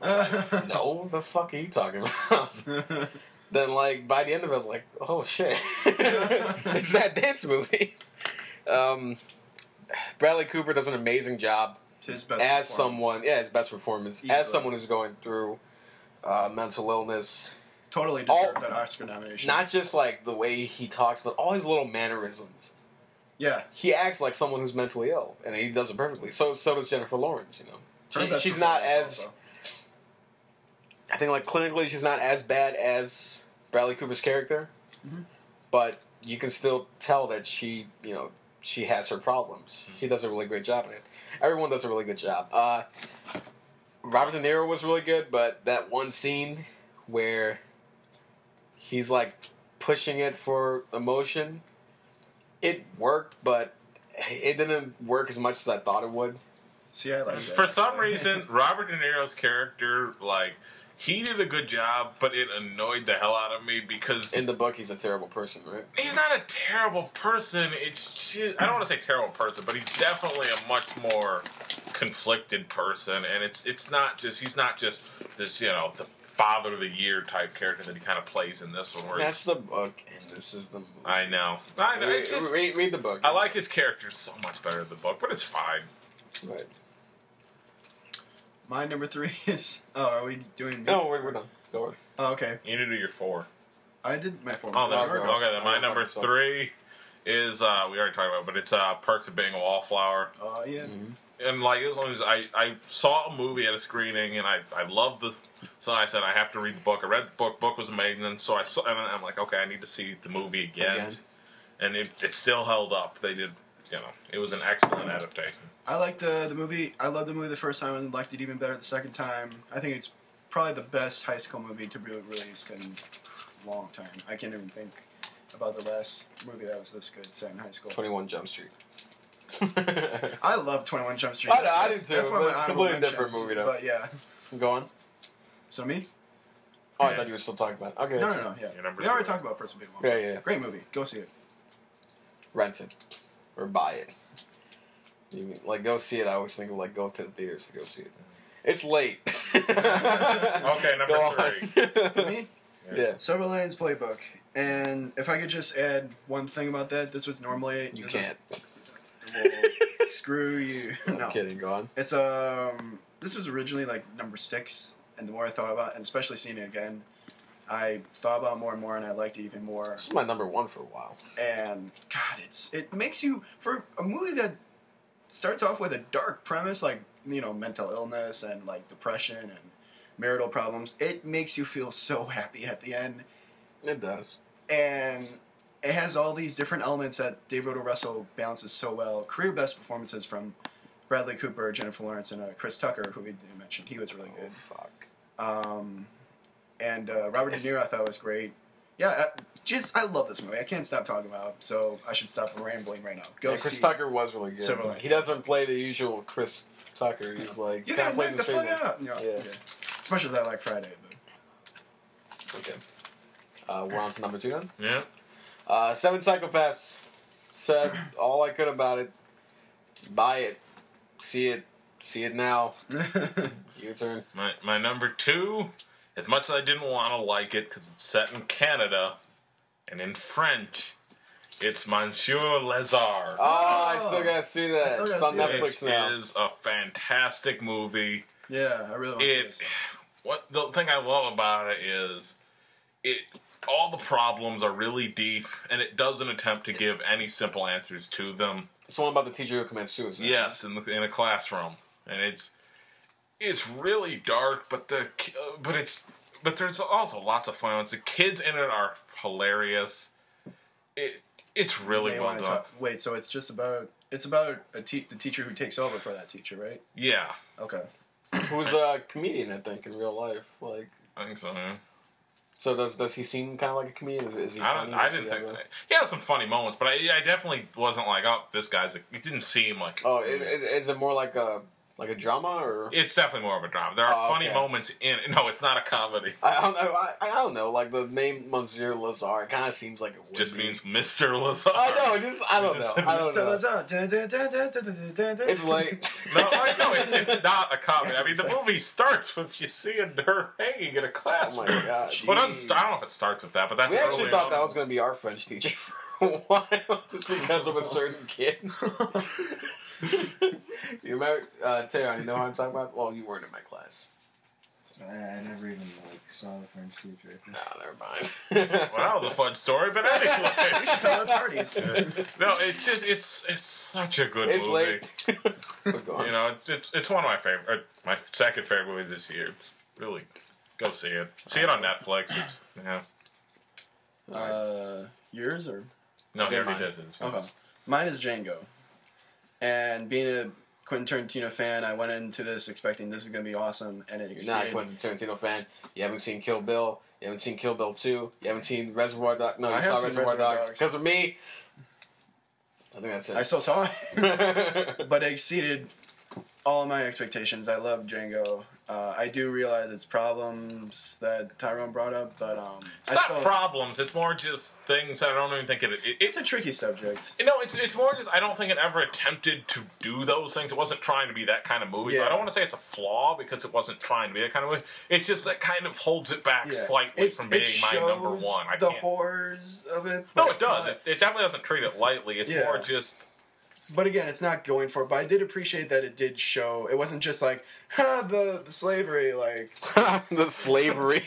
[SPEAKER 9] Like, no, what the fuck are you talking about? Then, like, by the end of it, I was like, oh, shit. It's that dance movie. Bradley Cooper does an amazing job
[SPEAKER 5] his best
[SPEAKER 9] as someone... Yeah, his best performance. Easily. As someone who's going through mental illness.
[SPEAKER 5] Totally deserves that Oscar nomination.
[SPEAKER 9] Not just, like, the way he talks, but all his little mannerisms.
[SPEAKER 5] Yeah.
[SPEAKER 9] He acts like someone who's mentally ill, and he does it perfectly. So does Jennifer Lawrence, you know. She's not as... Also. I think, like, clinically, she's not as bad as Bradley Cooper's character, but you can still tell that she has her problems. She does a really great job in it. Everyone does a really good job. Robert De Niro was really good, but that one scene where he's, like, pushing it for emotion, it worked, but it didn't work as much as I thought it would.
[SPEAKER 5] See, I like that.
[SPEAKER 7] For some reason, Robert De Niro's character, like... He did a good job, but it annoyed the hell out of me because...
[SPEAKER 9] In the book, he's a terrible person, right?
[SPEAKER 7] He's not a terrible person. It's just... I don't want to say terrible person, but he's definitely a much more conflicted person. And it's not just... He's not just this, you know, the Father of the Year type character that he kind of plays in this one.
[SPEAKER 9] That's the book, and this is the movie.
[SPEAKER 7] I know.
[SPEAKER 9] Read the book.
[SPEAKER 7] I like his character so much better than the book, but it's fine.
[SPEAKER 9] Right.
[SPEAKER 5] My number 3 is... Oh, are we doing...
[SPEAKER 9] No, we're done. Go on.
[SPEAKER 5] Oh, okay.
[SPEAKER 7] You need to do your 4.
[SPEAKER 5] I did my 4.
[SPEAKER 7] Oh, that's okay. Then my number 3 is... we already talked about it, but it's Perks of Being a Wallflower.
[SPEAKER 5] Oh, yeah.
[SPEAKER 9] Mm-hmm.
[SPEAKER 7] And, like, as long as I saw a movie at a screening, and I loved the... So I said, I have to read the book. I read the book. Book was amazing. And so and I'm like, okay, I need to see the movie again. And it still held up. They did... You know, it was an excellent adaptation.
[SPEAKER 5] I liked the movie. I loved the movie the first time and liked it even better the second time. I think it's probably the best high school movie to be released in a long time. I can't even think about the last movie that was this good set in high school.
[SPEAKER 9] 21 Jump Street.
[SPEAKER 5] I love 21 Jump Street.
[SPEAKER 9] I did too.
[SPEAKER 5] That's one of my
[SPEAKER 9] completely different movie, though.
[SPEAKER 5] But yeah.
[SPEAKER 9] Go on.
[SPEAKER 5] So me?
[SPEAKER 9] Oh, I thought you were still talking about it. Okay.
[SPEAKER 5] No. Yeah. We already talked about Person Being One.
[SPEAKER 9] Yeah.
[SPEAKER 5] Great movie. Go see it.
[SPEAKER 9] Rent it. Or buy it. You mean, like, go see it. I always think of, like, go to the theaters to go see it. It's late.
[SPEAKER 7] Okay, number 3.
[SPEAKER 5] For me?
[SPEAKER 9] Yeah.
[SPEAKER 5] Silver Linings Playbook. And if I could just add one thing about that, this was normally...
[SPEAKER 9] You can't.
[SPEAKER 5] Well, screw you.
[SPEAKER 9] No. I'm kidding. Go on.
[SPEAKER 5] It's, this was originally, like, number 6. And the more I thought about it, and especially seeing it again, I thought about it more and more, and I liked it even more.
[SPEAKER 9] This was my number 1 for a while.
[SPEAKER 5] And, God, it makes you... For a movie that starts off with a dark premise, like, you know, mental illness and, like, depression and marital problems, it makes you feel so happy at the end.
[SPEAKER 9] It does.
[SPEAKER 5] And it has all these different elements that David O. Russell balances so well. Career best performances from Bradley Cooper, Jennifer Lawrence, and Chris Tucker, who we didn't mention. He was really good.
[SPEAKER 9] Fuck.
[SPEAKER 5] And Robert De Niro I thought was great. Yeah, I love this movie. I can't stop talking about it, so I should stop rambling right now.
[SPEAKER 9] Chris Tucker was really good. He doesn't play the usual Chris Tucker. He's like...
[SPEAKER 5] You gotta
[SPEAKER 9] plays
[SPEAKER 5] knock the fuck out! You know,
[SPEAKER 9] yeah.
[SPEAKER 5] As much as I like Friday, but...
[SPEAKER 9] Okay. We're on to number 2 then?
[SPEAKER 7] Yeah.
[SPEAKER 9] 7 Psychopaths. Said all I could about it. Buy it. See it. See it now. Your turn.
[SPEAKER 7] My number 2... As much as I didn't want to like it because it's set in Canada and in French, it's Monsieur Lazare.
[SPEAKER 9] Oh, I still gotta see that. It's on Netflix now.
[SPEAKER 7] It is a fantastic movie.
[SPEAKER 5] Yeah, I really want to see this.
[SPEAKER 7] What the thing I love about it is all the problems are really deep, and it doesn't attempt to give any simple answers to them.
[SPEAKER 9] It's all about the teacher who commits suicide.
[SPEAKER 7] Yes, in a classroom, and it's really dark, but there's also lots of fun. The kids in it are hilarious. It's really well done.
[SPEAKER 5] Wait, so it's about the teacher who takes over for that teacher, right?
[SPEAKER 7] Yeah.
[SPEAKER 5] Okay.
[SPEAKER 9] Who's a comedian, I think, in real life. Like,
[SPEAKER 7] I think so. Yeah.
[SPEAKER 9] So does he seem kind of like a comedian? Is he funny?
[SPEAKER 7] I didn't think he had some funny moments, but I definitely wasn't like, oh, this guy's. It didn't seem like.
[SPEAKER 9] Oh, is it more like a drama, or?
[SPEAKER 7] It's definitely more of a drama. There are funny moments in it. No, it's not a comedy.
[SPEAKER 9] I don't know. Like the name Monsieur Lazar, it kind of seems like it would
[SPEAKER 7] just
[SPEAKER 9] be.
[SPEAKER 7] means Mr. Lazar.
[SPEAKER 9] I know. I don't know.
[SPEAKER 5] Mr. Lazar.
[SPEAKER 9] It's like
[SPEAKER 7] no, it's not a comedy. I mean, the movie starts with you seeing her hanging in a classroom.
[SPEAKER 9] Oh my god!
[SPEAKER 7] Well, I don't know if it starts with that, but that's.
[SPEAKER 9] We actually thought that
[SPEAKER 7] on.
[SPEAKER 9] was going to be our French teacher for a while, just because of a certain kid. You remember, Taylor, you know what I'm talking about? Well, you weren't in my class.
[SPEAKER 8] I never even saw the French teacher.
[SPEAKER 9] No, never mind.
[SPEAKER 7] Well, that was a fun story, but anyway.
[SPEAKER 5] We should call it parties.
[SPEAKER 7] No, it's such a good
[SPEAKER 9] It's
[SPEAKER 7] movie.
[SPEAKER 9] late.
[SPEAKER 7] You know, it's one of my favorite, my second favorite movie this year. Really, go see it. See it on Netflix.
[SPEAKER 5] Yours or?
[SPEAKER 7] No, he already
[SPEAKER 9] mine.
[SPEAKER 7] did it.
[SPEAKER 5] Okay. Mine is Django. And being a Quentin Tarantino fan, I went into this expecting this is going to be awesome, and it
[SPEAKER 9] You're not a Quentin Tarantino fan. You haven't seen Kill Bill. You haven't seen Kill Bill 2. You haven't seen Reservoir Dogs. No, you saw Reservoir Dogs. Because of me. I think that's it.
[SPEAKER 5] I still saw it. But it exceeded all of my expectations. I love Django. I do realize it's problems that Tyrone brought up, but
[SPEAKER 7] it's not problems. It's more just things that I don't even think
[SPEAKER 5] it's a tricky subject.
[SPEAKER 7] You know, it's more just I don't think it ever attempted to do those things. It wasn't trying to be that kind of movie.
[SPEAKER 5] Yeah.
[SPEAKER 7] So I don't want to say it's a flaw because it wasn't trying to be that kind of movie. It's just that kind of holds it back slightly from being my number one.
[SPEAKER 5] The horrors of it.
[SPEAKER 7] No, it does. It definitely doesn't treat it lightly. It's more just.
[SPEAKER 5] But again, it's not going for it. But I did appreciate that it did show. It wasn't just like, the slavery, like...
[SPEAKER 9] the slavery.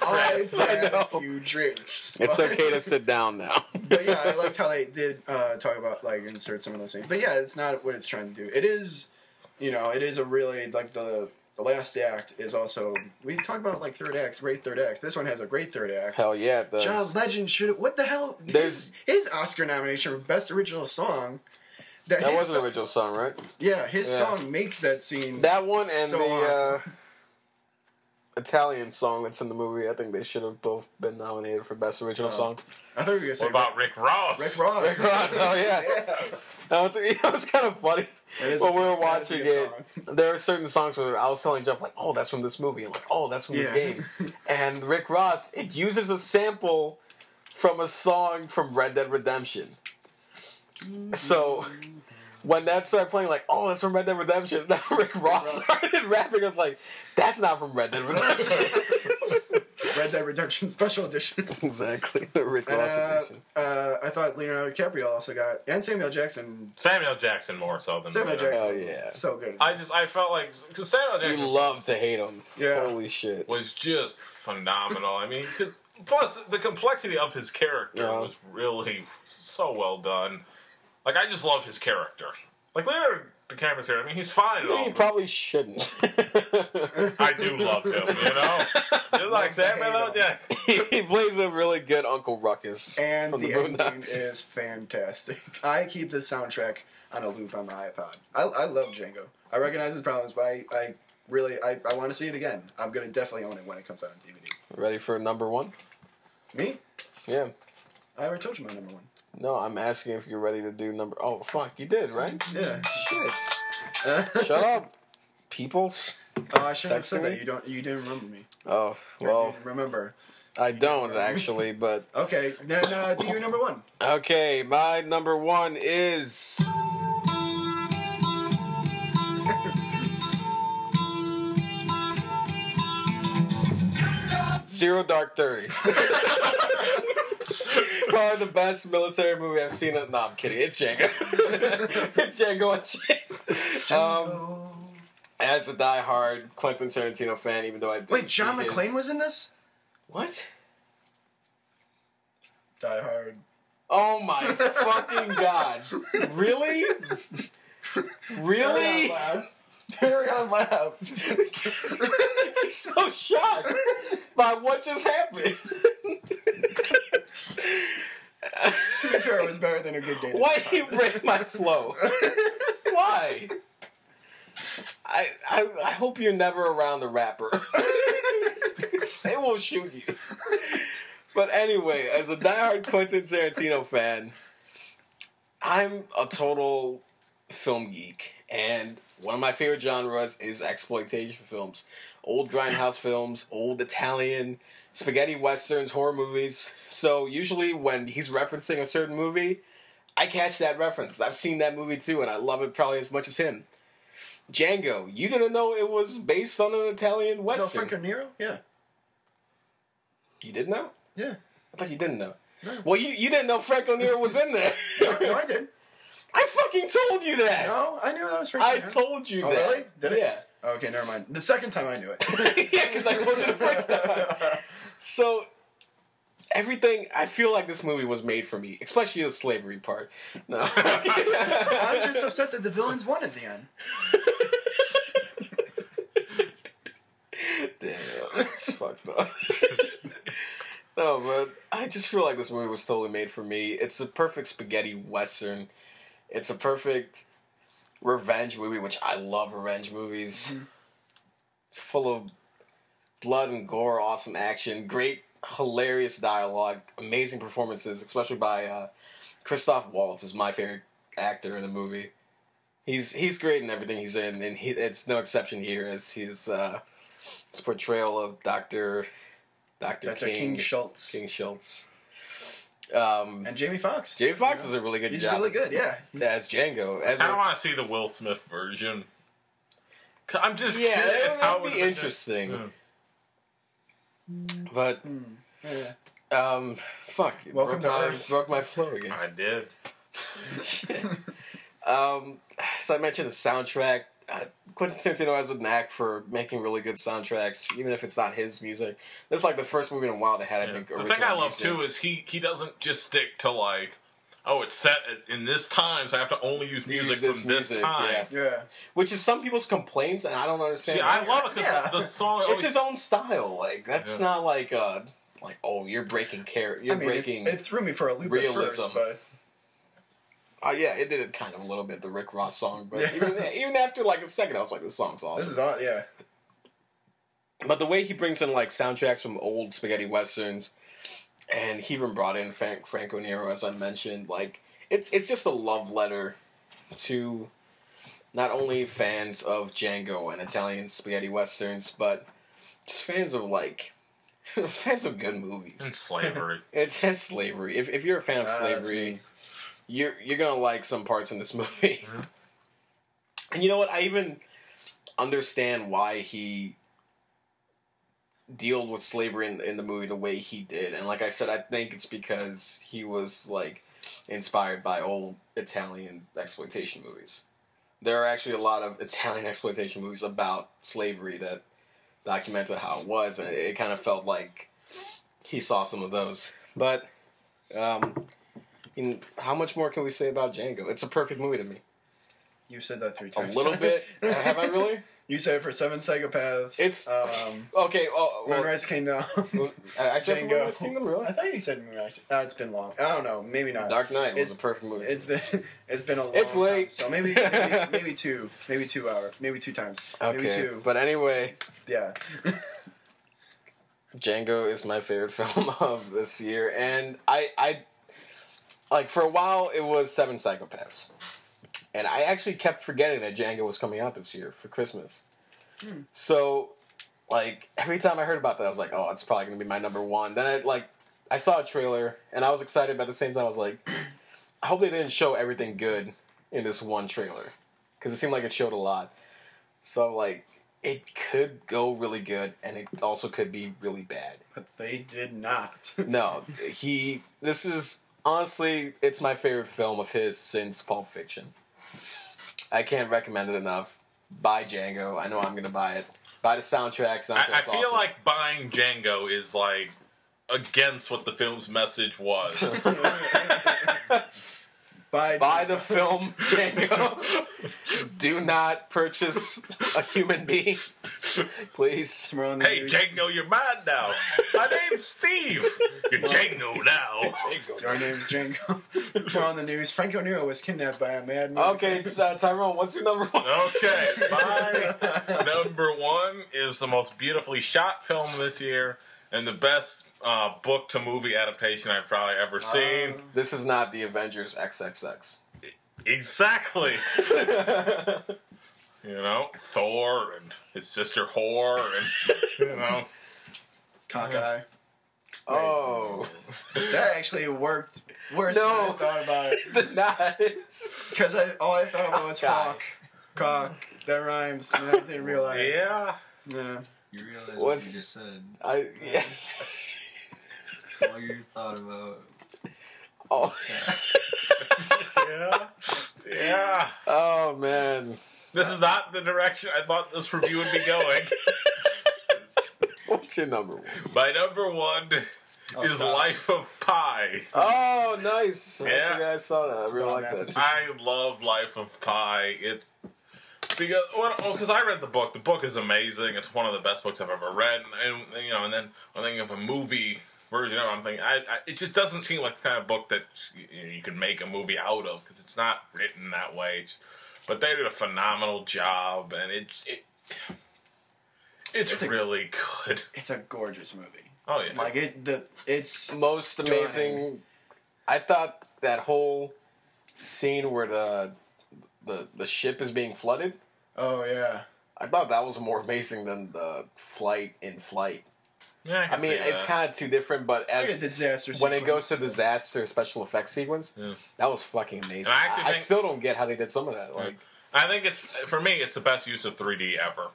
[SPEAKER 5] I've had a few drinks.
[SPEAKER 9] It's okay to sit down now.
[SPEAKER 5] But yeah, I liked how they did talk about, like, insert some of those things. But yeah, it's not what it's trying to do. It is, it is a really, like, the last act is also... We talk about, like, third acts, great third acts. This one has a great third act.
[SPEAKER 9] Hell yeah, it does.
[SPEAKER 5] John Legend should have... What the hell? His Oscar nomination for Best Original Song...
[SPEAKER 9] That was an original song, right?
[SPEAKER 5] Yeah, his song makes that scene.
[SPEAKER 9] That one and
[SPEAKER 5] so
[SPEAKER 9] the
[SPEAKER 5] awesome.
[SPEAKER 9] Italian song that's in the movie. I think they should have both been nominated for Best Original Song.
[SPEAKER 5] I thought you were going to say...
[SPEAKER 7] What about Rick Ross?
[SPEAKER 5] Rick Ross.
[SPEAKER 9] Rick Ross, oh yeah. It was kind of funny. When we were watching it, there are certain songs where I was telling Jeff, like, oh, that's from this movie. And like, oh, that's from this game. And Rick Ross, it uses a sample from a song from Red Dead Redemption. So... When that started playing, like, oh, that's from Red Dead Redemption, then Rick Ross started rapping. I was like, that's not from Red Dead Redemption.
[SPEAKER 5] Red Dead Redemption Special Edition.
[SPEAKER 9] Exactly, the Rick Ross edition.
[SPEAKER 5] I thought Leonardo DiCaprio also got, and Samuel Jackson.
[SPEAKER 7] Samuel Jackson more so than
[SPEAKER 5] Samuel Jackson.
[SPEAKER 9] Oh yeah,
[SPEAKER 5] so good.
[SPEAKER 7] I felt like Samuel Jackson.
[SPEAKER 9] You love to hate him.
[SPEAKER 5] Yeah.
[SPEAKER 9] Holy shit.
[SPEAKER 7] Was just phenomenal. I mean, plus the complexity of his character was really so well done. Like, I just love his character. Like, Leonardo DiCaprio's here. I mean, he's fine at all.
[SPEAKER 9] He probably shouldn't.
[SPEAKER 7] I do love him, Just like Samuel Jackson.
[SPEAKER 9] He plays a really good Uncle Ruckus.
[SPEAKER 5] And
[SPEAKER 9] from
[SPEAKER 5] the
[SPEAKER 9] the
[SPEAKER 5] ending is fantastic. I keep this soundtrack on a loop on my iPod. I love Django. I recognize his problems, but I really want to see it again. I'm going to definitely own it when it comes out on DVD.
[SPEAKER 9] Ready for number one?
[SPEAKER 5] Me?
[SPEAKER 9] Yeah.
[SPEAKER 5] I already told you my number one.
[SPEAKER 9] No, I'm asking if you're ready to do number... Oh, fuck, you did, right?
[SPEAKER 5] Yeah.
[SPEAKER 9] Shit. Shut up, peoples.
[SPEAKER 5] Oh, I shouldn't have said that. You didn't remember me.
[SPEAKER 9] Oh, well...
[SPEAKER 5] You didn't remember.
[SPEAKER 9] I don't, actually, but...
[SPEAKER 5] Okay, then do your number one.
[SPEAKER 9] Okay, my number one is... Zero Dark 30. Probably the best military movie I've seen. No, I'm kidding. It's Django. It's Django Unchained. As a diehard Quentin Tarantino fan, even though I didn't
[SPEAKER 5] Wait, John
[SPEAKER 9] see his-
[SPEAKER 5] McClane was in this?
[SPEAKER 9] What?
[SPEAKER 5] Die Hard.
[SPEAKER 9] Oh my fucking god! Really? Really?
[SPEAKER 5] Carry on loud.
[SPEAKER 9] He's so shocked by what just happened.
[SPEAKER 5] To be fair, it was better than a good day.
[SPEAKER 9] Why do you break my flow? Why? I hope you're never around a rapper. They will shoot you. But anyway, as a diehard Quentin Tarantino fan, I'm a total film geek, and one of my favorite genres is exploitation films. Old grindhouse films, old Italian spaghetti westerns, horror movies. So usually when he's referencing a certain movie, I catch that reference because I've seen that movie too, and I love it probably as much as him. Django, you didn't know it was based on an Italian western?
[SPEAKER 5] No, Franco Nero? Yeah.
[SPEAKER 9] You didn't know?
[SPEAKER 5] Yeah.
[SPEAKER 9] I thought you didn't know.
[SPEAKER 5] No.
[SPEAKER 9] Well, you didn't know Franco Nero was in there.
[SPEAKER 5] No, I did.
[SPEAKER 9] I fucking told you that.
[SPEAKER 5] No, I knew that was Franco
[SPEAKER 9] I
[SPEAKER 5] Nero.
[SPEAKER 9] told you
[SPEAKER 5] Oh,
[SPEAKER 9] that.
[SPEAKER 5] really? Did it?
[SPEAKER 9] Yeah.
[SPEAKER 5] Okay, never mind. The second time I knew it.
[SPEAKER 9] Yeah, because I told you the first time. So, everything, I feel like this movie was made for me, especially the slavery part. No.
[SPEAKER 5] I'm just upset that the villains won at the end.
[SPEAKER 9] Damn, that's fucked up. No, but I just feel like this movie was totally made for me. It's a perfect spaghetti western. It's a perfect revenge movie, which I love revenge movies. Mm-hmm. It's full of blood and gore, awesome action, great, hilarious dialogue, amazing performances, especially by Christoph Waltz is my favorite actor in the movie. He's great in everything he's in, and it's no exception here as his portrayal of Dr. King
[SPEAKER 5] Schultz.
[SPEAKER 9] King Schultz.
[SPEAKER 5] And Jamie Foxx.
[SPEAKER 9] Jamie Foxx does a really good
[SPEAKER 5] He's
[SPEAKER 9] job.
[SPEAKER 5] He's really good, yeah.
[SPEAKER 9] As Django.
[SPEAKER 7] I don't want to see the Will Smith version. I'm just curious
[SPEAKER 9] that
[SPEAKER 7] how it
[SPEAKER 9] would be interesting.
[SPEAKER 7] Yeah.
[SPEAKER 9] But, fuck.
[SPEAKER 5] Welcome to Earth.
[SPEAKER 9] Broke my flow again.
[SPEAKER 7] I did.
[SPEAKER 9] So I mentioned the soundtrack. Quentin Tarantino has a knack for making really good soundtracks, even if it's not his music. This is like the first movie in a while that had, I think, original
[SPEAKER 7] The thing I love,
[SPEAKER 9] music.
[SPEAKER 7] too, is he doesn't just stick to, like, oh, it's set in this time, so I have to only use music from this time.
[SPEAKER 5] Yeah.
[SPEAKER 9] Which is some people's complaints, and I don't understand.
[SPEAKER 7] See, I love it because the song...
[SPEAKER 9] It's his own style. Like, that's not like, oh, you're breaking character. You're breaking
[SPEAKER 5] it threw me for a loop
[SPEAKER 9] realism.
[SPEAKER 5] at first, but...
[SPEAKER 9] Yeah, it did it kind of a little bit, the Rick Ross song, but even after like a second, I was like, this song's awesome.
[SPEAKER 5] This is awesome, yeah.
[SPEAKER 9] But the way he brings in like soundtracks from old spaghetti westerns, and he even brought in Franco Nero, as I mentioned, like it's just a love letter to not only fans of Django and Italian spaghetti westerns, but just fans of like fans of good movies.
[SPEAKER 7] And slavery.
[SPEAKER 9] And slavery. If you're a fan of slavery, you're gonna like some parts in this movie. Mm-hmm. And you know what? I even understand why he dealt with slavery in the movie the way he did. And like I said, I think it's because he was like inspired by old Italian exploitation movies. There are actually a lot of Italian exploitation movies about slavery that documented how it was, and it kind of felt like he saw some of those. But how much more can we say about Django? It's a perfect movie to me.
[SPEAKER 5] You said that 3 times.
[SPEAKER 9] A little bit. Have I really?
[SPEAKER 5] You said it for 7 Psychopaths.
[SPEAKER 9] It's okay.
[SPEAKER 5] Moonrise Kingdom.
[SPEAKER 9] I said Moonrise Kingdom, really?
[SPEAKER 5] I thought you said Moonrise. It's been long. I don't know. Maybe not.
[SPEAKER 9] Dark Knight was a perfect movie.
[SPEAKER 5] It's been a long.
[SPEAKER 9] It's late,
[SPEAKER 5] time, so maybe 2 hours, maybe 2 times.
[SPEAKER 9] Okay,
[SPEAKER 5] maybe 2.
[SPEAKER 9] But anyway,
[SPEAKER 5] yeah.
[SPEAKER 9] Django is my favorite film of this year, and I like for a while it was 7 Psychopaths. And I actually kept forgetting that Django was coming out this year for Christmas. So, like, every time I heard about that, I was like, oh, it's probably going to be my number one. Then I saw a trailer, and I was excited, but at the same time, I was like, I hope they didn't show everything good in this one trailer. Because it seemed like it showed a lot. So, like, it could go really good, and it also could be really bad.
[SPEAKER 5] But they did not.
[SPEAKER 9] No, this is, honestly, it's my favorite film of his since Pulp Fiction. I can't recommend it enough. buy Django. I know I'm gonna buy it. Buy the soundtrack.
[SPEAKER 7] I feel
[SPEAKER 9] awesome.
[SPEAKER 7] like buying Django is like against what the film's message was.
[SPEAKER 9] Buy the film Django. Do not purchase a human being, please.
[SPEAKER 7] Hey, Django, you're mine now. My name's Steve. You're Django now.
[SPEAKER 5] Our name's Django. Tomorrow on the news, Franco Nero was kidnapped by a madman.
[SPEAKER 9] Okay, Tyrone, what's your number one?
[SPEAKER 7] Okay, my number one is the most beautifully shot film this year and the best book to movie adaptation I've probably ever seen.
[SPEAKER 9] This is not the Avengers XXX.
[SPEAKER 7] Exactly. You know, Thor and his sister Whore and, you know.
[SPEAKER 5] Cockeye.
[SPEAKER 9] Oh.
[SPEAKER 5] That actually worked worse than I thought about it.
[SPEAKER 9] The not.
[SPEAKER 5] Because all I thought about was cock. That rhymes, and I didn't realize.
[SPEAKER 7] Yeah.
[SPEAKER 5] Yeah.
[SPEAKER 8] You realize what you just said.
[SPEAKER 9] Yeah.
[SPEAKER 8] All you thought about.
[SPEAKER 9] Oh.
[SPEAKER 7] Yeah. Yeah.
[SPEAKER 9] Oh, man.
[SPEAKER 7] This is not the direction I thought this review would be going.
[SPEAKER 9] What's your number one?
[SPEAKER 7] My number one is Life of Pi.
[SPEAKER 9] Oh, nice.
[SPEAKER 7] Yeah.
[SPEAKER 9] I forgot I saw that. I really like that.
[SPEAKER 7] I love Life of Pi. Because I read the book. The book is amazing. It's one of the best books I've ever read. And then I'm thinking of a movie version. I'm thinking, it just doesn't seem like the kind of book that you can make a movie out of because it's not written that way. But they did a phenomenal job, and it's really good.
[SPEAKER 5] It's a gorgeous movie.
[SPEAKER 7] Oh yeah,
[SPEAKER 5] like it's
[SPEAKER 9] most amazing. I thought that whole scene where the ship is being flooded.
[SPEAKER 5] Oh yeah,
[SPEAKER 9] I thought that was more amazing than the flight in flight.
[SPEAKER 7] Yeah,
[SPEAKER 9] I mean, it's kind of too different, but when it goes to disaster special effects sequence, that was fucking amazing. I still don't get how they did some of that. Like,
[SPEAKER 7] I think for me, it's the best use of 3D ever.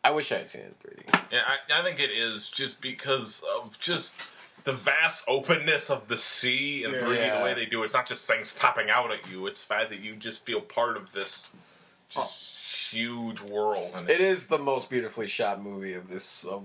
[SPEAKER 9] I wish I had seen it in 3D.
[SPEAKER 7] Yeah, I think it is just because of just the vast openness of the sea in 3D, the way they do it. It's not just things popping out at you. It's the fact that you just feel part of this huge world. And
[SPEAKER 9] it is the most beautifully shot movie of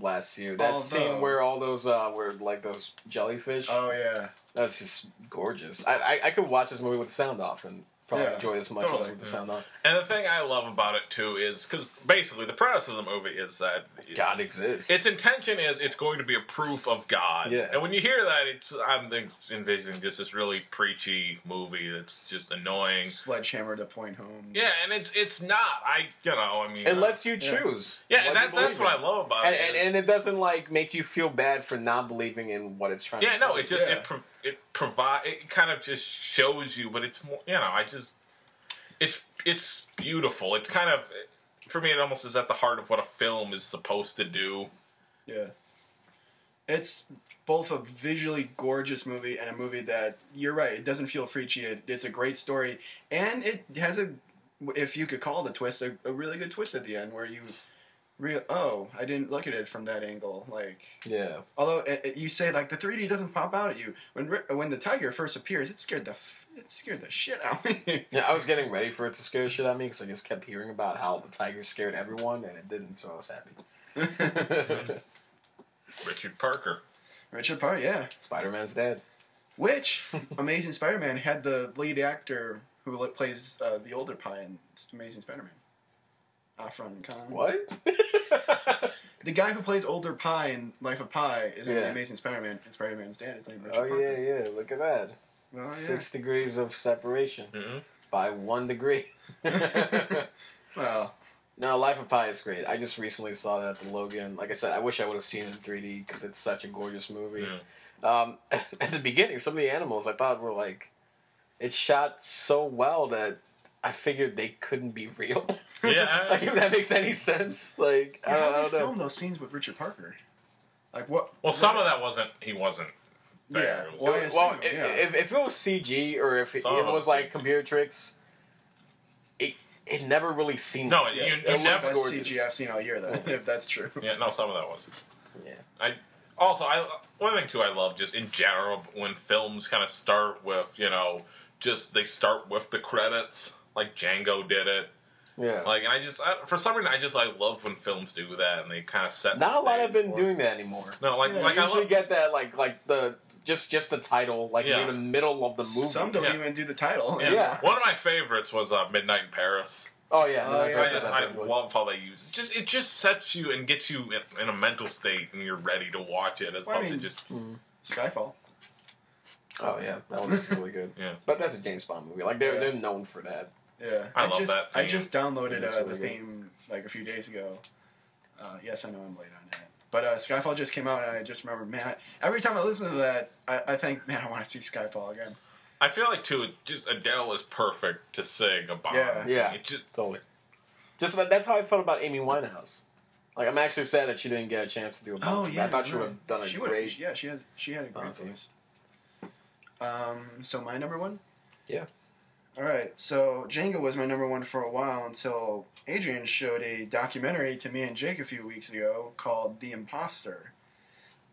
[SPEAKER 9] last year. That scene where all those were like those jellyfish.
[SPEAKER 5] Oh yeah,
[SPEAKER 9] that's just gorgeous. I could watch this movie with the sound off and probably enjoy it as much as with the sound on.
[SPEAKER 7] And the thing I love about it too is because basically the premise of the movie is that
[SPEAKER 9] God exists.
[SPEAKER 7] Its intention is it's going to be a proof of God.
[SPEAKER 9] Yeah.
[SPEAKER 7] And when you hear that, I'm envisioning just this really preachy movie that's just annoying.
[SPEAKER 5] Sledgehammer to point home.
[SPEAKER 7] Yeah, and it's not.
[SPEAKER 9] It lets you choose.
[SPEAKER 7] Yeah, that's what I love about it.
[SPEAKER 9] And it doesn't like make you feel bad for not believing in what it's trying to do.
[SPEAKER 7] Yeah, no, it just it kind of just shows you, but it's more, it's beautiful. It kind of, for me, it almost is at the heart of what a film is supposed to do.
[SPEAKER 5] Yeah. It's both a visually gorgeous movie and a movie that, you're right, it doesn't feel preachy. It's a great story. And it has if you could call it a twist, a really good twist at the end where you I didn't look at it from that angle. Like,
[SPEAKER 9] yeah.
[SPEAKER 5] Although you say like the 3D doesn't pop out at you when the tiger first appears, it scared the shit out of me.
[SPEAKER 9] Yeah, I was getting ready for it to scare the shit out of me because I just kept hearing about how the tiger scared everyone and it didn't, so I was happy.
[SPEAKER 7] Richard Parker,
[SPEAKER 5] yeah.
[SPEAKER 9] Spider-Man's dad.
[SPEAKER 5] Which Amazing Spider-Man had the lead actor who plays the older Pi in Amazing Spider-Man. Afron Khan.
[SPEAKER 9] What?
[SPEAKER 5] The guy who plays older Pi in Life of Pi is in the Amazing Spider-Man, and Spider-Man's dad is named Richard Parker.
[SPEAKER 9] Yeah, look at that.
[SPEAKER 5] Oh,
[SPEAKER 9] 6 degrees of separation by 1 degree.
[SPEAKER 5] Well,
[SPEAKER 9] no, Life of Pi is great. I just recently saw that at the Logan. Like I said, I wish I would have seen it in 3D because it's such a gorgeous movie. At the beginning, some of the animals I thought were like, it's shot so well that I figured they couldn't be real.
[SPEAKER 7] Yeah,
[SPEAKER 9] like if that makes any sense. Like I don't know.
[SPEAKER 5] Film those scenes with Richard Parker. Like what?
[SPEAKER 7] Well, some of that he wasn't.
[SPEAKER 5] There.
[SPEAKER 7] Yeah.
[SPEAKER 5] Well,
[SPEAKER 9] if it was CG or if it was like computer tricks, it never really seemed.
[SPEAKER 7] No,
[SPEAKER 5] it was the best CG I've seen all year. Though, if that's true.
[SPEAKER 7] Yeah, no, some of that wasn't.
[SPEAKER 9] Yeah.
[SPEAKER 7] One thing too I love just in general when films kind of start with they start with the credits like Django did it,
[SPEAKER 9] Yeah.
[SPEAKER 7] Like, and for some reason, I love when films do that, and they kind of set.
[SPEAKER 9] Not a lot have
[SPEAKER 7] stage
[SPEAKER 9] been
[SPEAKER 7] for
[SPEAKER 9] doing that anymore.
[SPEAKER 7] No, like
[SPEAKER 9] I usually get that like the just the title
[SPEAKER 7] Yeah.
[SPEAKER 9] in the middle of the movie.
[SPEAKER 5] Some don't even do the title.
[SPEAKER 7] Yeah. One of my favorites was Midnight in Paris.
[SPEAKER 9] Oh yeah,
[SPEAKER 7] I love how they use it. It just sets you and gets you in a mental state, and you're ready to watch it as opposed to just
[SPEAKER 5] Skyfall.
[SPEAKER 9] Oh yeah, that one was really good.
[SPEAKER 7] Yeah,
[SPEAKER 9] but that's a James Bond movie. Like they're known for that.
[SPEAKER 5] Yeah,
[SPEAKER 7] I love that theme.
[SPEAKER 5] I just downloaded
[SPEAKER 9] really
[SPEAKER 5] the theme like a few days ago. Yes, I know I'm late on that. But Skyfall just came out, and I just remember, man, every time I listen to that, I think, man, I want to see Skyfall again.
[SPEAKER 7] I feel like, too, just Adele is perfect to sing a Bond.
[SPEAKER 9] Yeah,
[SPEAKER 7] it just
[SPEAKER 9] totally. Just that's how I felt about Amy Winehouse. Like, I'm actually sad that she didn't get a chance to do a Bond.
[SPEAKER 5] Oh, yeah.
[SPEAKER 9] I thought she would have done a great...
[SPEAKER 5] Yeah, she had a great voice. So my number one?
[SPEAKER 9] Yeah.
[SPEAKER 5] All right, so Django was my number one for a while until Adrian showed a documentary to me and Jake a few weeks ago called The Imposter.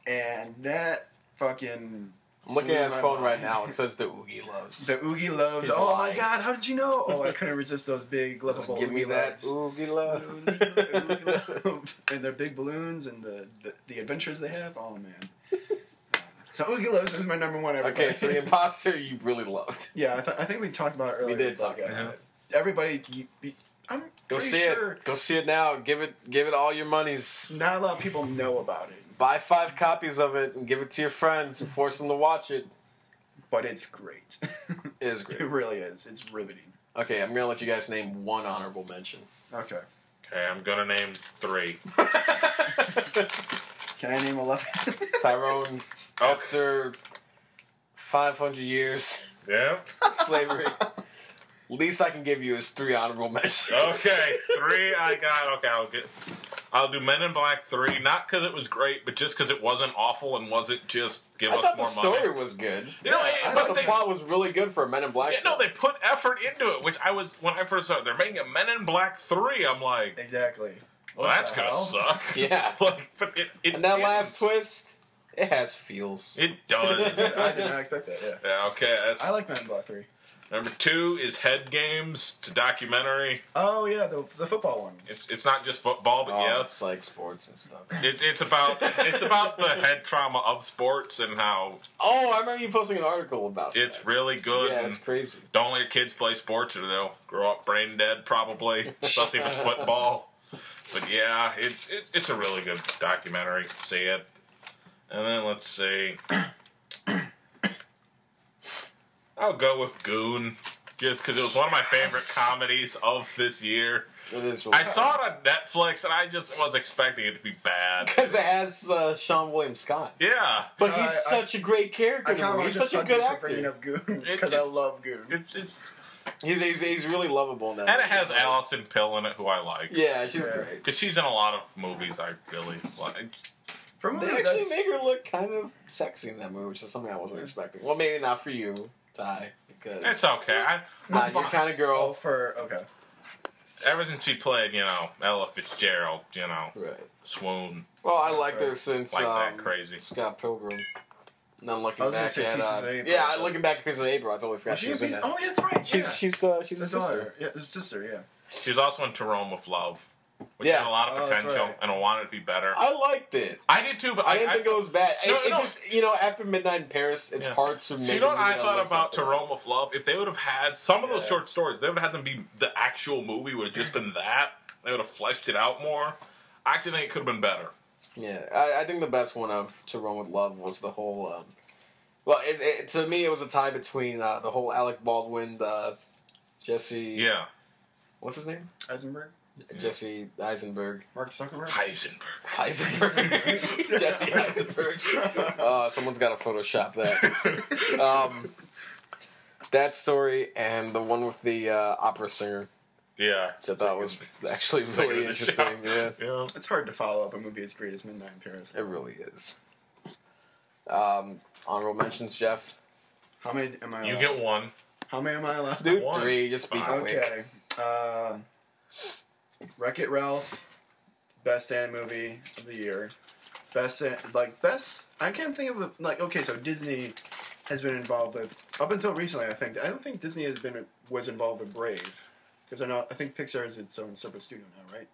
[SPEAKER 5] And that fucking...
[SPEAKER 9] I'm looking at his phone right now. It says the Oogie Loves.
[SPEAKER 5] The Oogie Loves.
[SPEAKER 9] He's
[SPEAKER 5] oh
[SPEAKER 9] lying.
[SPEAKER 5] my God, how did you know? Oh, I couldn't resist those big, lovable
[SPEAKER 9] Give me
[SPEAKER 5] Oogie
[SPEAKER 9] that
[SPEAKER 5] Loves.
[SPEAKER 9] Oogie Love.
[SPEAKER 5] Oogie Love. And their big balloons and the adventures they have. Oh, man. So Oogie Loves is my number one. Everybody.
[SPEAKER 9] Okay, so The Imposter you really loved.
[SPEAKER 5] Yeah, I think we talked about it earlier.
[SPEAKER 9] We did talk about it.
[SPEAKER 5] Everybody, I'm
[SPEAKER 9] Go
[SPEAKER 5] pretty
[SPEAKER 9] see
[SPEAKER 5] sure
[SPEAKER 9] it. Go see it now. Give it all your monies.
[SPEAKER 5] not a lot of people know about it,
[SPEAKER 9] Buy 5 copies of it and give it to your friends and force them to watch it.
[SPEAKER 5] but it's great.
[SPEAKER 9] It is great.
[SPEAKER 5] It really is. It's riveting.
[SPEAKER 9] Okay, I'm gonna let you guys name one honorable mention.
[SPEAKER 5] Okay.
[SPEAKER 7] Okay, I'm gonna name 3.
[SPEAKER 5] Can I name 11?
[SPEAKER 9] Tyrone, after 500 years
[SPEAKER 7] Yeah.
[SPEAKER 9] slavery, least I can give you is 3 honorable mentions.
[SPEAKER 7] Okay, 3 I got. Okay, I'll do Men in Black 3, not because it was great, but just because it wasn't awful and wasn't just give
[SPEAKER 9] I
[SPEAKER 7] us
[SPEAKER 9] thought
[SPEAKER 7] more
[SPEAKER 9] the story
[SPEAKER 7] money.
[SPEAKER 9] was good.
[SPEAKER 7] You know,
[SPEAKER 9] I thought the plot was really good for a Men in Black.
[SPEAKER 7] Yeah, no, they put effort into it, which when I first saw it, they're making a Men in Black 3, I'm like,
[SPEAKER 5] Exactly.
[SPEAKER 7] well,
[SPEAKER 5] What
[SPEAKER 7] that's
[SPEAKER 5] the
[SPEAKER 7] gonna
[SPEAKER 5] hell?
[SPEAKER 7] suck.
[SPEAKER 9] Yeah.
[SPEAKER 7] Like, but it
[SPEAKER 9] And that
[SPEAKER 7] is.
[SPEAKER 9] last twist, it has feels.
[SPEAKER 7] It does.
[SPEAKER 5] I did not expect that, yeah.
[SPEAKER 7] Yeah, okay, that's...
[SPEAKER 5] I like Men in Black 3.
[SPEAKER 7] Number 2 is Head Games. It's a documentary.
[SPEAKER 5] Oh, yeah, the football one.
[SPEAKER 7] It's not just football, but yes.
[SPEAKER 9] It's like sports and stuff.
[SPEAKER 7] It's about the head trauma of sports and how
[SPEAKER 9] Oh, I remember you posting an article about
[SPEAKER 7] it's
[SPEAKER 9] that.
[SPEAKER 7] really good.
[SPEAKER 9] Yeah,
[SPEAKER 7] and
[SPEAKER 9] it's crazy.
[SPEAKER 7] Don't let your kids play sports or they'll grow up brain dead probably, especially if it's football. But yeah, it's a really good documentary. See it. And then let's see. I'll go with Goon, just because it was one of my favorite comedies of this year.
[SPEAKER 9] It is really
[SPEAKER 7] I saw it on Netflix, and I just was expecting it to be bad.
[SPEAKER 9] because it has Sean William Scott.
[SPEAKER 7] Yeah.
[SPEAKER 9] But he's such a great character.
[SPEAKER 5] I kind of want
[SPEAKER 9] He's
[SPEAKER 5] to
[SPEAKER 9] such a
[SPEAKER 5] hug
[SPEAKER 9] good
[SPEAKER 5] you for bringing
[SPEAKER 9] actor.
[SPEAKER 5] up Goon, because I love Goon.
[SPEAKER 9] He's really lovable in that.
[SPEAKER 7] And it
[SPEAKER 9] movie.
[SPEAKER 7] has Allison Pill in it, who I like.
[SPEAKER 9] Yeah, she's
[SPEAKER 5] Yeah.
[SPEAKER 9] great.
[SPEAKER 7] Because she's in a lot of movies I really like.
[SPEAKER 5] From
[SPEAKER 9] They actually make her look kind of sexy in that movie, which is something I wasn't expecting. Well, maybe not for you, Ty, because
[SPEAKER 7] It's okay.
[SPEAKER 9] not your kind of girl.
[SPEAKER 5] okay.
[SPEAKER 7] Ever since she played, Ella Fitzgerald,
[SPEAKER 9] Right.
[SPEAKER 7] Swoon.
[SPEAKER 9] Well, I liked her since
[SPEAKER 7] Like that crazy.
[SPEAKER 9] Scott Pilgrim. And then looking
[SPEAKER 5] I was gonna
[SPEAKER 9] back
[SPEAKER 5] say
[SPEAKER 9] at
[SPEAKER 5] Pieces of April.
[SPEAKER 9] looking back at Pieces of April, I totally forgot she was in that.
[SPEAKER 5] Oh, yeah, that's right.
[SPEAKER 9] She's
[SPEAKER 5] yeah.
[SPEAKER 9] she's
[SPEAKER 5] The
[SPEAKER 9] a sister.
[SPEAKER 5] daughter. Yeah, his sister, yeah.
[SPEAKER 7] She's also in To Rome with Love, which
[SPEAKER 9] Yeah.
[SPEAKER 7] had a lot of
[SPEAKER 5] Oh, that's
[SPEAKER 7] potential,
[SPEAKER 5] right.
[SPEAKER 7] and I wanted it to be better.
[SPEAKER 9] I liked it.
[SPEAKER 7] I did too, but
[SPEAKER 9] I didn't think it was bad.
[SPEAKER 7] No,
[SPEAKER 9] it
[SPEAKER 7] no.
[SPEAKER 9] just, after Midnight in Paris, it's hard to make.
[SPEAKER 7] So you know what I
[SPEAKER 9] it
[SPEAKER 7] thought
[SPEAKER 9] look
[SPEAKER 7] about To
[SPEAKER 9] something.
[SPEAKER 7] Rome with Love? If they would have had some of those short stories, they would have had them be the actual movie. Would have just been that. They would have fleshed it out more. I actually think it could have been better.
[SPEAKER 9] Yeah, I think the best one of To Rome with Love was the whole. Well, to me, it was a tie between the whole Alec Baldwin, Jesse.
[SPEAKER 7] Yeah.
[SPEAKER 9] What's his name?
[SPEAKER 5] Eisenberg?
[SPEAKER 9] Jesse Eisenberg.
[SPEAKER 5] Mark Zuckerberg?
[SPEAKER 9] Heisenberg. Jesse Eisenberg. Someone's got to Photoshop that. That story and the one with the opera singer.
[SPEAKER 7] Yeah.
[SPEAKER 9] Which I thought was actually really interesting. Yeah.
[SPEAKER 5] It's hard to follow up a movie as great as Midnight in Paris.
[SPEAKER 9] It really is. Honorable mentions, Jeff.
[SPEAKER 5] How many am I allowed?
[SPEAKER 7] You get one.
[SPEAKER 5] How many am I allowed?
[SPEAKER 9] Do
[SPEAKER 7] One.
[SPEAKER 9] 3, just be quick.
[SPEAKER 5] Okay. Wreck-It Ralph, best animated movie of the year. Best, I can't think of so Disney has been involved with, up until recently, I don't think Disney was involved with Brave. Because I think Pixar is its own separate studio now, right?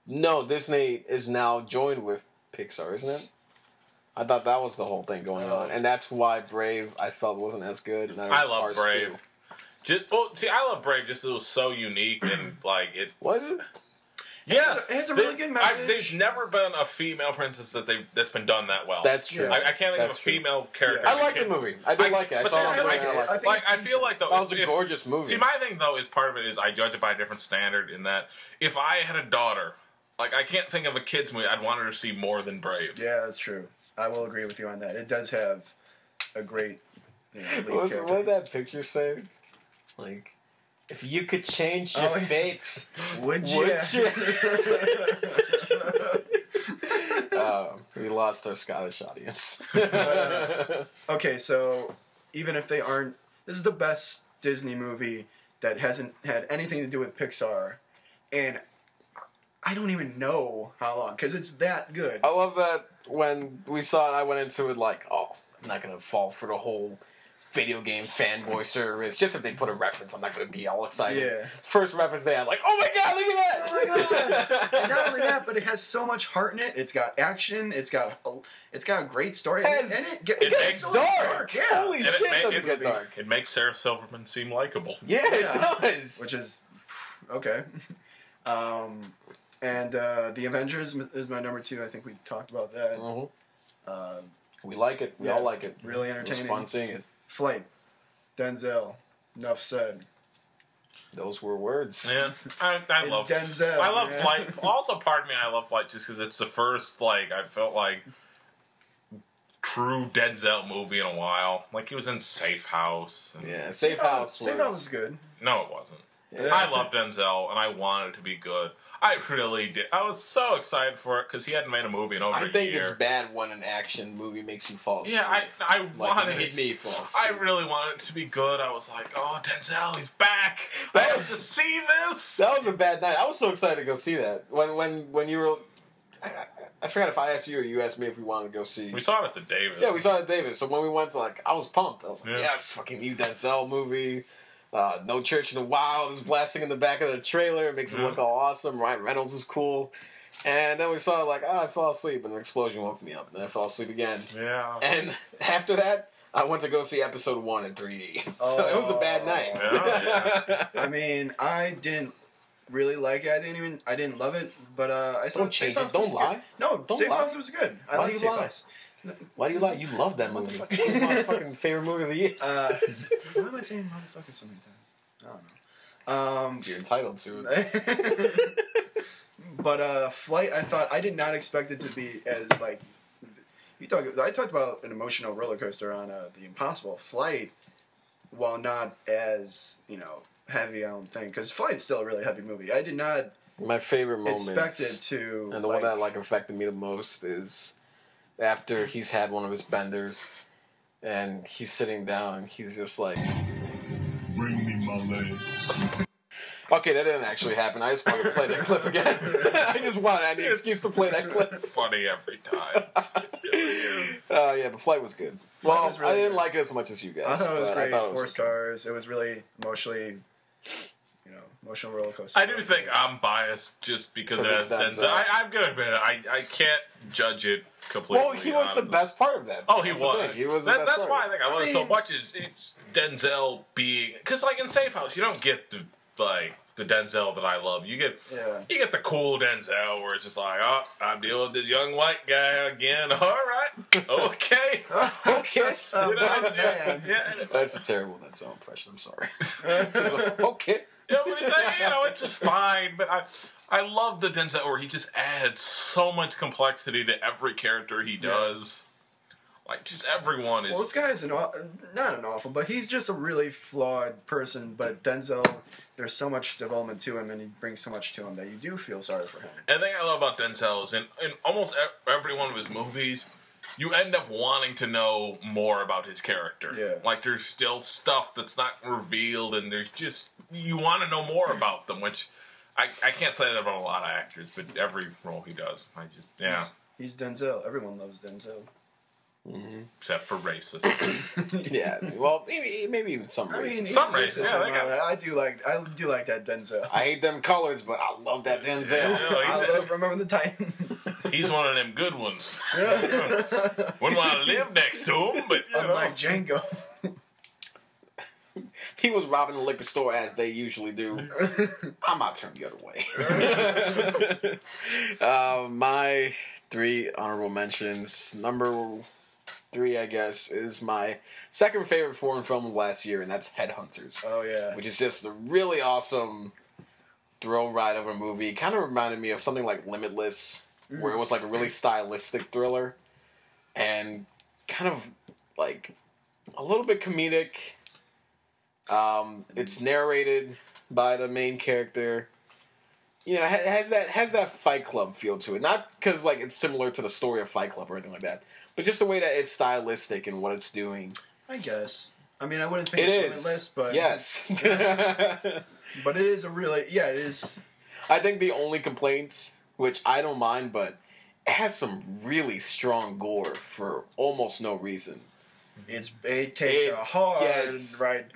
[SPEAKER 9] No, Disney is now joined with Pixar, isn't it? I thought that was the whole thing going on, and that's why Brave I felt wasn't as good. And
[SPEAKER 7] I love
[SPEAKER 9] Cars
[SPEAKER 7] Brave.
[SPEAKER 9] 2.
[SPEAKER 7] I love Brave just 'cause it was so unique and like it.
[SPEAKER 9] Was it?
[SPEAKER 7] Yes,
[SPEAKER 5] it has a really good message.
[SPEAKER 7] There's never been a female princess that's been done that well.
[SPEAKER 9] That's true.
[SPEAKER 7] I can't think of a
[SPEAKER 9] That's true.
[SPEAKER 7] female character.
[SPEAKER 5] Yeah.
[SPEAKER 9] I like the movie. I did like it. I
[SPEAKER 7] but
[SPEAKER 9] saw it
[SPEAKER 7] I
[SPEAKER 9] on
[SPEAKER 7] like
[SPEAKER 9] Twitter,
[SPEAKER 7] it.
[SPEAKER 9] and I liked it.
[SPEAKER 7] I feel like though
[SPEAKER 9] That was a gorgeous movie.
[SPEAKER 7] See, my thing though is part of it is I judge it by a different standard. In that, if I had a daughter, like I can't think of a kids movie I'd want her to see more than Brave.
[SPEAKER 5] Yeah, that's true. I will agree with you on that. It does have a great lead
[SPEAKER 9] What
[SPEAKER 5] character.
[SPEAKER 9] did that picture say? Like, if you could change your fate,
[SPEAKER 5] Would you?
[SPEAKER 9] we lost our Scottish audience.
[SPEAKER 5] Okay, so even if they aren't, this is the best Disney movie that hasn't had anything to do with Pixar, and I don't even know how long because it's that good.
[SPEAKER 9] I love that when we saw it, I went into it like, oh, I'm not going to fall for the whole video game fanboy service. Just if they put a reference, I'm not going to be all excited.
[SPEAKER 5] Yeah.
[SPEAKER 9] First reference they had, like, oh my god, look at that!
[SPEAKER 5] Oh my god! And not only that, but it has so much heart in it. It's got action. It's got a great story.
[SPEAKER 9] It
[SPEAKER 7] makes
[SPEAKER 5] so
[SPEAKER 9] dark.
[SPEAKER 5] Yeah.
[SPEAKER 9] Holy
[SPEAKER 7] And
[SPEAKER 9] shit, does it get
[SPEAKER 7] it,
[SPEAKER 9] dark.
[SPEAKER 7] it makes Sarah Silverman seem likable.
[SPEAKER 9] Yeah, it does.
[SPEAKER 5] Which is okay. And The Avengers is my number 2. I think we talked about that.
[SPEAKER 9] We like it. We all like it.
[SPEAKER 5] Really
[SPEAKER 9] It was
[SPEAKER 5] entertaining.
[SPEAKER 9] fun seeing it.
[SPEAKER 5] Flight. Denzel. Enough said.
[SPEAKER 9] Those were words.
[SPEAKER 7] Yeah, I
[SPEAKER 5] It's
[SPEAKER 7] love
[SPEAKER 5] Denzel.
[SPEAKER 7] I love
[SPEAKER 5] man.
[SPEAKER 7] Flight. Also, part of me, I love Flight just because it's the first I felt like true Denzel movie in a while. Like he was in Safe House. And
[SPEAKER 9] Yeah, Safe House was...
[SPEAKER 5] Safe House was good.
[SPEAKER 7] No, it wasn't.
[SPEAKER 9] Yeah.
[SPEAKER 7] I love Denzel, and I wanted it to be good. I really did. I was so excited for it because he hadn't made a movie in over a year.
[SPEAKER 9] I think it's bad when an action movie makes you fall asleep.
[SPEAKER 7] Yeah, I
[SPEAKER 9] Like
[SPEAKER 7] wanted
[SPEAKER 9] it made
[SPEAKER 7] it.
[SPEAKER 9] me fall
[SPEAKER 7] I
[SPEAKER 9] asleep.
[SPEAKER 7] really wanted it to be good. I was like, oh, Denzel, he's back.
[SPEAKER 9] That
[SPEAKER 7] I have to
[SPEAKER 9] was-
[SPEAKER 7] see this.
[SPEAKER 9] That was a bad night. I was so excited to go see that. When you were... I forgot if I asked you or you asked me if we wanted to go see...
[SPEAKER 7] We saw it at the David.
[SPEAKER 9] Yeah, we saw it at David. So when we went to, I was pumped. I was like,
[SPEAKER 7] Yeah.
[SPEAKER 9] yes, fucking new Denzel movie. No Church in the Wild is blasting in the back of the trailer. It makes it look all awesome. Ryan Reynolds is cool. And then we saw it I fell asleep and the explosion woke me up. And then I fell asleep again.
[SPEAKER 7] Yeah.
[SPEAKER 9] And after that, I went to go see episode 1 in 3D. So it was a bad night.
[SPEAKER 7] Yeah.
[SPEAKER 5] I mean, I didn't really like it. I didn't love it, but I saw
[SPEAKER 9] Don't change it. Don't lie.
[SPEAKER 5] No,
[SPEAKER 9] Don't
[SPEAKER 5] Safe
[SPEAKER 9] lie.
[SPEAKER 5] House was good. I
[SPEAKER 9] Why
[SPEAKER 5] like
[SPEAKER 9] do you
[SPEAKER 5] Safe
[SPEAKER 9] lie?
[SPEAKER 5] House.
[SPEAKER 9] Why do you lie? You love that movie. It's my fucking favorite movie of the year.
[SPEAKER 5] Why am I saying motherfucker so many times? I don't know.
[SPEAKER 9] You're entitled to it.
[SPEAKER 5] But Flight, I did not expect it to be as I talked about an emotional roller coaster on The Impossible. Flight, while not as heavy, I don't think, because Flight's still a really heavy movie. I did not
[SPEAKER 9] My favorite moment.
[SPEAKER 5] expect it to.
[SPEAKER 9] And the one that affected me the most is after he's had one of his benders and he's sitting down, he's just like,
[SPEAKER 2] Bring me my leg.
[SPEAKER 9] okay, that didn't actually happen. I just wanted to play that clip again. I just wanted an excuse to play that clip.
[SPEAKER 7] Funny every time.
[SPEAKER 9] Yeah, but Flight was good. Well,
[SPEAKER 5] was really
[SPEAKER 9] I didn't
[SPEAKER 5] good.
[SPEAKER 9] like it as much as you guys.
[SPEAKER 5] I thought it was
[SPEAKER 9] but
[SPEAKER 5] great.
[SPEAKER 9] I thought it
[SPEAKER 5] 4
[SPEAKER 9] was
[SPEAKER 5] stars. It was really emotional roller coaster.
[SPEAKER 7] I do think I'm biased just because
[SPEAKER 9] 'Cause
[SPEAKER 7] as
[SPEAKER 9] it's
[SPEAKER 7] Denzel.
[SPEAKER 9] Denzel.
[SPEAKER 7] I'm gonna admit it. I can't judge it completely.
[SPEAKER 9] Well, he was the best part of that.
[SPEAKER 7] Oh, he
[SPEAKER 9] That's the
[SPEAKER 7] was.
[SPEAKER 9] thing. He was the best
[SPEAKER 7] That's
[SPEAKER 9] part.
[SPEAKER 7] why I think I love it so much. Is it's Denzel being because in Safe House you don't get the Denzel that I love. You get the cool Denzel where it's just oh, I'm dealing with this young white guy again. All right, okay,
[SPEAKER 9] Okay.
[SPEAKER 7] yeah.
[SPEAKER 9] That's a terrible Denzel impression. I'm sorry. Okay.
[SPEAKER 7] Yeah, but it's just fine. But I love the Denzel where he just adds so much complexity to every character he does. Just everyone is.
[SPEAKER 5] Well, this guy is not an awful, but he's just a really flawed person. But Denzel, there's so much development to him, and he brings so much to him that you do feel sorry for him.
[SPEAKER 7] And the thing I love about Denzel is in almost every one of his movies, you end up wanting to know more about his character.
[SPEAKER 5] Yeah.
[SPEAKER 7] There's still stuff that's not revealed, and there's just you want to know more about them, which I can't say that about a lot of actors, but every role he does,
[SPEAKER 5] He's Denzel. Everyone loves Denzel.
[SPEAKER 7] Except for racist.
[SPEAKER 9] Yeah, well, maybe even some racist.
[SPEAKER 7] Some racist. Yeah,
[SPEAKER 5] I do like that Denzel.
[SPEAKER 9] I hate them colors, but I love that Denzel.
[SPEAKER 7] Yeah,
[SPEAKER 5] I love Remember the Titans.
[SPEAKER 7] he's one of them good ones. Wouldn't want to live next to him, but you know.
[SPEAKER 5] Unlike Django.
[SPEAKER 9] He was robbing the liquor store as they usually do. I'm not turning the other way. My 3 honorable mentions. Number 3, I guess, is my second favorite foreign film of last year, and that's Headhunters.
[SPEAKER 5] Oh, yeah.
[SPEAKER 9] Which is just a really awesome thrill ride of a movie. Kind of reminded me of something like Limitless, where it was like a really stylistic thriller, and kind of like a little bit comedic. It's narrated by the main character. You know, has that Fight Club feel to it. Not because like it's similar to the story of Fight Club or anything like that, but just the way that it's stylistic and what it's doing.
[SPEAKER 5] I guess. I mean, I wouldn't think
[SPEAKER 9] It
[SPEAKER 5] it's
[SPEAKER 9] is.
[SPEAKER 5] Limitless, but
[SPEAKER 9] Yes.
[SPEAKER 5] but it is a really it is.
[SPEAKER 9] I think the only complaint, which I don't mind, but it has some really strong gore for almost no reason.
[SPEAKER 5] It takes a hard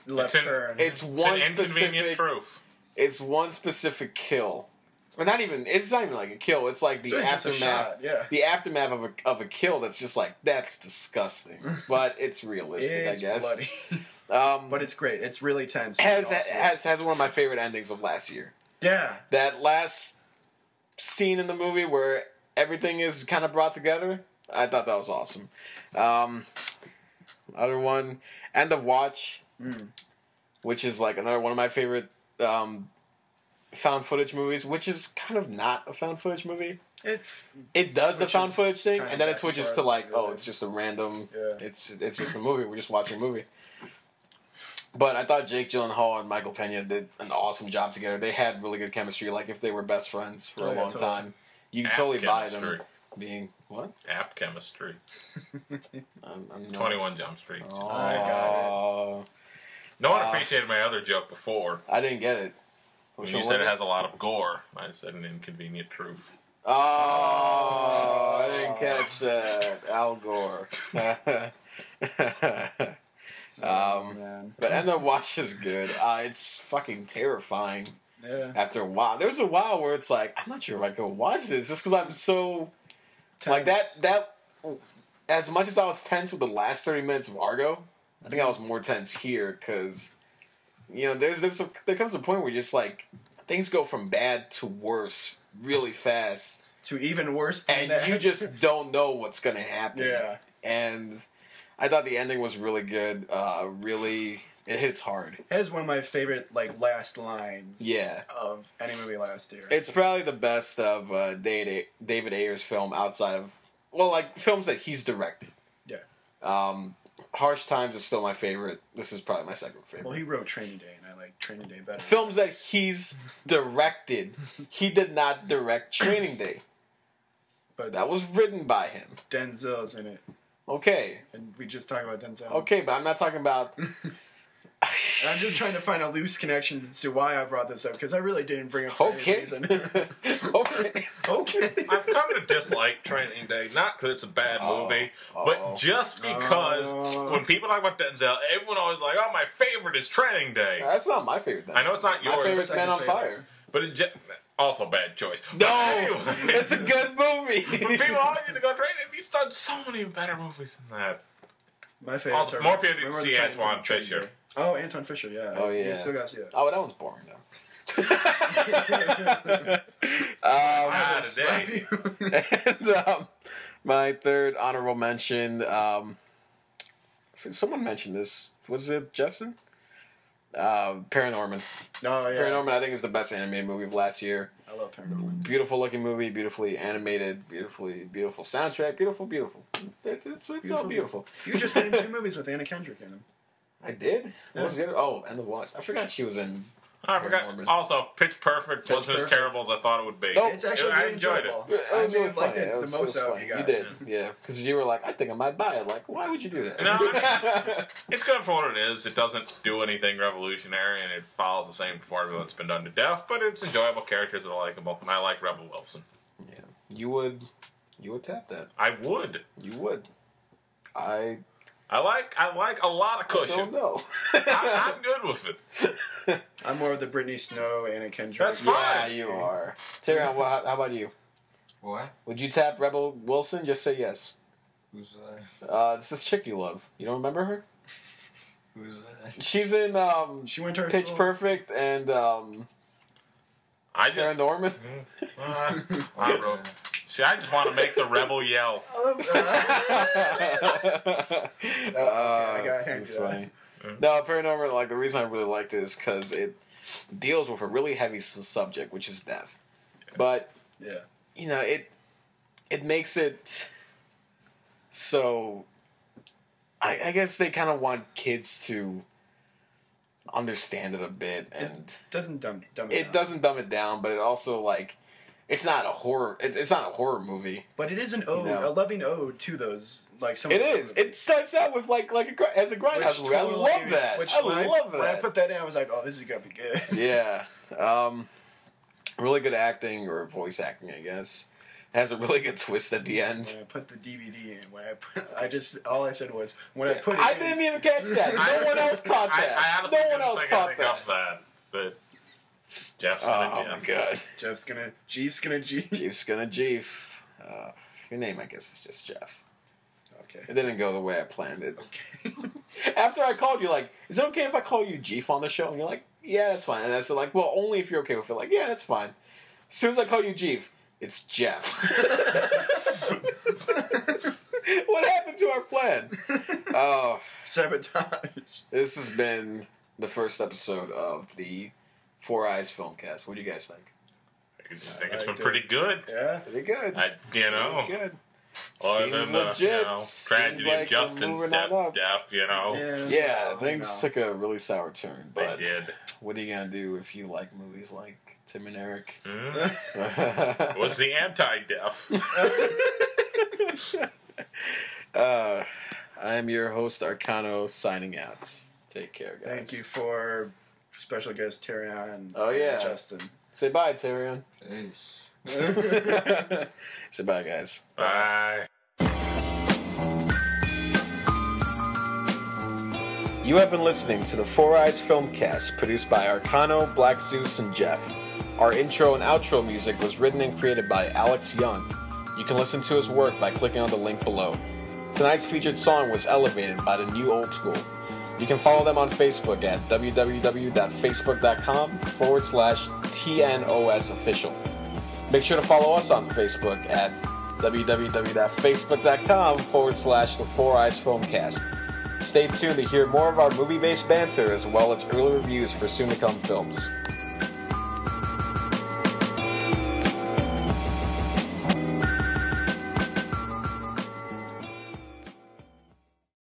[SPEAKER 5] left turn.
[SPEAKER 9] It's one
[SPEAKER 7] inconvenient
[SPEAKER 9] specific
[SPEAKER 7] truth.
[SPEAKER 9] It's one specific kill. Or not even. It's not even like a kill. It's like the
[SPEAKER 5] So it's just a
[SPEAKER 9] aftermath.
[SPEAKER 5] shot, yeah.
[SPEAKER 9] The aftermath of a kill. That's just like that's disgusting. But it's realistic,
[SPEAKER 5] It's
[SPEAKER 9] I guess.
[SPEAKER 5] bloody. But it's great. It's really tense.
[SPEAKER 9] Has one of my favorite endings of last year.
[SPEAKER 5] Yeah.
[SPEAKER 9] That last scene in the movie where everything is kind of brought together. I thought that was awesome. Other one, End of Watch, which is like another one of my favorite found footage movies, which is kind of not a found footage movie. It does the found footage thing, and then it switches to like, oh, it's just a random. Yeah. It's just a movie. We're just watching a movie. But I thought Jake Gyllenhaal and Michael Pena did an awesome job together. They had really good chemistry, like if they were best friends for a long time. You can totally buy them being what?
[SPEAKER 7] Apt chemistry.
[SPEAKER 9] I'm
[SPEAKER 7] 21 Jump Street.
[SPEAKER 9] Oh,
[SPEAKER 5] I got it.
[SPEAKER 7] No one appreciated my other joke before.
[SPEAKER 9] I didn't get it.
[SPEAKER 7] When you said it has a lot of gore, I said an inconvenient truth.
[SPEAKER 9] Oh, I didn't catch that. Al Gore. But End of Watch is good. It's fucking terrifying.
[SPEAKER 5] Yeah.
[SPEAKER 9] After a while, there's a while where it's like I'm not sure if I could watch this just because I'm so tense. Like that. As much as I was tense with the last 30 minutes of Argo, I think I was more tense here because you know there comes a point where just like things go from bad to worse really fast
[SPEAKER 5] to even worse than
[SPEAKER 9] and
[SPEAKER 5] that.
[SPEAKER 9] you just don't know what's gonna happen.
[SPEAKER 5] Yeah.
[SPEAKER 9] And I thought the ending was really good. Really, it hits hard.
[SPEAKER 5] It has one of my favorite like last lines.
[SPEAKER 9] Yeah.
[SPEAKER 5] Of any movie last year.
[SPEAKER 9] It's probably the best of David Ayer's film outside of like films that he's directed.
[SPEAKER 5] Yeah.
[SPEAKER 9] Harsh Times is still my favorite. This is probably my second favorite.
[SPEAKER 5] Well, he wrote Training Day, and I like Training Day better.
[SPEAKER 9] Films that he's directed. He did not direct Training Day. But that was written by him.
[SPEAKER 5] Denzel's in it.
[SPEAKER 9] Okay.
[SPEAKER 5] And we just talked about Denzel.
[SPEAKER 9] Okay, but I'm not talking about...
[SPEAKER 5] I'm just trying to find a loose connection to why I brought this up, because I really didn't bring it for any reason.
[SPEAKER 9] Okay.
[SPEAKER 7] I've come to dislike Training Day, not because it's a bad movie, but just because when people talk about Denzel, everyone always like, oh, my favorite is Training Day.
[SPEAKER 9] That's not my favorite.
[SPEAKER 7] I know it's not yours.
[SPEAKER 9] My favorite's Man on Fire.
[SPEAKER 7] But also bad choice.
[SPEAKER 9] No!
[SPEAKER 7] Anyway,
[SPEAKER 9] it's a good movie.
[SPEAKER 7] But people always need to go Training Day. He's done so many better movies than that.
[SPEAKER 5] My favorite.
[SPEAKER 7] Also, more people need to see Antoine Fisher.
[SPEAKER 5] Oh, Antoine Fisher, yeah.
[SPEAKER 9] Oh, yeah.
[SPEAKER 5] You still got to see that.
[SPEAKER 9] Oh, that one's boring, though. And, my third honorable mention, someone mentioned this. Was it Justin? Paranorman.
[SPEAKER 5] Oh, yeah.
[SPEAKER 9] Paranorman, I think, is the best animated movie of last year.
[SPEAKER 5] I love Paranorman.
[SPEAKER 9] Beautiful looking movie, beautifully animated, beautiful soundtrack, beautiful. It's all beautiful.
[SPEAKER 5] You just named 2 movies with Anna Kendrick in them.
[SPEAKER 9] I did? What was the other? Oh, End of Watch. I forgot she was in.
[SPEAKER 7] I forgot. Also, Pitch Perfect wasn't as terrible as I thought it would be.
[SPEAKER 5] Nope. It's actually
[SPEAKER 7] I enjoyed it.
[SPEAKER 5] I may have liked it the most out of you guys.
[SPEAKER 9] You did, yeah. Because you were like, I think I might buy it. Like, why would you do that?
[SPEAKER 7] No, it's good for what it is. It doesn't do anything revolutionary, and it follows the same formula that's been done to death. But it's enjoyable characters that are likable, and I like Rebel Wilson.
[SPEAKER 9] Yeah, you would tap that.
[SPEAKER 7] I would.
[SPEAKER 9] You would. I
[SPEAKER 7] like a lot of cushion.
[SPEAKER 9] don't know.
[SPEAKER 7] I'm good with it.
[SPEAKER 5] I'm more of the Britney Snow, Anna Kendrick.
[SPEAKER 7] That's
[SPEAKER 9] Yeah,
[SPEAKER 7] fine.
[SPEAKER 9] you are. Tyrion, how about you?
[SPEAKER 8] What?
[SPEAKER 9] Would you tap Rebel Wilson? Just say yes.
[SPEAKER 8] Who's that?
[SPEAKER 9] It's this chick you love. You don't remember her?
[SPEAKER 8] Who's that?
[SPEAKER 9] She's in
[SPEAKER 5] She went to our
[SPEAKER 9] Pitch
[SPEAKER 5] school.
[SPEAKER 9] Perfect and
[SPEAKER 7] I
[SPEAKER 9] Sarah
[SPEAKER 7] just,
[SPEAKER 9] Norman.
[SPEAKER 7] see, I just want to make the rebel yell.
[SPEAKER 5] Okay, I got
[SPEAKER 9] That's
[SPEAKER 5] that.
[SPEAKER 9] funny. No, Paranormal, like, the reason I really liked it is because it deals with a really heavy subject, which is death. But,
[SPEAKER 5] Yeah.
[SPEAKER 9] you know, it makes it so... I guess they kind of want kids to understand it a bit, and
[SPEAKER 5] Doesn't dumb it
[SPEAKER 9] it
[SPEAKER 5] down.
[SPEAKER 9] doesn't dumb it down, but it also, like, it's not a horror. It's not a horror movie.
[SPEAKER 5] But it is an ode,
[SPEAKER 9] No.
[SPEAKER 5] a loving ode to those, like some.
[SPEAKER 9] It
[SPEAKER 5] of those
[SPEAKER 9] is.
[SPEAKER 5] movies.
[SPEAKER 9] It starts out with like as a grindhouse movie. I love that. I love
[SPEAKER 5] When I
[SPEAKER 9] that.
[SPEAKER 5] put that in, I was like, "Oh, this is gonna be good."
[SPEAKER 9] Yeah. Really good acting, or voice acting, I guess. It has a really good twist at the end.
[SPEAKER 5] When I put the DVD in, all I said was when I put it.
[SPEAKER 9] I
[SPEAKER 5] in,
[SPEAKER 9] didn't even catch that. No one else caught that.
[SPEAKER 7] I honestly
[SPEAKER 9] No one
[SPEAKER 7] didn't
[SPEAKER 9] else
[SPEAKER 7] think
[SPEAKER 9] caught
[SPEAKER 7] anything
[SPEAKER 9] that.
[SPEAKER 7] of that. But Jeff's
[SPEAKER 9] Oh
[SPEAKER 7] gonna
[SPEAKER 9] my god.
[SPEAKER 5] Jeff's gonna Jeef.
[SPEAKER 9] Jeef's gonna Jeef. Your name, I guess, is just Jeff.
[SPEAKER 5] Okay.
[SPEAKER 9] It didn't go the way I planned it.
[SPEAKER 5] Okay.
[SPEAKER 9] After I called you, like, is it okay if I call you Jeef on the show? And you're like, yeah, that's fine. And I said, like, well, only if you're okay with it. Like, yeah, that's fine. As soon as I call you Jeef, it's Jeff. What happened to our plan? Oh,
[SPEAKER 5] Sabotage.
[SPEAKER 9] this has been the first episode of the Four Eyes Filmcast. What do you guys think?
[SPEAKER 7] I think it's been
[SPEAKER 5] liked it.
[SPEAKER 7] pretty good.
[SPEAKER 5] Yeah.
[SPEAKER 9] Pretty good.
[SPEAKER 7] You know,
[SPEAKER 9] Pretty good.
[SPEAKER 7] other
[SPEAKER 9] Seems
[SPEAKER 7] than the
[SPEAKER 9] legit.
[SPEAKER 7] tragedy
[SPEAKER 9] Seems like
[SPEAKER 7] of Justin's
[SPEAKER 9] we're moving on up.
[SPEAKER 7] death, you know.
[SPEAKER 9] Yeah,
[SPEAKER 5] Oh,
[SPEAKER 9] things
[SPEAKER 5] no.
[SPEAKER 9] took a really sour turn.
[SPEAKER 7] They
[SPEAKER 9] But
[SPEAKER 7] did.
[SPEAKER 9] what are you gonna do if you like movies like Tim and Eric?
[SPEAKER 7] Was the anti-death?
[SPEAKER 9] I'm your host, Arcano, signing out. Take care, guys.
[SPEAKER 5] Thank you for special guest Tyrion and
[SPEAKER 9] Oh, yeah.
[SPEAKER 5] Justin.
[SPEAKER 9] Say bye, Tyrion.
[SPEAKER 8] Peace.
[SPEAKER 9] Say bye, guys.
[SPEAKER 7] Bye.
[SPEAKER 9] You have been listening to the Four Eyes Filmcast, produced by Arcano, Black Zeus, and Jeff. Our intro and outro music was written and created by Alex Young. You can listen to his work by clicking on the link below. Tonight's featured song was Elevated by the New Old School. You can follow them on Facebook at www.facebook.com/TNOSofficial. Make sure to follow us on Facebook at www.facebook.com/The Four Eyes Filmcast. Stay tuned to hear more of our movie-based banter as well as early reviews for soon-to-come films.